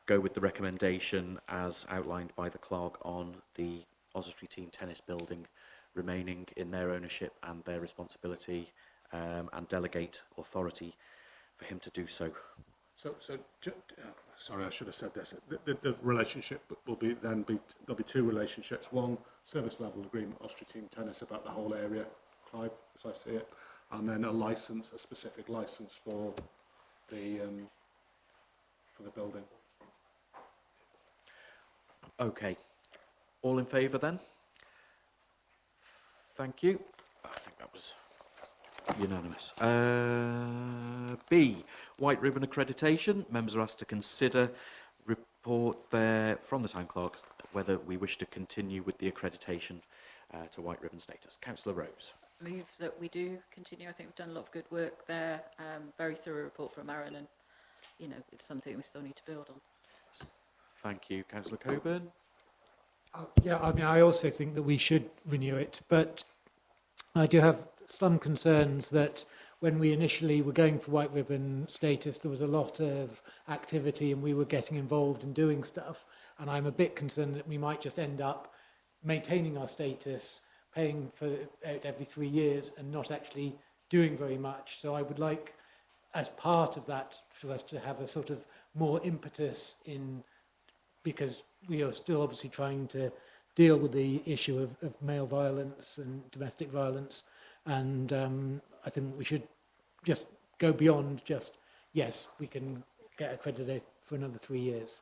go with the recommendation as outlined by the clerk on the Oswestry Team Tennis building remaining in their ownership and their responsibility, and delegate authority for him to do so. Sorry, I should have said this. The relationship will be there'll be two relationships. One, service level agreement, Oswestry Team Tennis about the whole area, Clive, as I see it, and then a license, a specific license for the building. Okay. All in favour then? Thank you. I think that was unanimous. B, White Ribbon accreditation. Members are asked to consider report there from the Town Clerk whether we wish to continue with the accreditation to White Ribbon status. Councillor Rose. Move that we do continue. I think we've done a lot of good work there. Very thorough report from Marilyn. You know, it's something we still need to build on. Thank you. Councillor Coburn. Yeah, I mean, I also think that we should renew it, but I do have some concerns that when we initially were going for White Ribbon status, there was a lot of activity and we were getting involved in doing stuff. And I'm a bit concerned that we might just end up maintaining our status, paying for it every 3 years and not actually doing very much. So I would like, as part of that, for us to have a sort of more impetus in, because we are still obviously trying to deal with the issue of male violence and domestic violence. And I think we should just go beyond just, yes, we can get accredited for another 3 years.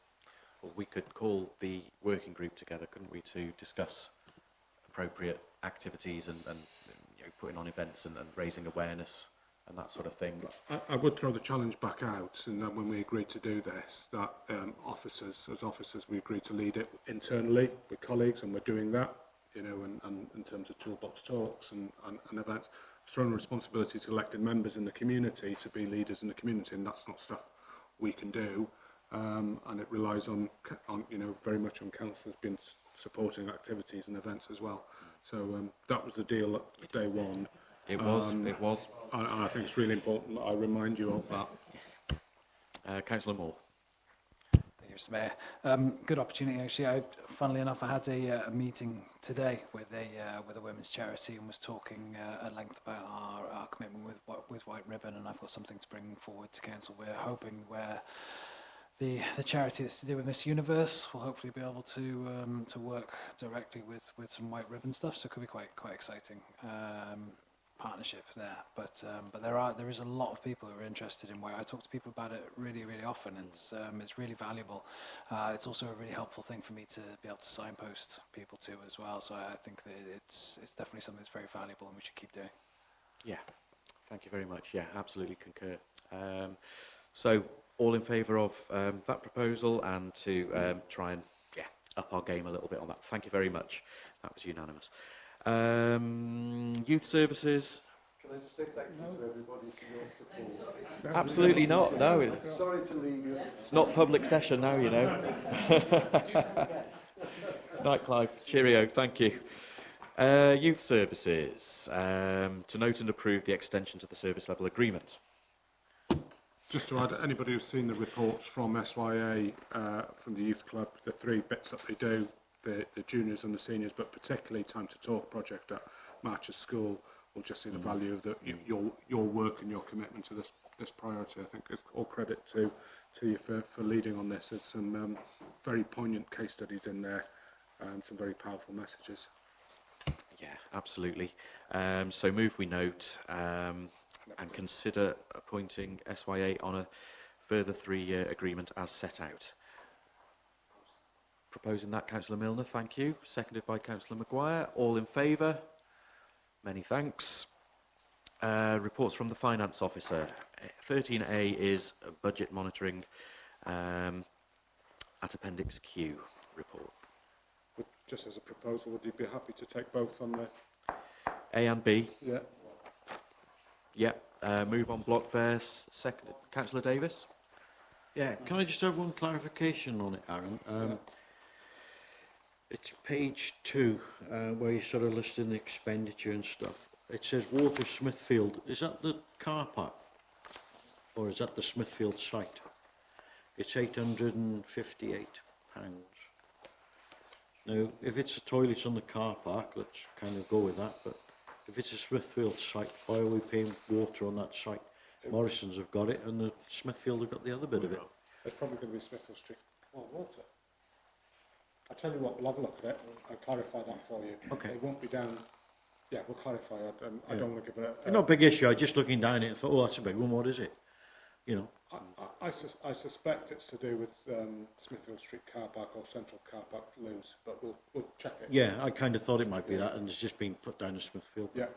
Well, we could call the working group together, couldn't we, to discuss appropriate activities and you know, putting on events and raising awareness and that sort of thing. I would throw the challenge back out, and that when we agreed to do this, that as officers, we agreed to lead it internally with colleagues, and we're doing that, you know, and in terms of toolbox talks and events. Throwing responsibility to elected members in the community to be leaders in the community, and that's not stuff we can do. And it relies on you know, very much on councillors being supporting activities and events as well. So that was the deal at day one. It was. And I think it's really important that I remind you of that. Councillor Moore. Thank you, Mr. Mayor. Good opportunity, actually. Funnily enough, I had a meeting today with a women's charity and was talking at length about our commitment with White Ribbon, and I've got something to bring forward to council. We're hoping where the charity that's to do with Miss Universe will hopefully be able to work directly with some White Ribbon stuff, so it could be quite exciting. Partnership there, but there is a lot of people who are interested in White. I talk to people about it really often, and it's really valuable. It's also a really helpful thing for me to be able to signpost people to as well. So I think that it's definitely something that's very valuable, and we should keep doing. Yeah, thank you very much. Yeah, absolutely concur. So all in favour of that proposal and to try and up our game a little bit on that. Thank you very much. That was unanimous. Youth services. Can I just say thank you to everybody for your support? Absolutely not. No, it's Sorry to leave you. it's not public session now, you know. Night, Clive. Cheerio. Thank you. Youth services. To note and approve the extension to the service level agreement. Just to add, anybody who's seen the reports from SYA, from the youth club, the 3 bits that they do, the juniors and the seniors, but particularly Time to Talk project at Marches School, will just see the value of your work and your commitment to this priority. I think it's all credit to you for leading on this. It's some very poignant case studies in there and some very powerful messages. Yeah, absolutely. So move we note and consider appointing SYA on a further 3-year agreement as set out. Proposing that, Councillor Milner, thank you. Seconded by Councillor Maguire. All in favour? Many thanks. Reports from the Finance Officer. 13A is budget monitoring at Appendix Q report. Just as a proposal, would you be happy to take both on the... A and B? Yeah. Yeah. Move on block there. Second, Councillor Davis? Yeah, can I just have one clarification on it, Aaron? It's page 2, where you're sort of listing the expenditure and stuff. It says Water Smithfield. Is that the car park? Or is that the Smithfield site? It's £858. Now, if it's the toilets on the car park, let's kind of go with that. But if it's a Smithfield site, why are we paying water on that site? Morrison's have got it, and the Smithfield have got the other bit of it. It's probably going to be Smithfield Street. Oh, water. I'll tell you what, we'll have a look at it. I'll clarify that for you. Okay. It won't be down... Yeah, we'll clarify it. I don't want to give it a... Not a big issue. I just looking down it and thought, oh, that's a big one. What is it? You know. I suspect it's to do with Smithfield Street car park or Central car park loose, but we'll check it. Yeah, I kind of thought it might be that, and it's just been put down as Smithfield. Yeah.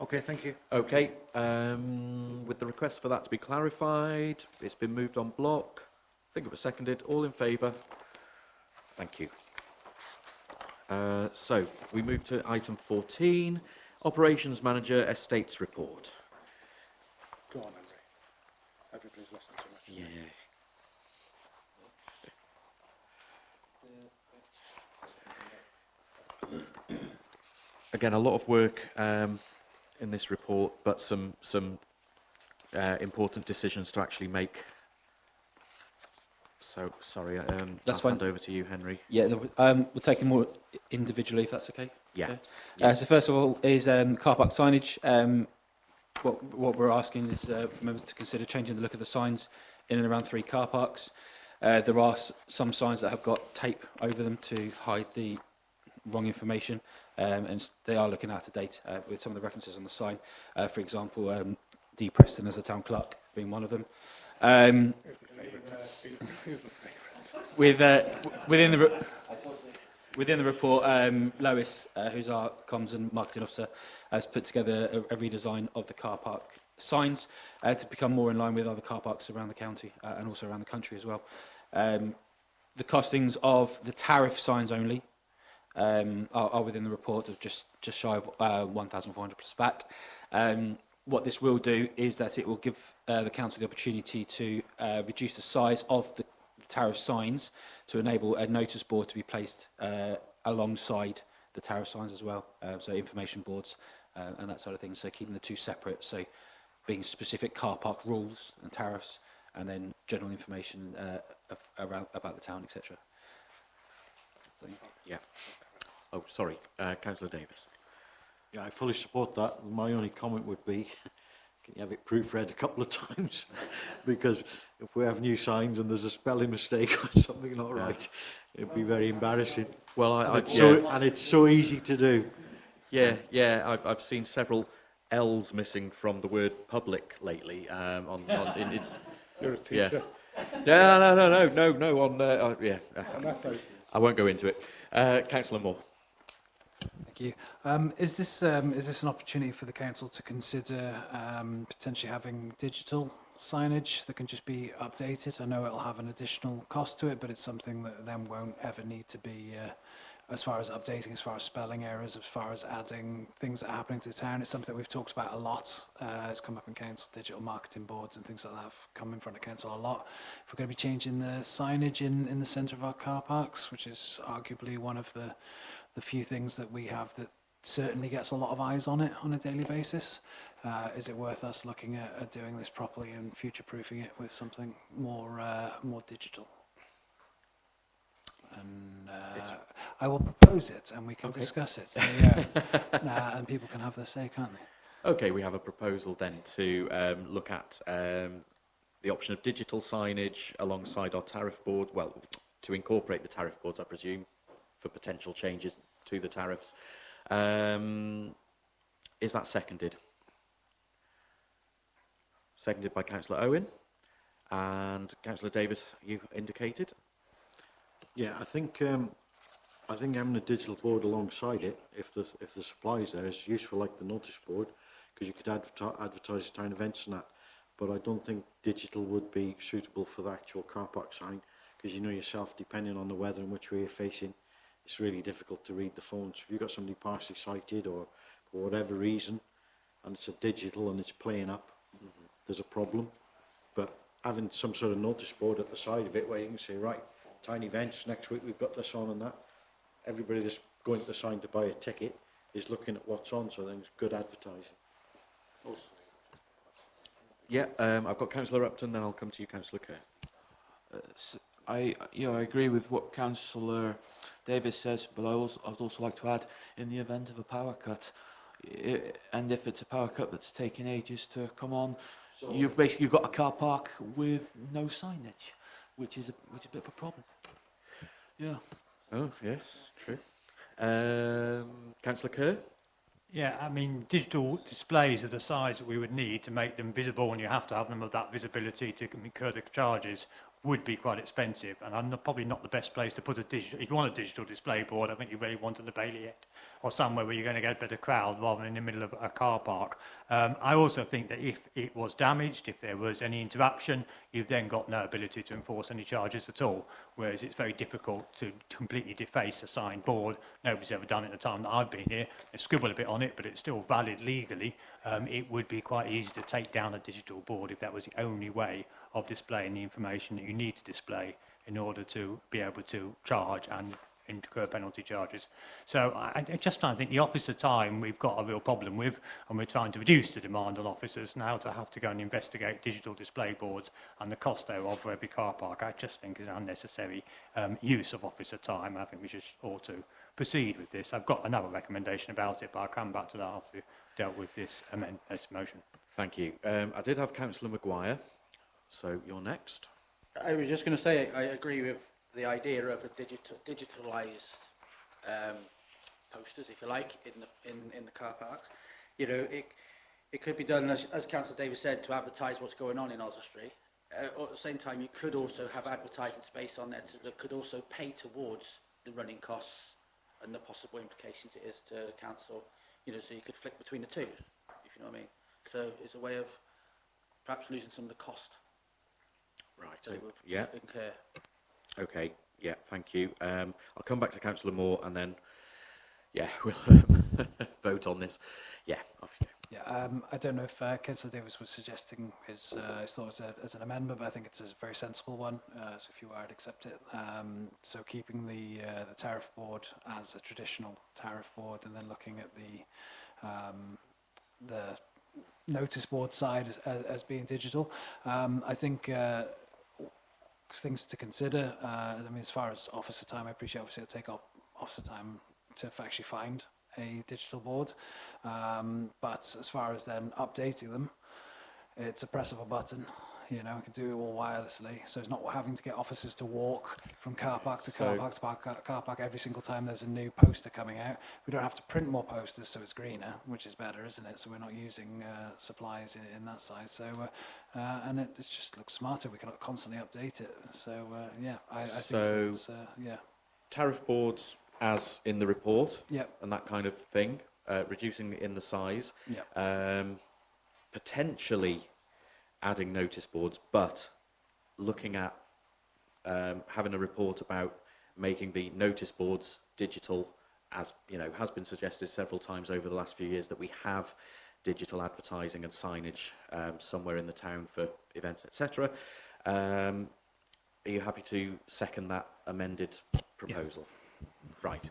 Okay, thank you. Okay. With the request for that to be clarified, it's been moved on block. I think it was seconded. All in favour? Thank you. So we move to item 14, Operations Manager Estates Report. Go on, Henry. Everybody's listening too much. Yeah. Again, a lot of work in this report, but some important decisions to actually make. So, sorry, That's I'll fine. hand over to you, Henry. Yeah, we'll take them more individually, if that's okay. Yeah. So first of all is car park signage. What we're asking is for members to consider changing the look of the signs in and around 3 car parks. There are some signs that have got tape over them to hide the wrong information, and they are looking out of date with some of the references on the sign. For example, D. Preston as a town clerk being one of them. Within the report, Lois, who's our comms and marketing officer, has put together a redesign of the car park signs to become more in line with other car parks around the county and also around the country as well. The costings of the tariff signs only are within the report of just shy of 1,400 plus VAT. What this will do is that it will give the council the opportunity to reduce the size of the tariff signs to enable a notice board to be placed alongside the tariff signs as well, so information boards and that sort of thing. So keeping the 2 separate, so being specific car park rules and tariffs, and then general information around about the town, etc. So, yeah. Oh, sorry, Councillor Davis. Yeah, I fully support that. My only comment would be, can you have it proofread a couple of times? Because if we have new signs and there's a spelling mistake or something not right, it'd be very embarrassing. Well, and it's so easy to do. Yeah. I've seen several L's missing from the word public lately. You're a teacher. Yeah. No. Yeah. I won't go into it. Councillor Moore. Thank you. Is this an opportunity for the council to consider potentially having digital signage that can just be updated? I know it'll have an additional cost to it, but it's something that then won't ever need to be, as far as updating, as far as spelling errors, as far as adding things that are happening to the town. It's something that we've talked about a lot. It's come up in council, digital marketing boards and things like that have come in front of council a lot. If we're going to be changing the signage in the centre of our car parks, which is arguably one of the few things that we have that certainly gets a lot of eyes on it on a daily basis. Is it worth us looking at doing this properly and future-proofing it with something more digital? And I will propose it, and we can discuss it. So, and people can have their say, can't they? Okay, we have a proposal then to look at the option of digital signage alongside our tariff board. Well, to incorporate the tariff boards, I presume, for potential changes to the tariffs. Is that seconded? seconded by Councillor Owen. And Councillor Davis, you indicated. Yeah, I think having a digital board alongside it, if the supply's there, is useful, like the notice board, because you could advertise town events and that. But I don't think digital would be suitable for the actual car park sign, because you know yourself, depending on the weather and which way you're facing, it's really difficult to read the phones. If you've got somebody partially sighted or for whatever reason, and it's a digital and it's playing up, there's a problem. But having some sort of notice board at the side of it where you can say, right, tiny events, next week we've got this on and that. Everybody that's going to the sign to buy a ticket is looking at what's on, so I think it's good advertising. Also. Yeah, I've got Councillor Upton, then I'll come to you, Councillor Kerr. I agree with what Councillor Davis says, but I'd also like to add, in the event of a power cut, and if it's a power cut that's taking ages to come on, you've basically got a car park with no signage, which is a bit of a problem. Yeah. Oh, yes, true. Councillor Kerr? Yeah, I mean, digital displays are the size that we would need to make them visible, and you have to have them of that visibility to incur the charges, would be quite expensive. And I'm probably not the best place to put a digital, if you want a digital display board, I think you really want it at the Bailey End or somewhere where you're going to get a better crowd rather than in the middle of a car park. I also think that if it was damaged, if there was any interruption, you've then got no ability to enforce any charges at all. Whereas it's very difficult to completely deface a signed board. Nobody's ever done it in the time that I've been here. They scribble a bit on it, but it's still valid legally. It would be quite easy to take down a digital board if that was the only way of displaying the information that you need to display in order to be able to charge and incur penalty charges. So I just trying to think the officer time we've got a real problem with, and we're trying to reduce the demand on officers now to have to go and investigate digital display boards and the cost thereof for every car park. I just think is unnecessary use of officer time. I think we should ought to proceed with this. I've got another recommendation about it, but I'll come back to that after we've dealt with this motion. Thank you. I did have Councillor Maguire, so you're next. I was just going to say, I agree with the idea of a digitalised posters, if you like, in the car parks. You know, it could be done, as Councillor Davis said, to advertise what's going on in Oswestry. At the same time, you could also have advertising space on there that could also pay towards the running costs and the possible implications it is to the council. You know, so you could flick between the two, if you know what I mean. So it's a way of perhaps losing some of the cost. Right. That it would Yeah. incur. Okay. Yeah. Thank you. I'll come back to Councillor Moore, and then, yeah, we'll vote on this. Yeah. Off you go. Yeah, I don't know if Councillor Davis was suggesting his thoughts as an amendment, but I think it's a very sensible one. So if you are, I'd accept it. So keeping the tariff board as a traditional tariff board, and then looking at the notice board side as being digital. I think things to consider. I mean, as far as officer time, I appreciate obviously it'll take officer time to actually find a digital board. But as far as then updating them, it's a press of a button. You know, we can do it all wirelessly. So it's not having to get officers to walk from car park to car park to car park every single time there's a new poster coming out. We don't have to print more posters, so it's greener, which is better, isn't it? So we're not using supplies in that side. So, and it just looks smarter. We can constantly update it. So, yeah, I think it's, yeah. Tariff boards, as in the report, Yep. and that kind of thing, reducing in the size, Yep. potentially adding notice boards, but looking at having a report about making the notice boards digital, as you know, has been suggested several times over the last few years that we have digital advertising and signage somewhere in the town for events, etc. Are you happy to second that amended proposal? Yes. Right.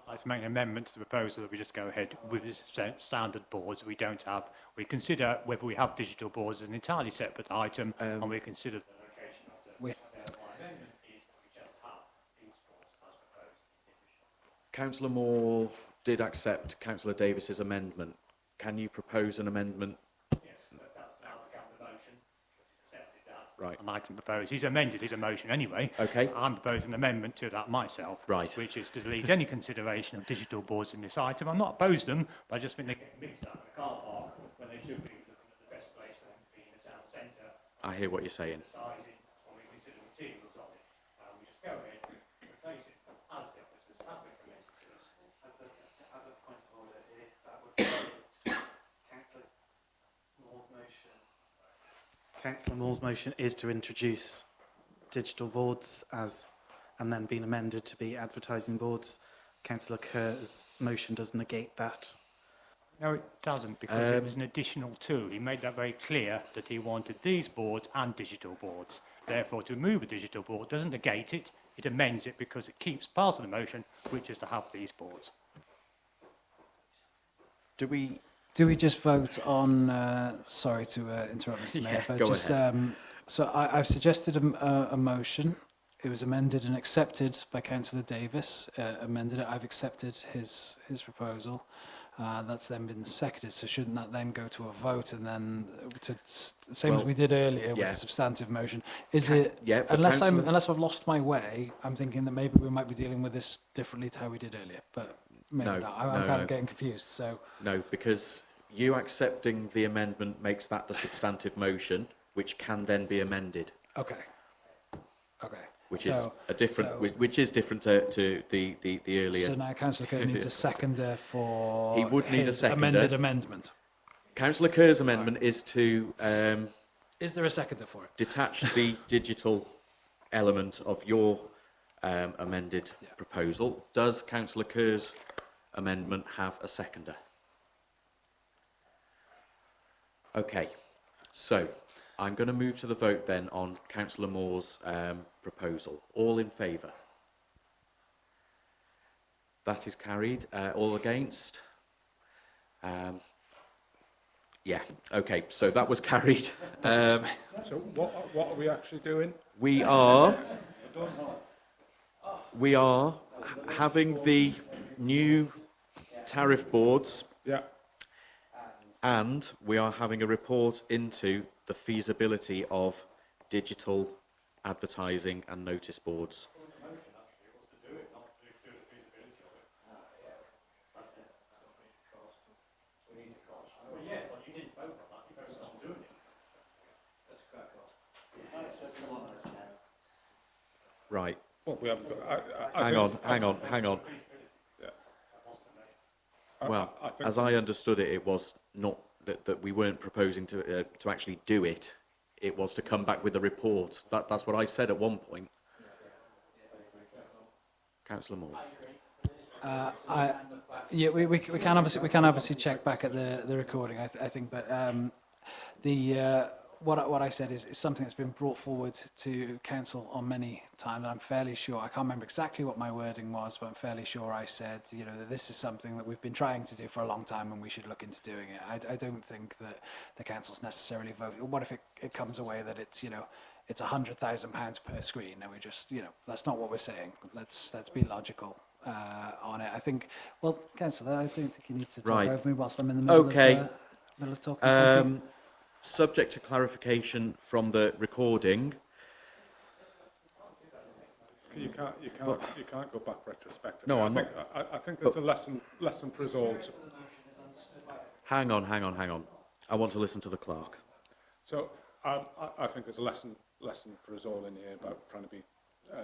I'd like to make an amendment to the proposal that we just go ahead with this standard boards we don't have. We consider whether we have digital boards as an entirely separate item, and we consider the location of them. My amendment is that we just have these boards as proposed. Councillor Moore did accept Councillor Davis's amendment. Can you propose an amendment? Yes, but that's now become the motion, because he's accepted that. Right. And I can propose, he's amended his motion anyway. Okay. I'm proposing an amendment to that myself. Right. Which is to delete any consideration of digital boards in this item. I'm not opposed to them, but I just think they get mixed up in the car park when they should be looking at the best place for them to be in the town I hear what you're saying. Sizing when we consider materials on it. We just go ahead and replace it as the officers have recommended to us. As a point of order, that would be Councillor Moore's motion. Councillor Moore's motion is to introduce digital boards and then being amended to be advertising boards. Councillor Kerr's motion does negate that. No, it doesn't, because it was an additional tool. He made that very clear that he wanted these boards and digital boards. Therefore, to remove a digital board doesn't negate it, it amends it because it keeps part of the motion, which is to have these boards. Do we just vote on, sorry to interrupt, Mr. Mayor, but go just, ahead. so I've suggested a motion. It was amended and accepted by Councillor Davis, amended it. I've accepted his proposal. That's then been seconded, so shouldn't that then go to a vote and then same as we did earlier with the substantive motion? Unless I've lost my way, I'm thinking that maybe we might be dealing with this differently to how we did earlier, but maybe not. I'm kind of getting confused. So no, because you accepting the amendment makes that the substantive motion, which can then be amended. Okay. Which is different to the earlier. So now Councillor Kerr needs a seconder for He would need a seconder. amended amendment. Councillor Kerr's amendment is to Is there a seconder for it? detach the digital element of your amended proposal. Does Councillor Kerr's amendment have a seconder? Okay, so I'm going to move to the vote then on Councillor Moore's proposal. All in favour? That is carried. All against? Yeah, okay, so that was carried. So what are we actually doing? We are having the new tariff boards. Yeah. And we are having a report into the feasibility of digital advertising and notice boards. Right. Well, we haven't got... Hang on. Well, as I understood it, it was not that we weren't proposing to actually do it. It was to come back with a report. That's what I said at one point. Councillor Moore. We can obviously check back at the recording. I think, but what I said is something that's been brought forward to council on many times. I'm fairly sure, I can't remember exactly what my wording was, but I'm fairly sure I said, that this is something that we've been trying to do for a long time and we should look into doing it. I don't think that the council's necessarily voted. What if it comes away that it's, it's £100,000 per screen and we just, that's not what we're saying. Let's be logical on it. I think, well, councillor, I don't think you need to talk over me whilst I'm in the middle of talking. Thank you. Subject to clarification from the recording. You can't go back retrospectively. No, I think there's a lesson for us all. Hang on. I want to listen to the clerk. So I think there's a lesson for us all in here about trying to be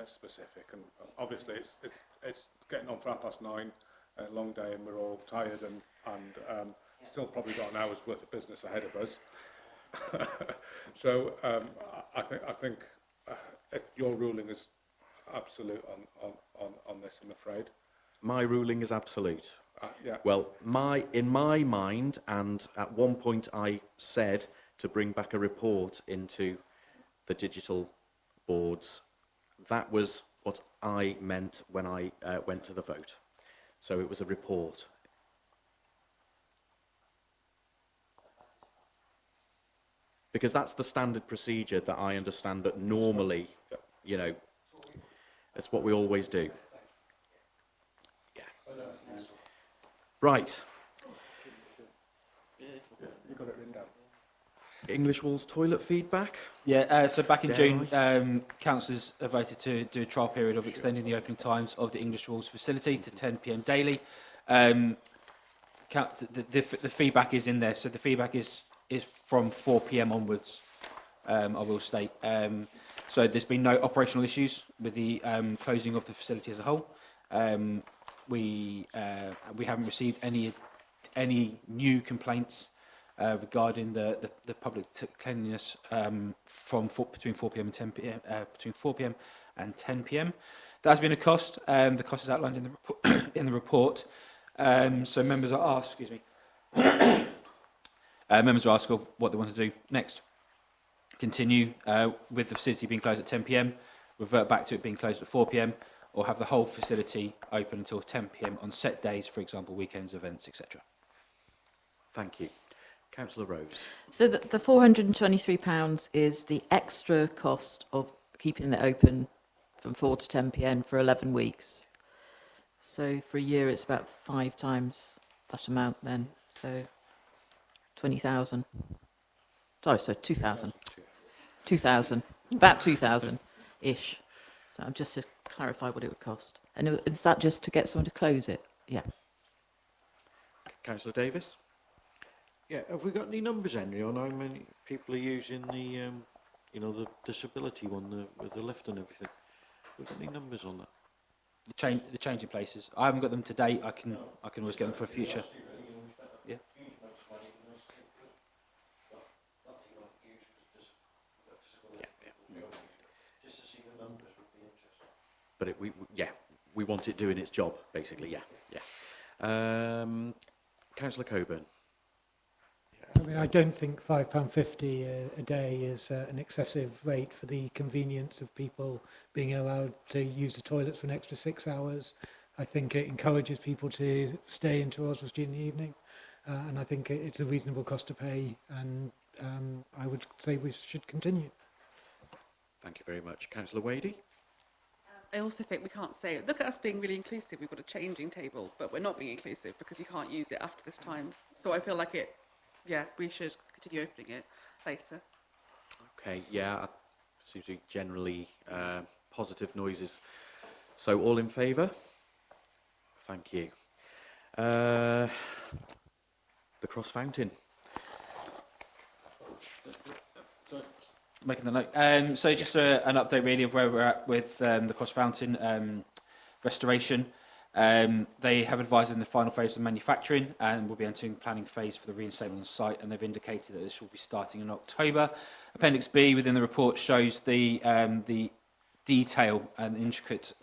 specific, and obviously it's getting on for 9:30, a long day, and we're all tired and still probably got an hour's worth of business ahead of us. So I think your ruling is absolute on this, I'm afraid. My ruling is absolute. Yeah. Well, in my mind, and at one point I said to bring back a report into the digital boards. That was what I meant when I went to the vote. So it was a report. Because that's the standard procedure that I understand that normally, that's what we always do. Yeah. Right. You got it written down. English Walls toilet feedback? Yeah, so back in June, councillors voted to do a trial period of extending the opening times of the English Walls facility to 10 p.m. daily. The feedback is in there, so the feedback is from 4 p.m. onwards. I will state. So there's been no operational issues with the closing of the facility as a whole. We haven't received any new complaints regarding the public cleanliness between 4 p.m. and 10 p.m. Between 4 p.m. and 10 p.m. That has been a cost. The cost is outlined in the report. In the report. So members are asked. Excuse me. Members are asked of what they want to do next. Continue with the facility being closed at 10 p.m. Revert back to it being closed at 4 p.m. or have the whole facility open until 10 p.m. on set days, for example, weekends, events, etc. Thank you. Councillor Rose. So the £423 is the extra cost of keeping it open from 4 to 10 p.m. for 11 weeks. So for a year, it's about 5 times that amount then. So 20,000. Sorry, so 2,000. 2,000. About 2,000-ish. So just to clarify what it would cost. And is that just to get someone to close it? Yeah. Councillor Davis. Yeah, have we got any numbers, Henry, on how many people are using the, the disability one, with the lift and everything? Have we got any numbers on that? The change in places. I haven't got them today. I can always get them for future. Yeah. But we want it doing its job, basically. Yeah. Councillor Coburn. I mean, I don't think £5.50 a day is an excessive rate for the convenience of people being allowed to use the toilets for an extra 6 hours. I think it encourages people to stay into Oswestry in the evening, and I think it's a reasonable cost to pay, and I would say we should continue. Thank you very much. Councillor Wadey. I also think we can't say, look at us being really inclusive, we've got a changing table, but we're not being inclusive because you can't use it after this time. So I feel like we should continue opening it later. Okay, yeah, seems to be generally positive noises. So all in favour? Thank you. The Cross Fountain. Making the note. So just an update really of where we're at with the Cross Fountain restoration. They have advised in the final phase of manufacturing and will be entering the planning phase for the reinstatement on site, and they've indicated that this will be starting in October. Appendix B within the report shows the detail and intricate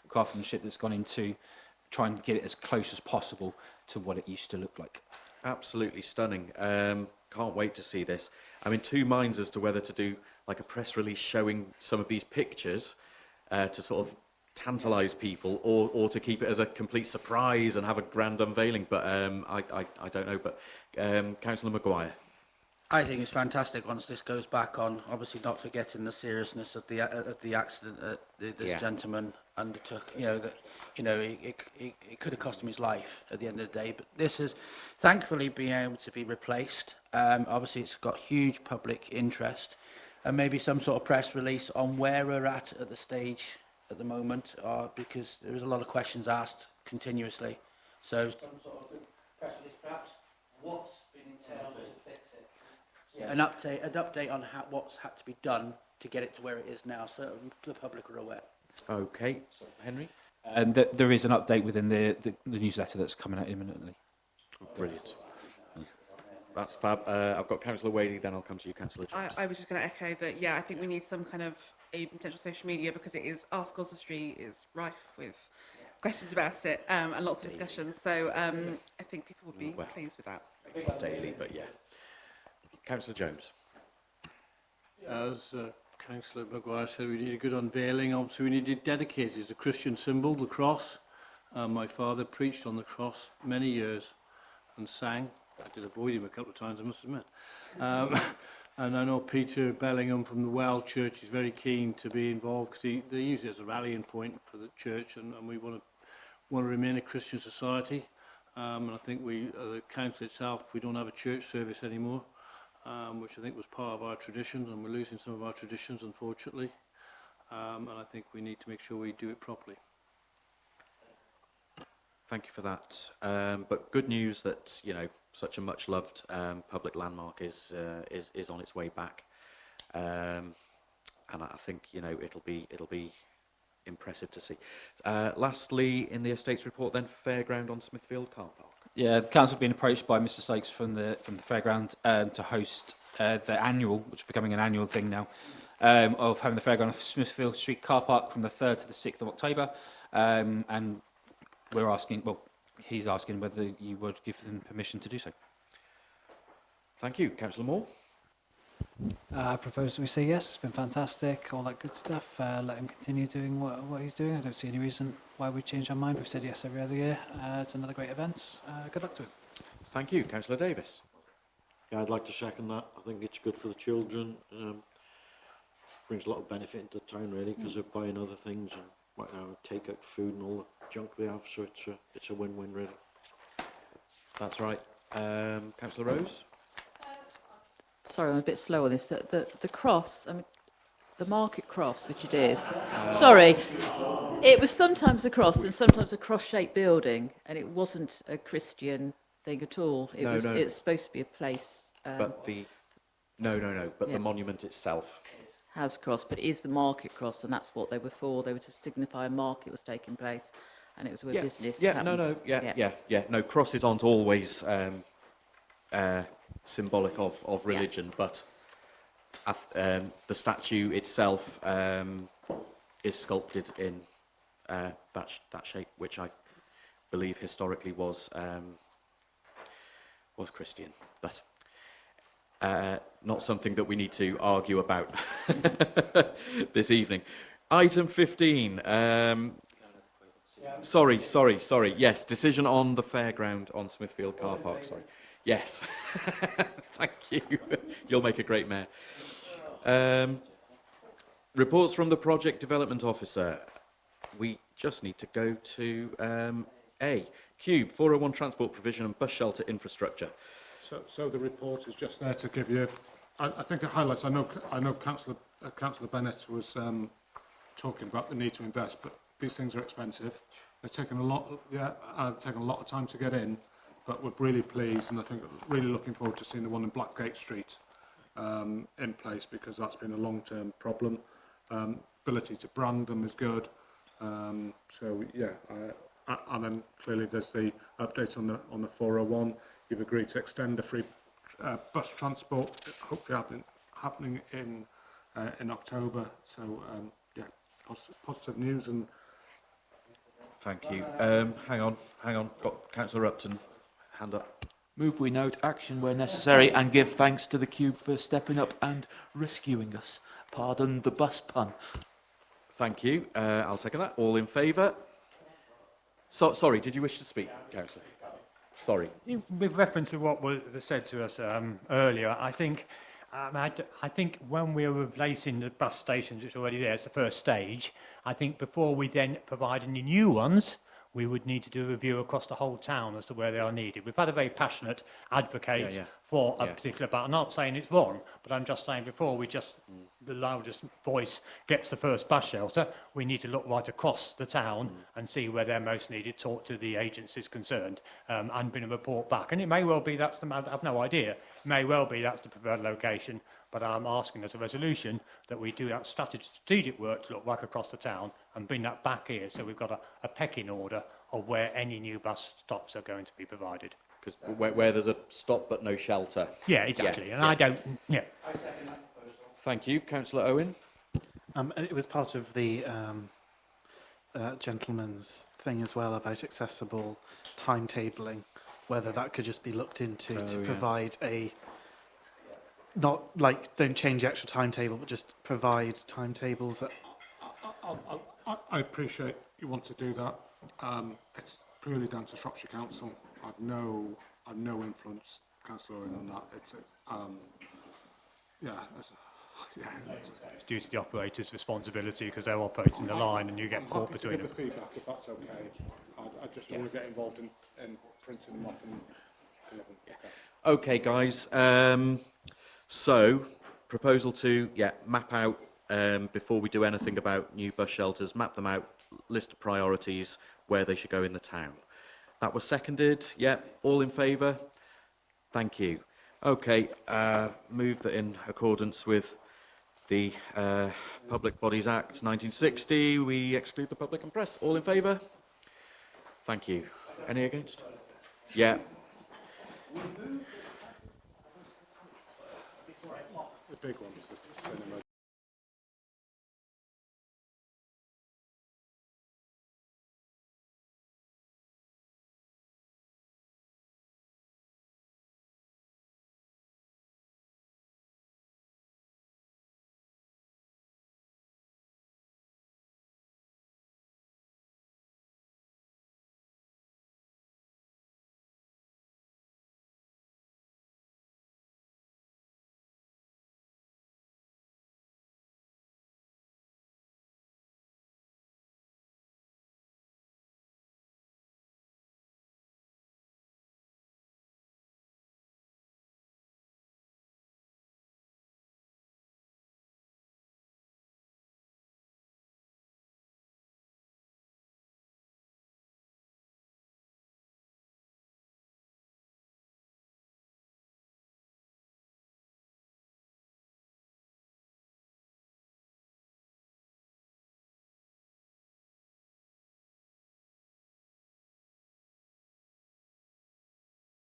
craftsmanship that's gone into trying to get it as close as possible to what it used to look like. Absolutely stunning. Can't wait to see this. I'm in two minds as to whether to do like a press release showing some of these pictures to sort of tantalise people, or to keep it as a complete surprise and have a grand unveiling. But I don't know. But Councillor Maguire. I think it's fantastic once this goes back on. Obviously, not forgetting the seriousness of the accident that this gentleman undertook. It could have cost him his life at the end of the day. But this has thankfully been able to be replaced. Obviously, it's got huge public interest, and maybe some sort of press release on where we're at the stage at the moment, because there was a lot of questions asked continuously. So some sort of press release, perhaps. What's been entailed to fix it? Yeah. An update on what's had to be done to get it to where it is now, so the public are aware. Okay, so Henry. And there is an update within the newsletter that's coming out imminently. Brilliant. That's fab. I've got Councillor Wadey, then I'll come to you, Councillor Jones. I was just going to echo that. Yeah, I think we need some kind of a potential social media, because it is Ask Oswestry is rife with questions about it and lots of discussions. So I think people would be pleased with that. Not daily, but yeah. Councillor Jones. As Councillor Maguire said, we need a good unveiling. Obviously, we need it dedicated. It's a Christian symbol, the cross. My father preached on the cross for many years and sang. I did avoid him a couple of times, I must admit. And I know Peter Bellingham from the Well Church is very keen to be involved, because they use it as a rallying point for the church, and we want to remain a Christian society. And I think the council itself, we don't have a church service anymore, which I think was part of our traditions, and we're losing some of our traditions, unfortunately. And I think we need to make sure we do it properly. Thank you for that. But good news that, such a much loved public landmark is on its way back. And I think, you know, it'll be impressive to see. Lastly, in the estates report, then, fairground on Smithfield car park. Yeah, the council have been approached by Mr Sykes from the fairground to host the annual, which is becoming an annual thing now, of having the fairground on Smithfield Street car park from the 3rd to the 6th of October. And we're asking, well, he's asking whether you would give them permission to do so. Thank you. Councillor Moore? I propose that we say yes. It's been fantastic, all that good stuff. Let him continue doing what he's doing. I don't see any reason why we'd change our mind. We've said yes every other year. It's another great event. Good luck to him. Thank you. Councillor Davis? Yeah, I'd like to second that. I think it's good for the children. Brings a lot of benefit into town, really, because they're buying other things and take out food and all the junk they have. So it's a win-win, really. That's right. Councillor Rose? Sorry, I'm a bit slow on this. The cross, I mean, the market cross, which it is. Sorry, it was sometimes a cross and sometimes a cross-shaped building, and it wasn't a Christian thing at all. It's supposed to be a place. But the monument itself has a cross, but it is the market cross, and that's what they were for. They were to signify a market was taking place, and it was where business happens. No, crosses aren't always symbolic of religion, but the statue itself is sculpted in that shape, which I believe historically was Christian, but not something that we need to argue about this evening. Item 15. Sorry. Yes, decision on the fairground on Smithfield car park. Sorry. Yes. Thank you. You'll make a great mayor. Reports from the project development officer. We just need to go to A. Cube, 401 transport provision and bus shelter infrastructure. So the report is just there to give you, I think it highlights, I know Councillor Bennett was talking about the need to invest, but these things are expensive. They're taking a lot of time to get in, but we're really pleased, and I think really looking forward to seeing the one in Blackgate Street in place, because that's been a long-term problem. Ability to brand them is good. And then clearly there's the update on the 401. You've agreed to extend the free bus transport, hopefully happening in October. So positive news. And thank you. Hang on. Got Councillor Upton, hand up. Move we note action where necessary and give thanks to the Cube for stepping up and rescuing us. Pardon the bus pun. Thank you. I'll second that. All in favour? Sorry, did you wish to speak, Councillor? Sorry. With reference to what was said to us earlier, I think when we're replacing the bus stations which are already there, it's the first stage. I think before we then provide any new ones, we would need to do a review across the whole town as to where they are needed. We've had a very passionate advocate for a particular bus. I'm not saying it's wrong, but I'm just saying before we just, the loudest voice gets the first bus shelter, we need to look right across the town and see where they're most needed, talk to the agencies concerned, and bring a report back. And it may well be I have no idea, it may well be that's the preferred location, but I'm asking as a resolution that we do that strategic work to look right across the town and bring that back here, so we've got a pecking order of where any new bus stops are going to be provided. Because where there's a stop but no shelter. Yeah, exactly. I don't. Yeah. I second that proposal. Thank you, Councillor Owen. It was part of the gentleman's thing as well about accessible timetabling, whether that could just be looked into to provide not like don't change the actual timetable, but just provide timetables that. I appreciate you want to do that. It's purely down to Shropshire Council. I've no influence, Councillor Owen, on that. It's due to the operator's responsibility because they're operating the line and you get caught between them. I'm happy to give the feedback if that's okay. I just don't want to get involved in printing them off and delivering. Okay, guys. So, proposal to map out before we do anything about new bus shelters, map them out, list of priorities where they should go in the town. That was seconded. All in favour? Thank you. Okay, move that in accordance with the Public Bodies Act 1960, we exclude the public and press. All in favour? Thank you. Any against? Yeah. The big one is the cinema